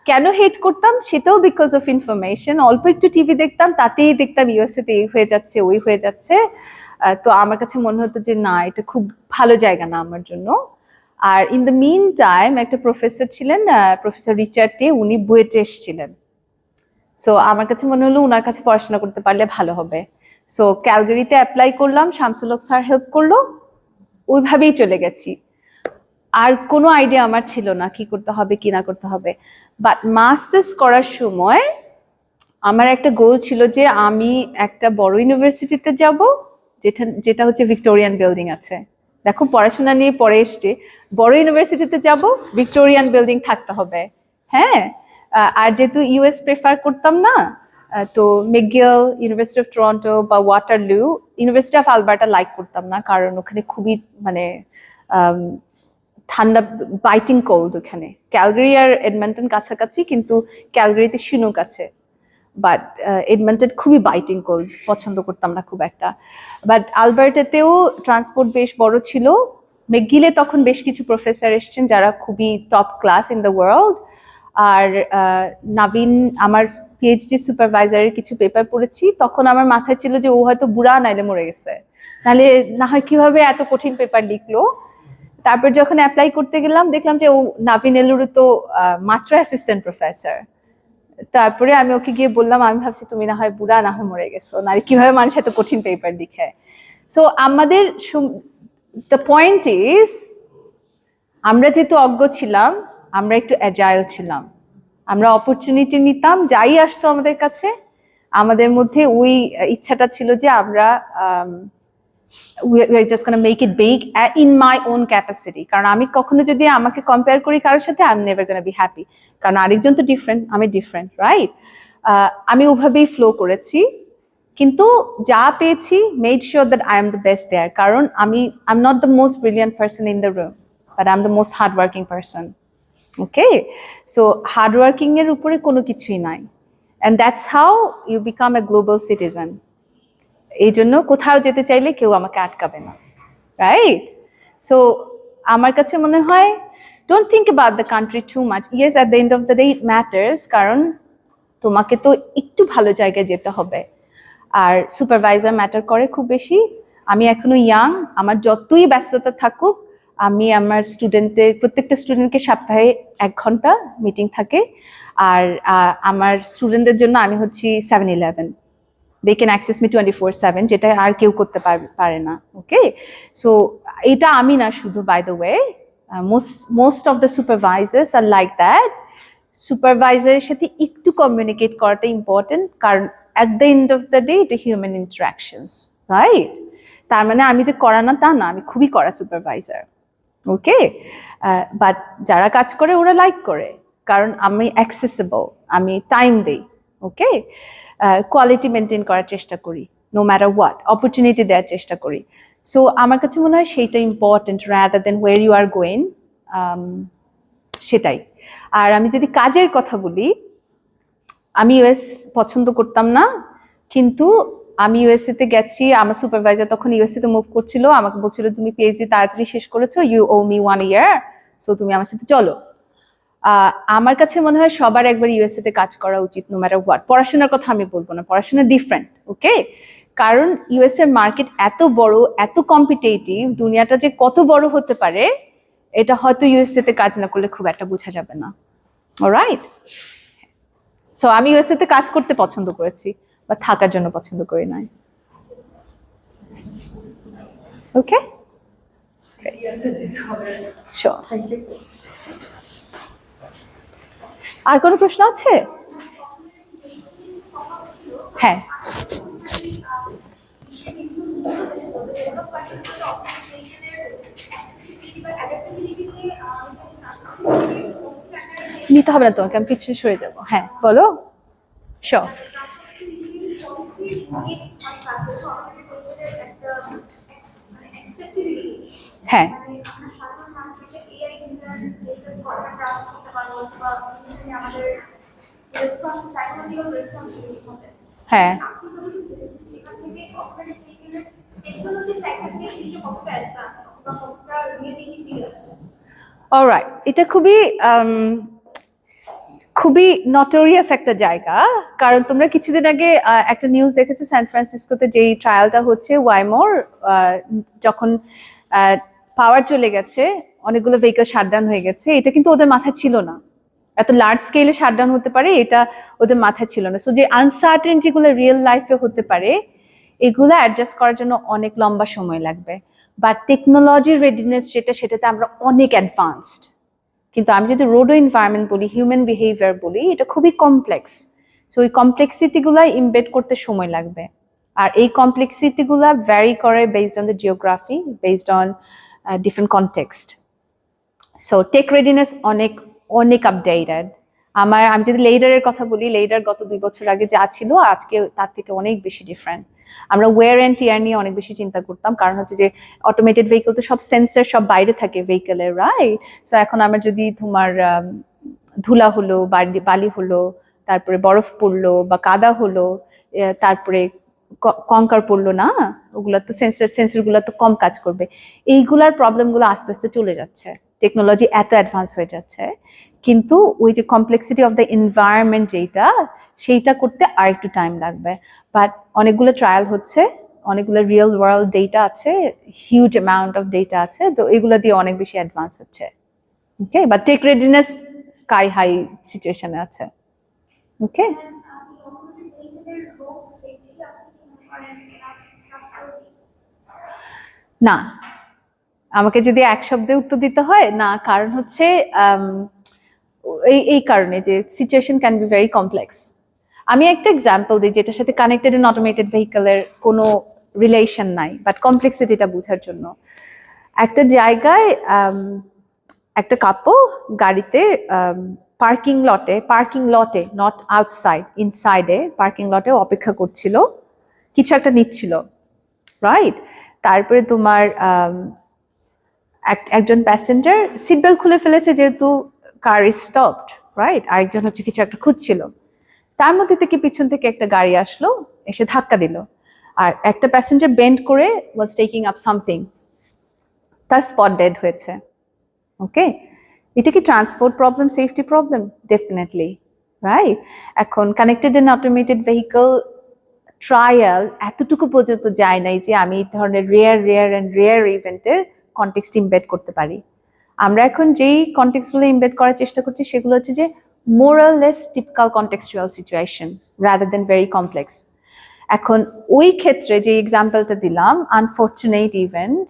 কেন হেট করতাম সেটাও বিকজ অফ ইনফরমেশন। অল্প একটু টিভি দেখতাম, তাতেই দেখতাম ইউএসএতে এই হয়ে যাচ্ছে ওই হয়ে যাচ্ছে, তো আমার কাছে মনে হতো যে না, এটা খুব ভালো জায়গা না আমার জন্য। আর ইন দ্য মিন টাইম একটা প্রফেসর ছিলেন, প্রফেসর রিচার্ড টে, উনি বুয়েটে এসেছিলেন। সো আমার কাছে মনে হলো ওনার কাছে পড়াশোনা করতে পারলে ভালো হবে। সো ক্যালগারিতে অ্যাপ্লাই করলাম, শামসুল হক স্যার হেল্প করলো, ওইভাবেই চলে গেছি। আর কোনো আইডিয়া আমার ছিল না কি করতে হবে কি না করতে হবে। বাট মাস্টার্স করার সময় আমার একটা গোল ছিল যে আমি একটা বড় ইউনিভার্সিটিতে যাব, যেটা হচ্ছে ভিক্টোরিয়ান বিল্ডিং আছে। দেখো পড়াশোনা নিয়ে পরে এসছে, বড় ইউনিভার্সিটিতে যাব, ভিক্টোরিয়ান বিল্ডিং থাকতে হবে। হ্যাঁ, আর যেহেতু ইউএস প্রেফার করতাম না, তো মেকগিল, ইউনিভার্সিটি অফ টরন্টো বা Waterloo, university of Alberta like করতাম না, কারণ ওখানে খুবই মানে ঠান্ডা, বাইটিং কোল্ড ওখানে। ক্যালগারি আর এডমন্টন কাছাকাছি, কিন্তু ক্যালগারিতে শিনুক আছে, বাট এডমন্টন খুবই বাইটিং কোল্ড, পছন্দ করতাম না খুব একটা। বাট আলবার্টাতেও ট্রান্সপোর্ট বেশ বড় ছিল। মেকগিলে তখন বেশ কিছু প্রফেসর এসেছেন যারা খুবই top class in the world. আর নাভিন, আমার পিএইচডি সুপারভাইজারের কিছু পেপার পড়েছি, তখন আমার মাথায় ছিল যে ও হয়তো বুড়া নাইলে মরে গেছে, নাহলে না হয় কিভাবে এত কঠিন পেপার লিখলো। তারপর যখন অ্যাপ্লাই করতে গেলাম দেখলাম যে ও নাভিন এলুরু তো মাত্র অ্যাসিস্ট্যান্ট প্রফেসর। তারপরে আমি ওকে গিয়ে বললাম, আমি ভাবছি তুমি না হয় বুড়া, না হয় মরে গেছো, নাহলে কিভাবে মানুষ এত কঠিন পেপার লিখে। সো আমাদের দ্য পয়েন্ট ইজ, আমরা যেহেতু অজ্ঞ ছিলাম, আমরা একটু অ্যাজাইল ছিলাম, আমরা অপরচুনিটি নিতাম, যাই আসতো আমাদের কাছে। আমাদের মধ্যে ওই ইচ্ছাটা ছিল যে আমরা we are just going to make it big in my own capacity. কারণ আমি কখনো যদি আমাকে কম্পেয়ার করি কারোর সাথে, I'm never going to be happy. কারণ আরেকজন তো ডিফারেন্ট, আমি ডিফারেন্ট, রাইট? আমি ওভাবেই ফ্লো করেছি, কিন্তু যা পেয়েছি made sure that I am the best there. কারণ I am not the most brilliant person in the room, but I am the most hard working person. Okay, so hard working এর উপরে কোনো কিছুই নাই, and that's how you become a global citizen. এই জন্য কোথাও যেতে চাইলে কেউ আমাকে আটকাবে না, রাইট? সো আমার কাছে মনে হয় don't think about the country too much. Yes, at the end of the day it matters, কারণ তোমাকে তো একটু ভালো জায়গায় যেতে হবে। আর সুপারভাইজার ম্যাটার করে খুব বেশি। আমি এখনো ইয়াং, আমার যতই ব্যস্ততা থাকুক, আমি আমার প্রত্যেকটা স্টুডেন্টকে সপ্তাহে 1 ঘন্টা মিটিং থাকে। আর আমার স্টুডেন্টদের জন্য আমি হচ্ছি 7-Eleven। they can access me 24/7, যেটা আর কেউ করতে পারে না। ওকে, সো এটা আমি না শুধু, by the way, most of the supervisors are like that. সুপারভাইজারের সাথে একটু কমিউনিকেট করাটা ইম্পর্টেন্ট, কারণ at the end of the day এটা হিউম্যান ইন্টারাকশনস, রাইট? তার মানে আমি যে করা না তা না, আমি খুবই করা সুপারভাইজার। ওকে, বাট যারা কাজ করে ওরা লাইক করে, কারণ আমি অ্যাক্সেসিবল, আমি টাইম দেই। ওকে, কোয়ালিটি মেনটেন করার চেষ্টা করি, নো ম্যাটার হোয়াট, অপরচুনিটি দেওয়ার চেষ্টা করি। সো আমার কাছে মনে হয় সেইটা important rather than where you are going, সেটাই। আর আমি যদি কাজের কথা বলি, আমি ইউএস পছন্দ করতাম না, কিন্তু আমি ইউএসএতে গেছি। আমার সুপারভাইজার তখন ইউএসএতে মুভ করছিল, আমাকে বলছিল তুমি পিএইচডি তাড়াতাড়ি শেষ করেছো, you owe me 1 year, so তুমি আমার সাথে চলো। আমার কাছে মনে হয় সবার একবার ইউএসএতে কাজ করা উচিত, নো ম্যাটার হোয়াট। পড়াশোনার কথা আমি বলবো না, পড়াশোনা ডিফারেন্ট। ওকে, কারণ ইউএস এর মার্কেট এত বড়, এত কম্পিটিটিভ, দুনিয়াটা যে কত বড় হতে পারে এটা হয়তো ইউএসএতে কাজ না করলে খুব একটা বোঝা যাবে না। অলরাইট, সো আমি ইউএসএতে কাজ করতে পছন্দ করেছি, বা থাকার জন্য পছন্দ করি নাই। ওকে, শিওর, থ্যাংক ইউ। আর কোনো প্রশ্ন আছে? হ্যাঁ, নিতে হবে না তোমাকে, আমি পিছনে সরে যাবো। হ্যাঁ, বলো। শিওর। হ্যাঁ, হ্যাঁ, অলরাইট, এটা খুবই নটোরিয়াস একটা জায়গা। কারণ তোমরা কিছুদিন আগে একটা নিউজ দেখেছো, সান ফ্রান্সিসকোতে যেই ট্রায়ালটা হচ্ছে ওয়াইমোর, যখন পাওয়ার চলে গেছে, অনেকগুলো ভেহিকল শাটডাউন হয়ে গেছে। এটা কিন্তু ওদের মাথায় ছিল না, এত লার্জ স্কেলে শাটডাউন হতে পারে, এটা ওদের মাথায় ছিল না। সো যে আনসার্টেনিটিগুলো রিয়েল লাইফে হতে পারে, এগুলো অ্যাডজাস্ট করার জন্য অনেক লম্বা সময় লাগবে। বাট টেকনোলজির রেডিনেস সেটাতে আমরা অনেক অ্যাডভান্সড। কিন্তু আমি যদি রোড এনভায়রনমেন্ট বলি, হিউম্যান বিহেভিয়ার বলি, এটা খুবই কমপ্লেক্স। সো ওই কমপ্লেক্সিটিগুলো ইমবেড করতে সময় লাগবে। আর এই কমপ্লেক্সিটিগুলো ভ্যারি করে based on the geography, based on different context. So tech readiness অনেক আপডেটেড। আমি যদি লেইডারের কথা বলি, লেইডার গত 2 বছর আগে যা ছিল আজকে তার থেকে অনেক বেশি ডিফারেন্ট। আমরা ওয়্যার অ্যান্ড টিয়ার নিয়ে অনেক বেশি চিন্তা করতাম, কারণ হচ্ছে যে অটোমেটেড ভেহিকল তো সব সেন্সর সব বাইরে থাকে ভেহিকলের, রাইট? সো এখন আমার যদি তোমার ধুলা হলো, বালি হলো, তারপরে বরফ পড়লো বা কাদা হলো, তারপরে কঙ্কার পড়লো না, ওগুলো তো সেন্সরগুলো তো কম কাজ করবে। এইগুলার প্রবলেমগুলো আস্তে আস্তে চলে যাচ্ছে, টেকনোলজি এত অ্যাডভান্স হয়ে যাচ্ছে। কিন্তু ওই যে কমপ্লেক্সিটি অফ দ্য এনভায়রনমেন্ট সেইটা করতে আর একটু টাইম লাগবে। বাট অনেকগুলো ট্রায়াল হচ্ছে, অনেকগুলো রিয়েল ওয়ার্ল্ড ডেটা আছে, হিউজ অ্যামাউন্ট অফ ডেটা আছে, তো এগুলো দিয়ে অনেক বেশি অ্যাডভান্স হচ্ছে। Okay, but tech readiness sky high সিচুয়েশনে আছে। ওকে, না, আমাকে যদি এক শব্দে উত্তর দিতে হয়, না। কারণ হচ্ছে এই কারণে যে situation can be very complex. আমি একটা এক্সাম্পল দিই যেটার সাথে কানেক্টেড এন্ড অটোমেটেড ভেহিকলের কোনো রিলেশন নাই, বাট কমপ্লেক্সিটিটা বোঝার জন্য। একটা জায়গায় একটা কাপল গাড়িতে পার্কিং লটে নট আউটসাইড, ইনসাইডে পার্কিং লটে অপেক্ষা করছিল, কিছু একটা নিচ্ছিল, রাইট? তারপরে তোমার একজন প্যাসেঞ্জার সিট বেল্ট খুলে ফেলেছে যেহেতু কার ইজ স্টপড, রাইট? আরেকজন হচ্ছে কিছু একটা খুঁজছিল। তার মধ্যে থেকে পিছন থেকে একটা গাড়ি আসলো, এসে ধাক্কা দিল, আর একটা প্যাসেঞ্জার বেন্ড করে ওয়াজ টেকিং আপ সামথিং, তার স্পট ডেড হয়েছে। ওকে, এটা কি transport problem, safety problem? Definitely, right? এখন connected and automated vehicle trial এতটুকু পর্যন্ত যায় নাই যে আমি এই ধরনের রেয়ার ইভেন্টের কনটেক্সট ইমবেড করতে পারি। আমরা এখন যেই কনটেক্সটগুলো ইমবেড করার চেষ্টা করছি সেগুলো হচ্ছে যে more or less typical contextual situation rather than very complex. এখন ওই ক্ষেত্রে যে এক্সাম্পলটা দিলাম, আনফর্চুনেট ইভেন্ট,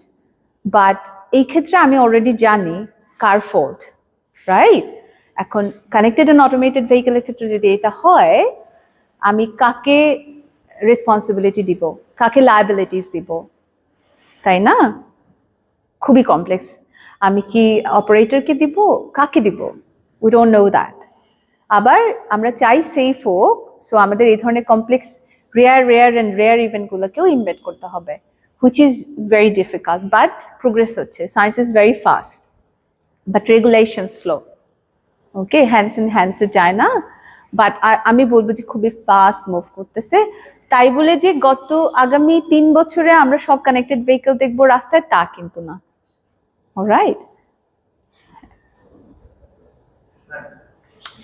বাট এই ক্ষেত্রে আমি অলরেডি জানি কার ফল্ট, রাইট? এখন কানেক্টেড অ্যান্ড অটোমেটেড ভেহিকেলের ক্ষেত্রে যদি এটা হয়, আমি কাকে রেসপন্সিবিলিটি দিব, কাকে লায়াবিলিটিস দিব, তাই না? খুবই কমপ্লেক্স। আমি কি অপারেটরকে দিব, কাকে দিব? We don't know that. আবার আমরা চাই সেফ হোক, সো আমাদের এই ধরনের কমপ্লেক্স রেয়ার ইভেন্টগুলোকেও ইমবেড করতে হবে, which is very difficult, but progress হচ্ছে। Science is very fast, but regulation slow. Okay, হ্যান্ডসে যায় না, বাট আমি বলবো যে খুবই ফাস্ট মুভ করতেছে। তাই বলে যে আগামী 3 বছরে আমরা সব কানেক্টেড ভেহিকল দেখবো রাস্তায়, তা কিন্তু না। Alright,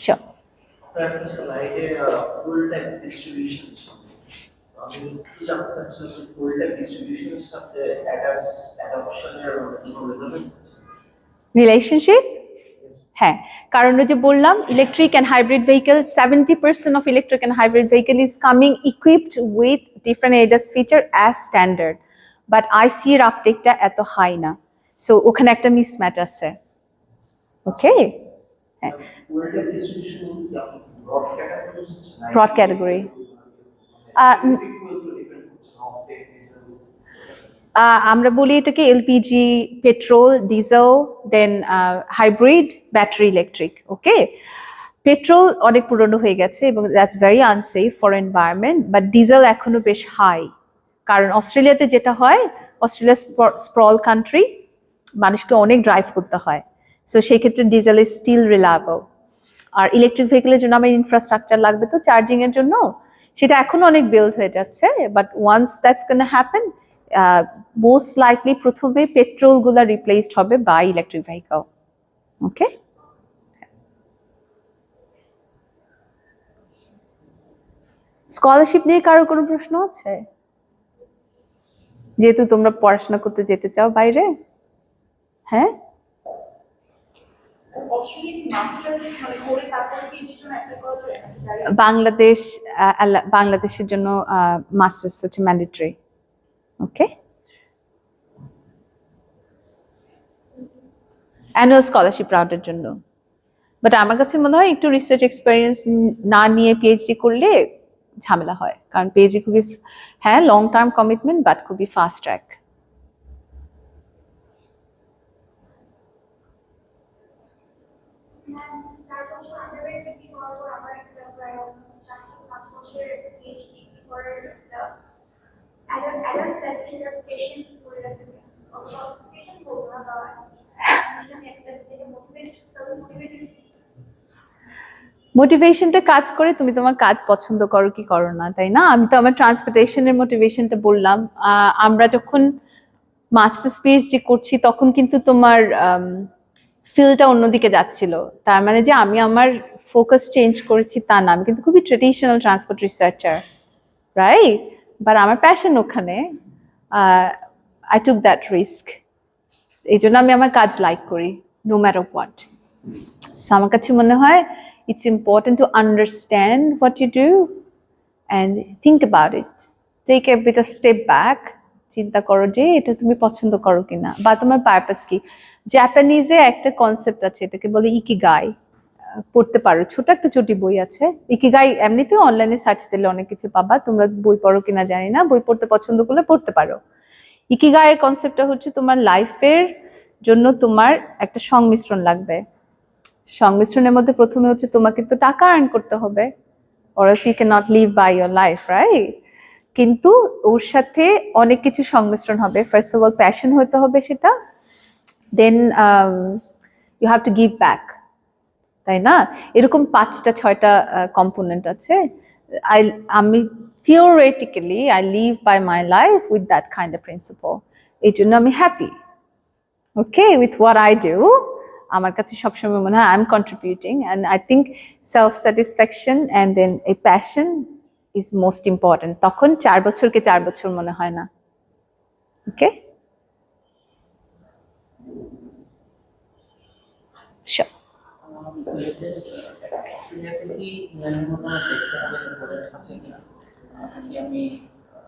sure. আপনার একটা স্লাইডে ফুল টাইপ ডিস্ট্রিবিউশন, আমি একটু জানতে চাচ্ছি ফুল টাইপ ডিস্ট্রিবিউশনের সাথে অ্যাডাপশনের কোনো রিলেভেন্স আছে? রিলেশনশিপ, হ্যাঁ, কারণ ওই যে বললাম electric and hybrid vehicle, 70% of electric and hybrid vehicle is coming equipped with different ADAS feature as standard, but IC এর আপটেকটা এত হাই না, সো ওখানে একটা মিসম্যাচ আছে। ওকে, হ্যাঁ, fuel type distribution broad category, broad category. Specific fuel তো ডিপেন্ড করছে অপটেক, ডিজেল। আমরা বলি এটাকে LPG, petrol, diesel, then hybrid, battery electric. Okay, petrol অনেক পুরনো হয়ে গেছে এবং that's very unsafe for environment, but diesel এখনো বেশ হাই, কারণ অস্ট্রেলিয়াতে যেটা হয়, অস্ট্রেলিয়া স্প্রল কান্ট্রি, মানুষকে অনেক ড্রাইভ করতে হয়, সো সেই ক্ষেত্রে ডিজেল ইজ স্টিল রিলায়েবল। আর ইলেকট্রিক ভেহিকেলের জন্য আমার ইনফ্রাস্ট্রাকচার লাগবে তো চার্জিং এর জন্য, সেটা এখনো অনেক বিল্ড হয়ে যাচ্ছে, but once that's gonna happen, most likely প্রথমে পেট্রোল গুলা রিপ্লেসড হবে by electric vehicle. Okay, scholarship নিয়ে কারো কোনো প্রশ্ন আছে? যেহেতু তোমরা পড়াশোনা করতে যেতে চাও বাইরে, হ্যাঁ, অস্ট্রেলিয়ান মাস্টার্স মানে করে তারপরে পিএইচডির জন্য অ্যাপ্লাই করা যায়? বাংলাদেশের জন্য মাস্টার্স হচ্ছে ম্যান্ডেটরি। ওকে, অ্যানুয়াল স্কলারশিপ রাউটের জন্য, বাট আমার কাছে মনে হয় একটু রিসার্চ এক্সপিরিয়েন্স না নিয়ে পিএইচডি করলে ঝামেলা হয়, কারণ পিএইচডি খুবই, হ্যাঁ, লং টার্ম কমিটমেন্ট, বাট খুবই ফাস্ট ট্র্যাক। মোটিভেশনটা কাজ করে তুমি তোমার কাজ পছন্দ করো কি করো না, তাই না? আমি তো আমার ট্রান্সপোর্টেশনের মোটিভেশনটা বললাম। আমরা যখন মাস্টার্স পিএইচডি করছি তখন কিন্তু তোমার ফিল্ডটা অন্যদিকে যাচ্ছিল, তার মানে যে আমি আমার ফোকাস চেঞ্জ করেছি তা না, আমি কিন্তু খুবই traditional transport researcher, right? But আমার প্যাশন ওখানে, আই টুক দ্যাট রিস্ক, এই জন্য আমি আমার কাজ লাইক করি নো ম্যাটার হোয়াট। আমার কাছে মনে হয় it's important to understand what you do and think about it. Take a bit of step back, চিন্তা করো যে এটা তুমি পছন্দ করো কিনা বা তোমার পারপাস কি। জাপানিজে একটা কনসেপ্ট আছে, এটাকে বলে ইকিগাই, পড়তে পারো। ছোট একটা চটি বই আছে, ইকিগাই এমনিতেও অনলাইনে সার্চ দিলে অনেক কিছু পাবা, তোমরা বই পড়ো কিনা জানি না, বই পড়তে পছন্দ করলে পড়তে পারো। ইকিগাইয়ের কনসেপ্টটা হচ্ছে তোমার লাইফের জন্য তোমার একটা সংমিশ্রণ লাগবে। সংমিশ্রণের মধ্যে প্রথমে হচ্ছে তোমাকে তো টাকা আর্ন করতে হবে, or else you cannot live by your life, right? কিন্তু ওর সাথে অনেক কিছু সংমিশ্রণ হবে। ফার্স্ট অফ অল প্যাশন হতে হবে সেটা, then you have to give back, তাই না? এরকম 5টা-6টা কম্পোনেন্ট আছে। আমি theoretically I live by my life with that kind of principle. এই জন্য আমি happy, okay, with what I do. আমার কাছে সবসময় মনে হয় I am contributing, and I think self satisfaction and then a passion is most important. তখন 4 বছরকে 4 বছর মনে হয় না। Okay, sure.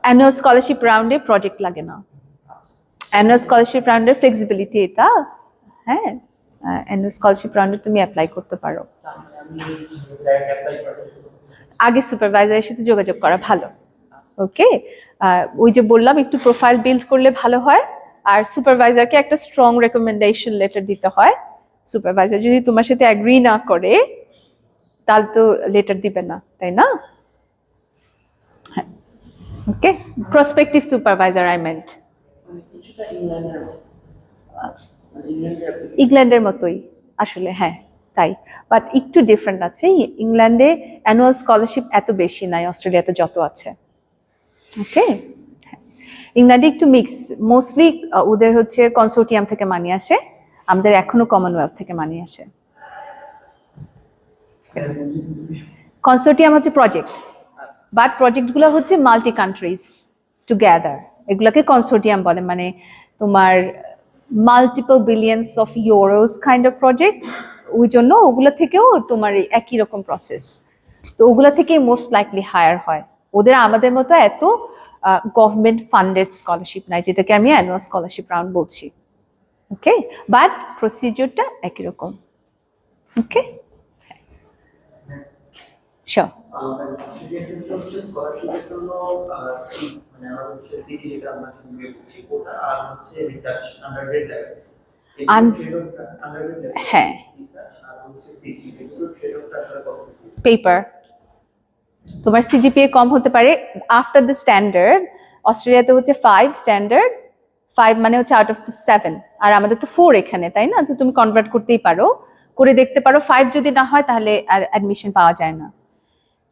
অ্যানুয়াল স্কলারশিপ রাউন্ডে প্রজেক্ট লাগে না। অ্যানুয়াল স্কলারশিপ রাউন্ডের ফ্লেক্সিবিলিটি এটা, হ্যাঁ, অ্যানুয়াল স্কলারশিপ রাউন্ডে তুমি অ্যাপ্লাই করতে পারো। আগে সুপারভাইজারের সাথে যোগাযোগ করা ভালো, ওকে। ওই যে বললাম একটু প্রোফাইল বিল্ড করলে ভালো হয়, আর সুপারভাইজারকে একটা স্ট্রং রেকমেন্ডেশন লেটার দিতে হয়। সুপারভাইজার যদি তোমার সাথে অ্যাগ্রি না করে তাহলে তো লেটার দিবে না, তাই না? হ্যাঁ, ওকে, প্রসপেক্টিভ সুপারভাইজার আই মেন্ট। ইংল্যান্ডের মতোই আসলে, হ্যাঁ তাই, বাট একটু ডিফারেন্ট আছে। ইংল্যান্ডে অ্যানুয়াল স্কলারশিপ এত বেশি নাই অস্ট্রেলিয়াতে যত আছে, ওকে। ইংল্যান্ডে একটু মিক্স, মোস্টলি ওদের হচ্ছে কনসোর্টিয়াম থেকে মানি আসে, আমাদের এখনো কমনওয়েলথ থেকে মানি আসে। কনসোর্টিয়াম হচ্ছে প্রজেক্ট, বাট প্রজেক্টগুলো হচ্ছে মাল্টি কান্ট্রিজ টুগেদার, এগুলোকে কনসোর্টিয়াম বলে। মানে তোমার multiple billions of euros kind of project, ওই জন্য ওগুলো থেকেও তোমার একই রকম প্রসেস, তো ওগুলো থেকেই মোস্ট লাইকলি হায়ার হয়। ওদের আমাদের মতো এত গভর্নমেন্ট ফান্ডেড স্কলারশিপ নাই, যেটাকে আমি অ্যানুয়াল স্কলারশিপ রাউন্ড বলছি, ওকে, বাট প্রসিডিওরটা একই রকম, ওকে। শিওর। স্কলারশিপের জন্য মানে আমার হচ্ছে সিজি যেটা আমরা সিজি করছি ওটা, আর হচ্ছে রিসার্চ আন্ডারগ্রেড লেভেল, হ্যাঁ, রিসার্চ আর হচ্ছে সিজি, এগুলো ট্রেড অফটা আসলে কত? পেপার। তোমার সিজিপিএ কম হতে পারে আফটার দ্য স্ট্যান্ডার্ড। অস্ট্রেলিয়াতে হচ্ছে 5 স্ট্যান্ডার্ড, 5 মানে হচ্ছে আউট অফ দ্য 7, আর আমাদের তো 4 এখানে, তাই না? তো তুমি কনভার্ট করতেই পারো, করে দেখতে পারো। 5 যদি না হয় তাহলে আর অ্যাডমিশন পাওয়া যায় না।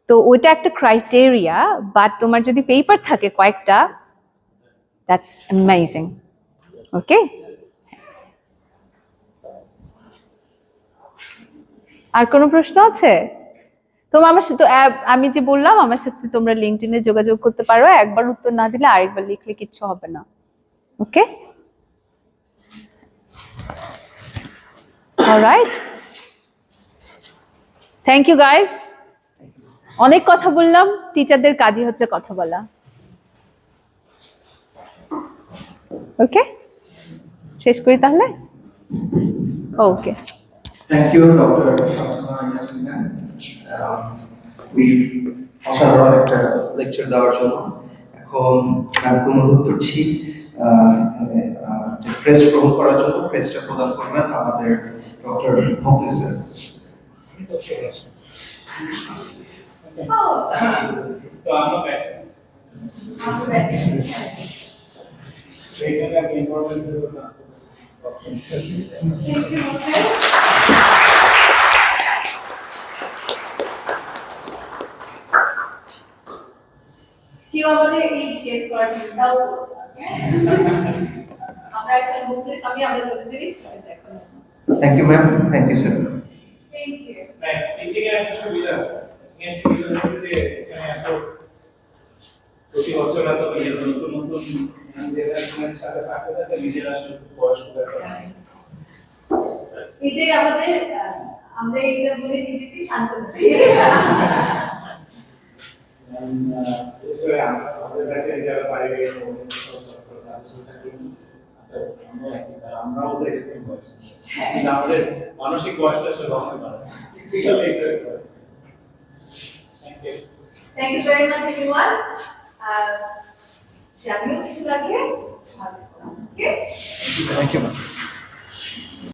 তো ওইটা একটা ক্রাইটেরিয়া, বাট তোমার যদি পেপার থাকে কয়েকটা, দ্যাটস অ্যামেজিং, ওকে। আর কোনো প্রশ্ন আছে? তোমার আমার সাথে আমি যে বললাম আমার সাথে তোমরা লিঙ্কডইনে যোগাযোগ করতে পারো, একবার উত্তর না দিলে আরেকবার লিখলে কিচ্ছু হবে না, okay. Alright, thank you guys. অনেক কথা বললাম, টিচারদের কাজই হচ্ছে কথা বলা, ওকে। শেষ করি তাহলে, ওকে। Thank you, Dr. Shamsuna Yasmin. অসাধারণ একটা লেকচার দেওয়ার জন্য। এখন আমি অনুরোধ করছি প্রেস গ্রহণ করার জন্য, প্রেসটা প্রদান করবেন আমাদের ডক্টর মুখলিস স্যার। তো আমরা প্যাশন এইখানে আমি ইনফরমেশন দেব না। কেউ আমাদের এই জিজ্ঞেস করার চিন্তাও করবে না। আমরা একটা মুখলে আমি আমাদের কলেজেরই স্টুডেন্ট এখন। Thank you ma'am, thank you sir. Thank you. Teaching এর একটা সুবিধা আছে, টিচিং এর সুবিধা হচ্ছে যে এখানে আসো প্রতি বছর এত নতুন নতুন জেনারেশনের সাথে থাকতে থাকতে নিজেরা আসলে বয়স হয়ে যায়। এটাই আমাদের, আমরা এটা বলে নিজেকে শান্ত করি। আমাদের কাছে যারা বাইরে আমরাও ওদের এরকম বয়স কিন্তু আমাদের মানসিক বয়সটা সে হতে পারে physically thank you very much everyone জানিও কিছু লাগলে ওকে থ্যাংক ইউ ম্যাম